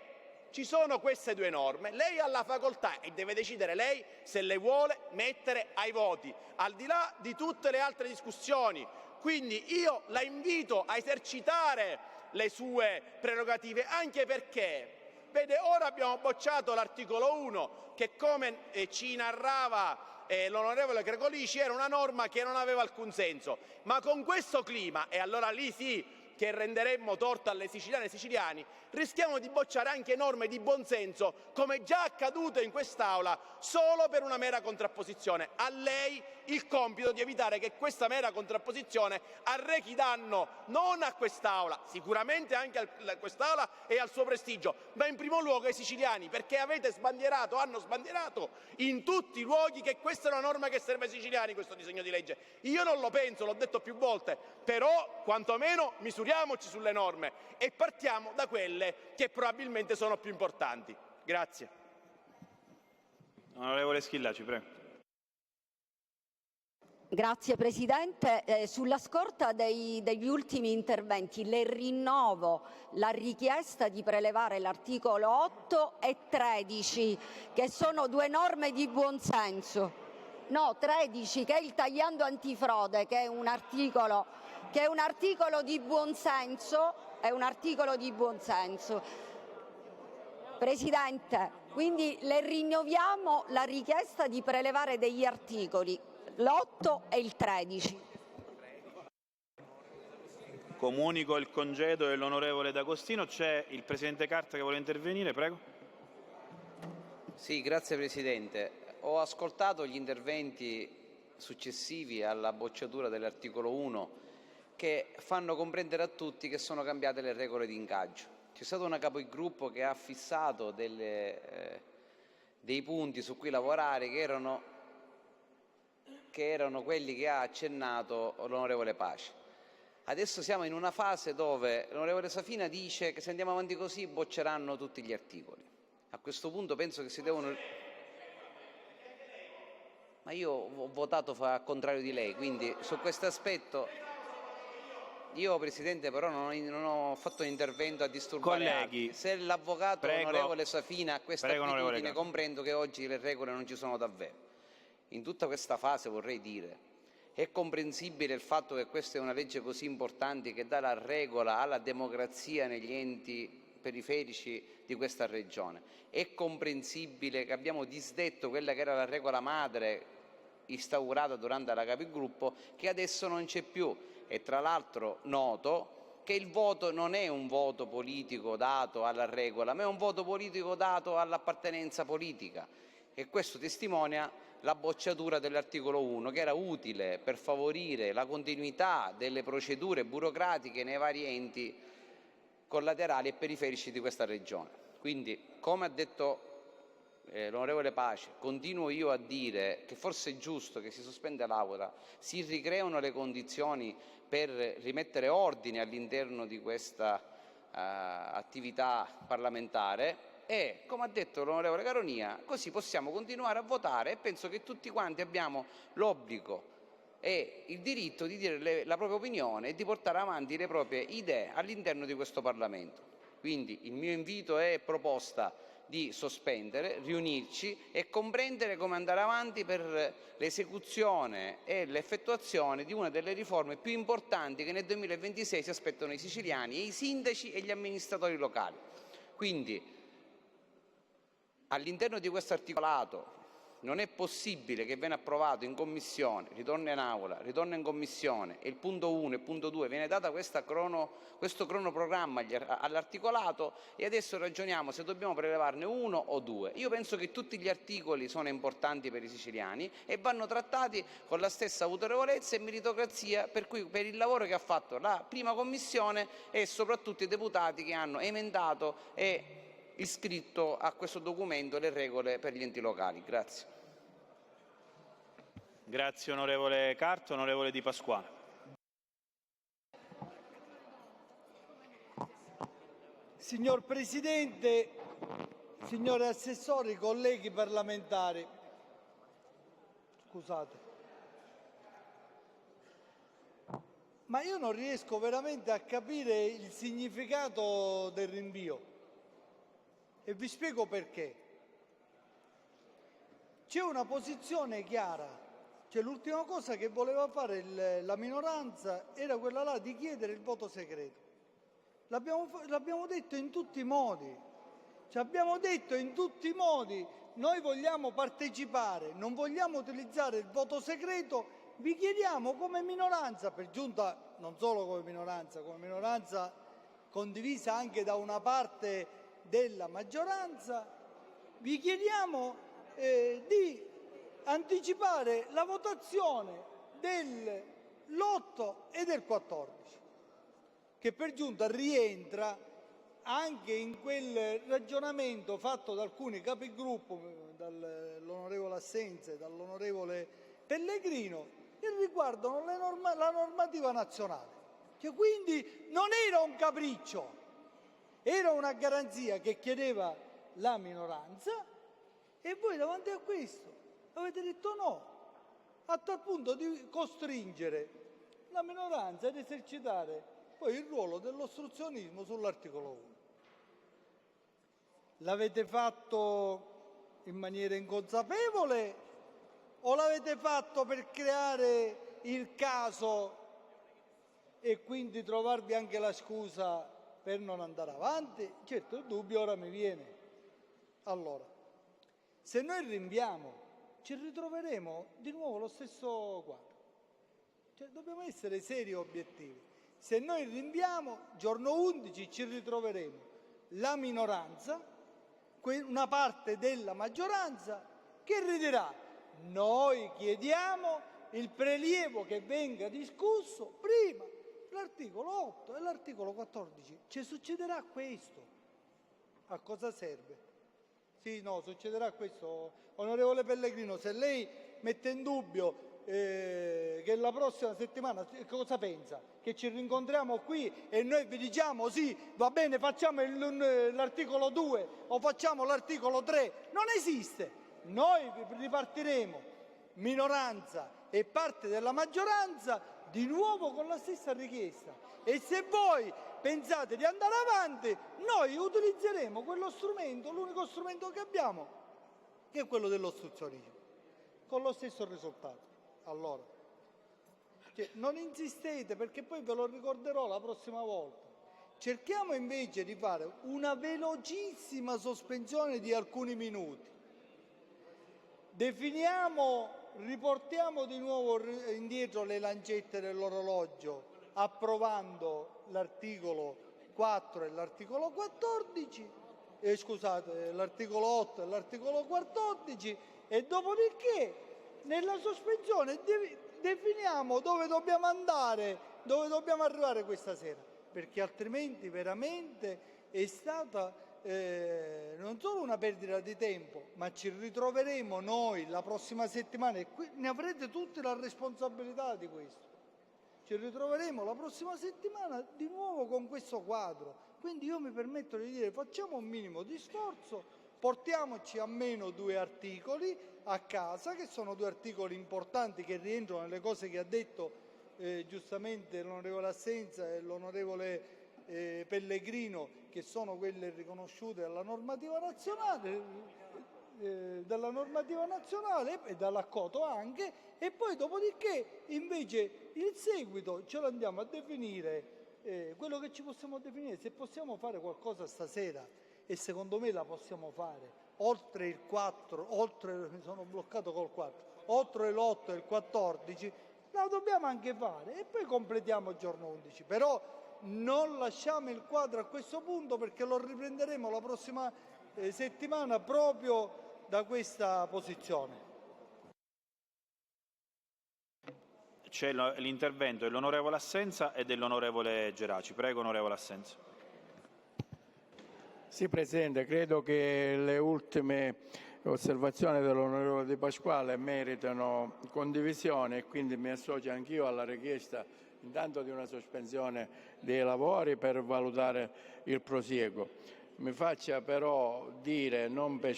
ci sono queste 2 norme, lei ha la facoltà e deve decidere lei se le vuole mettere ai voti, al di là di tutte le altre discussioni. Quindi io la invito a esercitare le sue prerogative, anche perché, vede, ora abbiamo bocciato l'articolo 1 che, come ci narrava l'onorevole Gregolici, era una norma che non aveva alcun senso, ma con questo clima, e allora lì sì che renderemmo torto alle siciliane e ai siciliani, rischiamo di bocciare anche norme di buonsenso, come già accaduto in quest'Aula, solo per una mera contrapposizione. A lei il compito di evitare che questa mera contrapposizione arrechi danno non a quest'Aula, sicuramente anche a quest'Aula e al suo prestigio, ma in primo luogo ai siciliani, perché hanno sbandierato in tutti i luoghi che questa è una norma che serve ai siciliani, questo disegno di legge. Io non lo penso, l'ho detto più volte, però quantomeno misuriamoci sulle norme e partiamo da quelle che probabilmente sono più importanti. Grazie. Onorevole Schillaci, prego. Grazie Presidente. Sulla scorta degli ultimi interventi le rinnovo la richiesta di prelevare l'articolo 8 e 13, che sono 2 norme di buonsenso. No, 13, che è il tagliando antifrode, che è un articolo di buonsenso, Presidente, quindi le rinnoviamo la richiesta di prelevare degli articoli, l'8 e il 13. Comunico il congedo dell'onorevole D'Agostino. C'è il Presidente Carta che vuole intervenire, prego. Sì, grazie Presidente. Ho ascoltato gli interventi successivi alla bocciatura dell'articolo 1 che fanno comprendere a tutti che sono cambiate le regole di ingaggio. C'è stata una capogruppo che ha fissato dei punti su cui lavorare che erano quelli che ha accennato l'onorevole Pace. Adesso siamo in una fase dove l'onorevole Safina dice che se andiamo avanti così bocceranno tutti gli articoli. A questo punto penso che si devono... Ma io ho votato al contrario di lei, quindi su questo aspetto... Io, Presidente, però non ho fatto un intervento a disturbare Colleghi, altri. Se l'avvocato onorevole Safina ha questa attitudine, comprendo che oggi le regole non ci sono davvero. In tutta questa fase vorrei dire, è comprensibile il fatto che questa è una legge così importante che dà la regola alla democrazia negli enti periferici di questa regione. È comprensibile che abbiamo disdetto quella che era la regola madre instaurata durante la Capigruppo, che adesso non c'è più. E tra l'altro noto che il voto non è un voto politico dato alla regola, ma è un voto politico dato all'appartenenza politica, e questo testimonia la bocciatura dell'articolo 1, che era utile per favorire la continuità delle procedure burocratiche nei vari enti collaterali e periferici di questa regione. Quindi, come ha detto l'onorevole Pace, continuo io a dire che forse è giusto che si sospenda l'Aula, si ricreano le condizioni per rimettere ordine all'interno di questa attività parlamentare e, come ha detto l'onorevole Caronia, così possiamo continuare a votare, e penso che tutti quanti abbiamo l'obbligo e il diritto di dire la propria opinione e di portare avanti le proprie idee all'interno di questo Parlamento. Quindi il mio invito è proposta di sospendere, riunirci e comprendere come andare avanti per l'esecuzione e l'effettuazione di una delle riforme più importanti che nel 2026 si aspettano i siciliani, i sindaci e gli amministratori locali. Quindi, all'interno di questo articolato non è possibile che viene approvato in commissione, ritorna in aula, ritorna in commissione, e il punto 1 e il punto 2 viene data questo cronoprogramma all'articolato, e adesso ragioniamo se dobbiamo prelevarne uno o due. Io penso che tutti gli articoli sono importanti per i siciliani e vanno trattati con la stessa autorevolezza e meritocrazia per il lavoro che ha fatto la prima commissione e soprattutto i deputati che hanno emendato e iscritto a questo documento le regole per gli enti locali. Grazie. Grazie onorevole Carto. Onorevole Di Pasquale. Signor Presidente, signori assessori, colleghi parlamentari, scusate, ma io non riesco veramente a capire il significato del rinvio. E vi spiego perché. C'è una posizione chiara, cioè l'ultima cosa che voleva fare la minoranza era quella là di chiedere il voto segreto. L'abbiamo detto in tutti i modi, abbiamo detto in tutti i modi: noi vogliamo partecipare, non vogliamo utilizzare il voto segreto, vi chiediamo come minoranza, per giunta non solo come minoranza condivisa anche da una parte della maggioranza, vi chiediamo di anticipare la votazione dell'8 e del 14, che per giunta rientra anche in quel ragionamento fatto da alcuni capigruppo, dall'onorevole Assenza e dall'onorevole Pellegrino, che riguardano la normativa nazionale. Cioè, quindi non era un capriccio, era una garanzia che chiedeva la minoranza, e voi davanti a questo avete detto no, a tal punto di costringere la minoranza ad esercitare poi il ruolo dell'ostruzionismo sull'articolo 1. L'avete fatto in maniera inconsapevole o l'avete fatto per creare il caso e quindi trovarvi anche la scusa per non andare avanti? Certo, il dubbio ora mi viene. Allora, se noi rinviamo, ci ritroveremo di nuovo lo stesso quadro. Cioè, dobbiamo essere seri e obiettivi. Se noi rinviamo, giorno 11 ci ritroveremo la minoranza, una parte della maggioranza, che ridirà: noi chiediamo il prelievo che venga discusso prima l'articolo 8 e l'articolo 14. Ci succederà questo. A cosa serve? Sì, no, succederà questo. Onorevole Pellegrino, se lei mette in dubbio che la prossima settimana, cosa pensa? Che ci rincontriamo qui e noi vi diciamo sì, va bene, facciamo l'articolo 2 o facciamo l'articolo 3? Non esiste. Noi ripartiremo, minoranza e parte della maggioranza, di nuovo con la stessa richiesta. E se voi pensate di andare avanti, noi utilizzeremo quello strumento, l'unico strumento che abbiamo, che è quello dell'ostruzionismo, con lo stesso risultato. Allora, non insistete, perché poi ve lo ricorderò la prossima volta. Cerchiamo invece di fare una velocissima sospensione di alcuni minuti. Riportiamo di nuovo indietro le lancette dell'orologio, approvando l'articolo 4 e l'articolo 14, l'articolo 8 e l'articolo 14, e dopodiché nella sospensione definiamo dove dobbiamo andare, dove dobbiamo arrivare questa sera, perché altrimenti veramente è stata non solo una perdita di tempo, ma ci ritroveremo noi la prossima settimana, e ne avrete tutti la responsabilità di questo. Ci ritroveremo la prossima settimana di nuovo con questo quadro. Quindi io mi permetto di dire: facciamo un minimo di sforzo, portiamoci almeno 2 articoli a casa, che sono 2 articoli importanti, che rientrano nelle cose che ha detto giustamente l'onorevole Assenza e l'onorevole Pellegrino, che sono quelle riconosciute dalla normativa nazionale e dall'accoto anche, e poi dopodiché invece il seguito ce lo andiamo a definire, quello che ci possiamo definire. Se possiamo fare qualcosa stasera, e secondo me la possiamo fare, oltre il 4, mi sono bloccato col 4, oltre l'8 e il 14, la dobbiamo anche fare, e poi completiamo il giorno 11. Però non lasciamo il quadro a questo punto, perché lo riprenderemo la prossima settimana proprio da questa posizione. C'è l'intervento dell'onorevole Assenza e dell'onorevole Geraci. Prego, onorevole Assenza. Sì, Presidente, credo che le ultime osservazioni dell'onorevole Di Pasquale meritano condivisione, e quindi mi associo anch'io alla richiesta intanto di una sospensione dei lavori per valutare il prosieguo. Mi faccia però dire, non per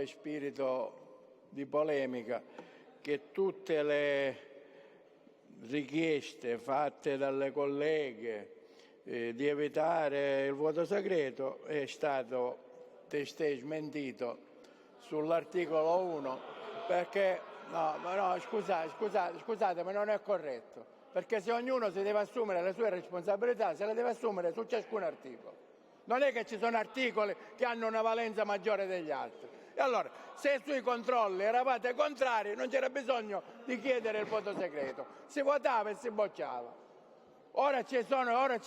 spirito di polemica, che tutte le richieste fatte dalle colleghe di evitare il voto segreto è stato testé smentito sull'articolo 1, perché scusate, ma non è corretto, perché se ognuno si deve assumere le sue responsabilità, se le deve assumere su ciascun articolo. Non è che ci sono articoli che hanno una valenza maggiore degli altri. E allora, se sui controlli eravate contrari, non c'era bisogno di chiedere il voto segreto, si votava e si bocciava. Ora c'è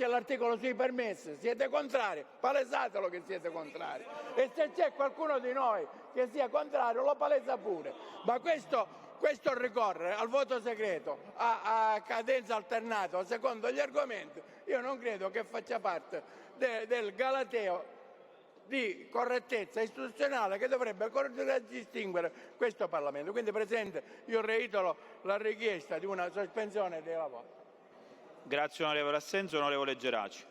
l'articolo sui permessi, siete contrari, palesatelo che siete contrari. E se c'è qualcuno di noi che sia contrario, lo palesa pure. Ma questo ricorrere al voto segreto a cadenza alternata secondo gli argomenti, io non credo che faccia parte del galateo di correttezza istituzionale che dovrebbe distinguere questo Parlamento. Quindi, Presidente, io reitero la richiesta di una sospensione dei lavori. Grazie onorevole Assenza. Onorevole Geraci.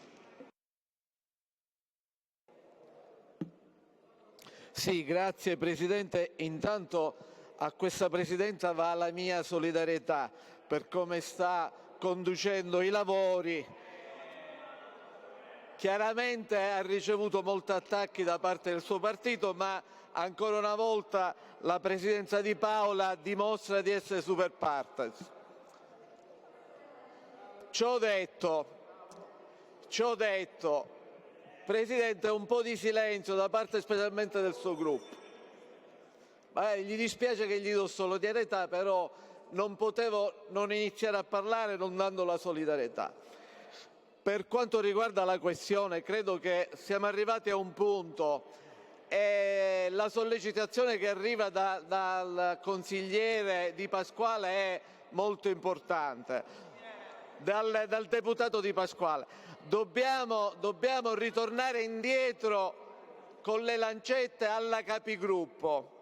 Sì, grazie Presidente. Intanto a questa Presidenza va la mia solidarietà per come sta conducendo i lavori. Chiaramente ha ricevuto molti attacchi da parte del suo partito, ma ancora una volta la Presidenza Di Paola dimostra di essere super partes. Ciò detto, Presidente, un po' di silenzio da parte specialmente del suo gruppo. Gli dispiace che gli do solidarietà, però non potevo non iniziare a parlare non dando la solidarietà. Per quanto riguarda la questione, credo che siamo arrivati a un punto, e la sollecitazione che arriva dal consigliere Di Pasquale è molto importante. Dal deputato Di Pasquale. Dobbiamo ritornare indietro con le lancette alla Capigruppo.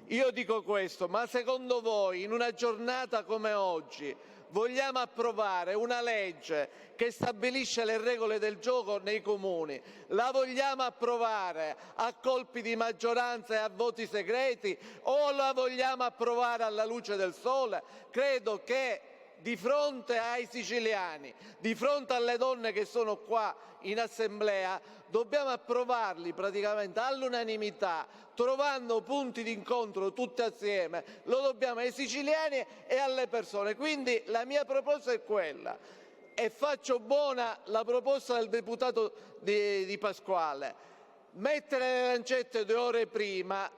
Io dico questo, ma secondo voi in una giornata come oggi vogliamo approvare una legge che stabilisce le regole del gioco nei comuni? La vogliamo approvare a colpi di maggioranza e a voti segreti, o la vogliamo approvare alla luce del sole? Credo che di fronte ai siciliani, di fronte alle donne che sono qua in assemblea, dobbiamo approvarli praticamente all'unanimità, trovando punti d'incontro tutti assieme. Lo dobbiamo ai siciliani e alle persone. Quindi la mia proposta è quella, e faccio buona la proposta del deputato di Pasquale: mettere le lancette 2 ore prima,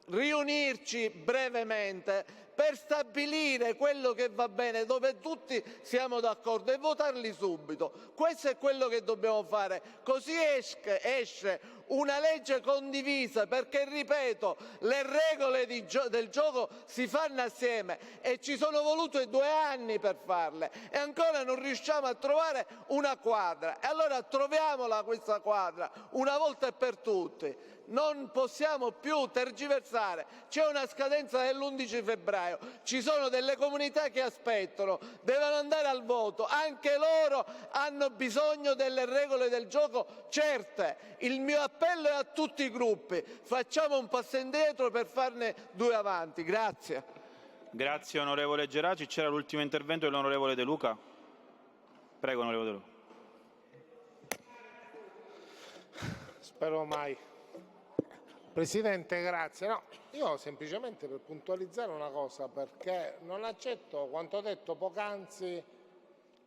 riunirci brevemente per stabilire quello che va bene, dove tutti siamo d'accordo, e votarli subito. Questo è quello che dobbiamo fare, così esce una legge condivisa, perché, ripeto, le regole del gioco si fanno assieme e ci sono voluti 2 anni per farle e ancora non riusciamo a trovare una quadra. E allora troviamola questa quadra una volta e per tutte. Non possiamo più tergiversare, c'è una scadenza dell'11 febbraio, ci sono delle comunità che aspettano, devono andare al voto, anche loro hanno bisogno delle regole del gioco certe. Il mio appello è a tutti i gruppi: facciamo un passo indietro per farne 2 avanti. Grazie. Grazie onorevole Geraci. C'era l'ultimo intervento dell'onorevole De Luca. Prego onorevole De Luca. Spero mai. Presidente, grazie. No, io semplicemente per puntualizzare una cosa, perché non accetto quanto detto poc'anzi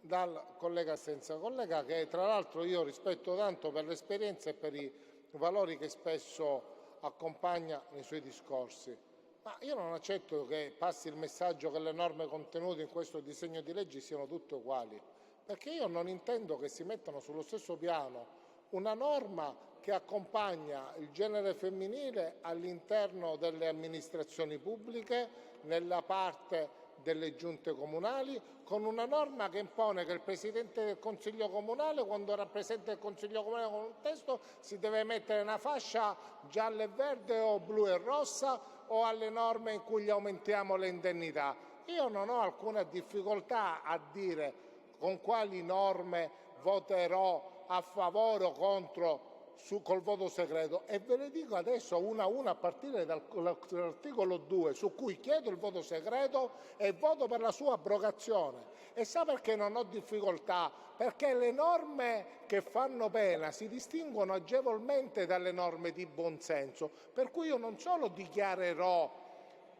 dal collega Senza, collega che tra l'altro io rispetto tanto per l'esperienza e per i valori che spesso accompagna nei suoi discorsi. Ma io non accetto che passi il messaggio che le norme contenute in questo disegno di legge siano tutte uguali, perché io non intendo che si mettano sullo stesso piano una norma che accompagna il genere femminile all'interno delle amministrazioni pubbliche, nella parte delle giunte comunali, con una norma che impone che il Presidente del Consiglio Comunale, quando rappresenta il Consiglio Comunale con un testo, si deve mettere una fascia gialla e verde o blu e rossa, o alle norme in cui gli aumentiamo le indennità. Io non ho alcuna difficoltà a dire con quali norme voterò a favore o contro col voto segreto, e ve le dico adesso una a una a partire dall'articolo 2, su cui chiedo il voto segreto e voto per la sua abrogazione. E sa perché non ho difficoltà? Perché le norme che fanno pena si distinguono agevolmente dalle norme di buonsenso, per cui io non solo dichiarerò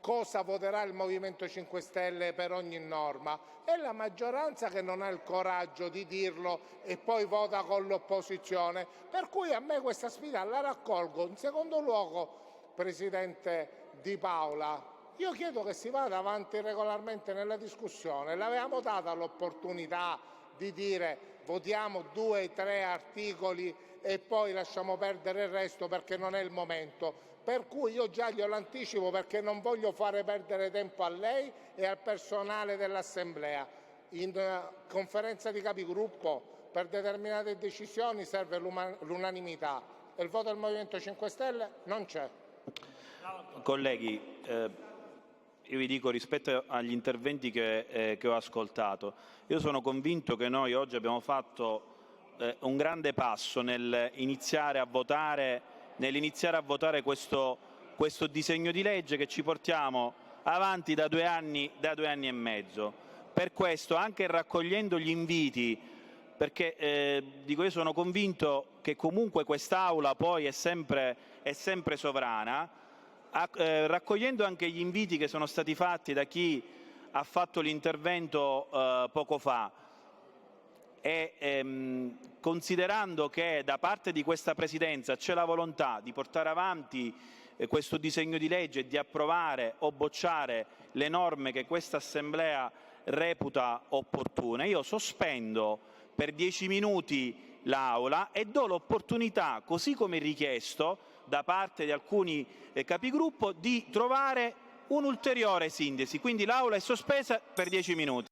cosa voterà il Movimento 5 Stelle per ogni norma, è la maggioranza che non ha il coraggio di dirlo e poi vota con l'opposizione. Per cui a me questa sfida la raccolgo. In secondo luogo, Presidente Di Paola, io chiedo che si vada avanti regolarmente nella discussione. L'avevamo data l'opportunità di dire votiamo 2 o 3 articoli e poi lasciamo perdere il resto perché non è il momento. Per cui io già glielo anticipo, perché non voglio fare perdere tempo a lei e al personale dell'Assemblea. In conferenza di capigruppo per determinate decisioni serve l'unanimità e il voto del Movimento 5 Stelle non c'è. Colleghi, io vi dico, rispetto agli interventi che ho ascoltato, io sono convinto che noi oggi abbiamo fatto un grande passo nell'iniziare a votare questo disegno di legge che ci portiamo avanti da 2 anni e mezzo. Per questo, anche raccogliendo gli inviti, perché dico, io sono convinto che comunque quest'Aula poi è sempre sovrana, raccogliendo anche gli inviti che sono stati fatti da chi ha fatto l'intervento poco fa, e considerando che da parte di questa Presidenza c'è la volontà di portare avanti questo disegno di legge e di approvare o bocciare le norme che questa Assemblea reputa opportune, io sospendo per 10 minuti l'Aula e do l'opportunità, così come richiesto da parte di alcuni capigruppo, di trovare un'ulteriore sintesi. Quindi l'Aula è sospesa per 10 minuti.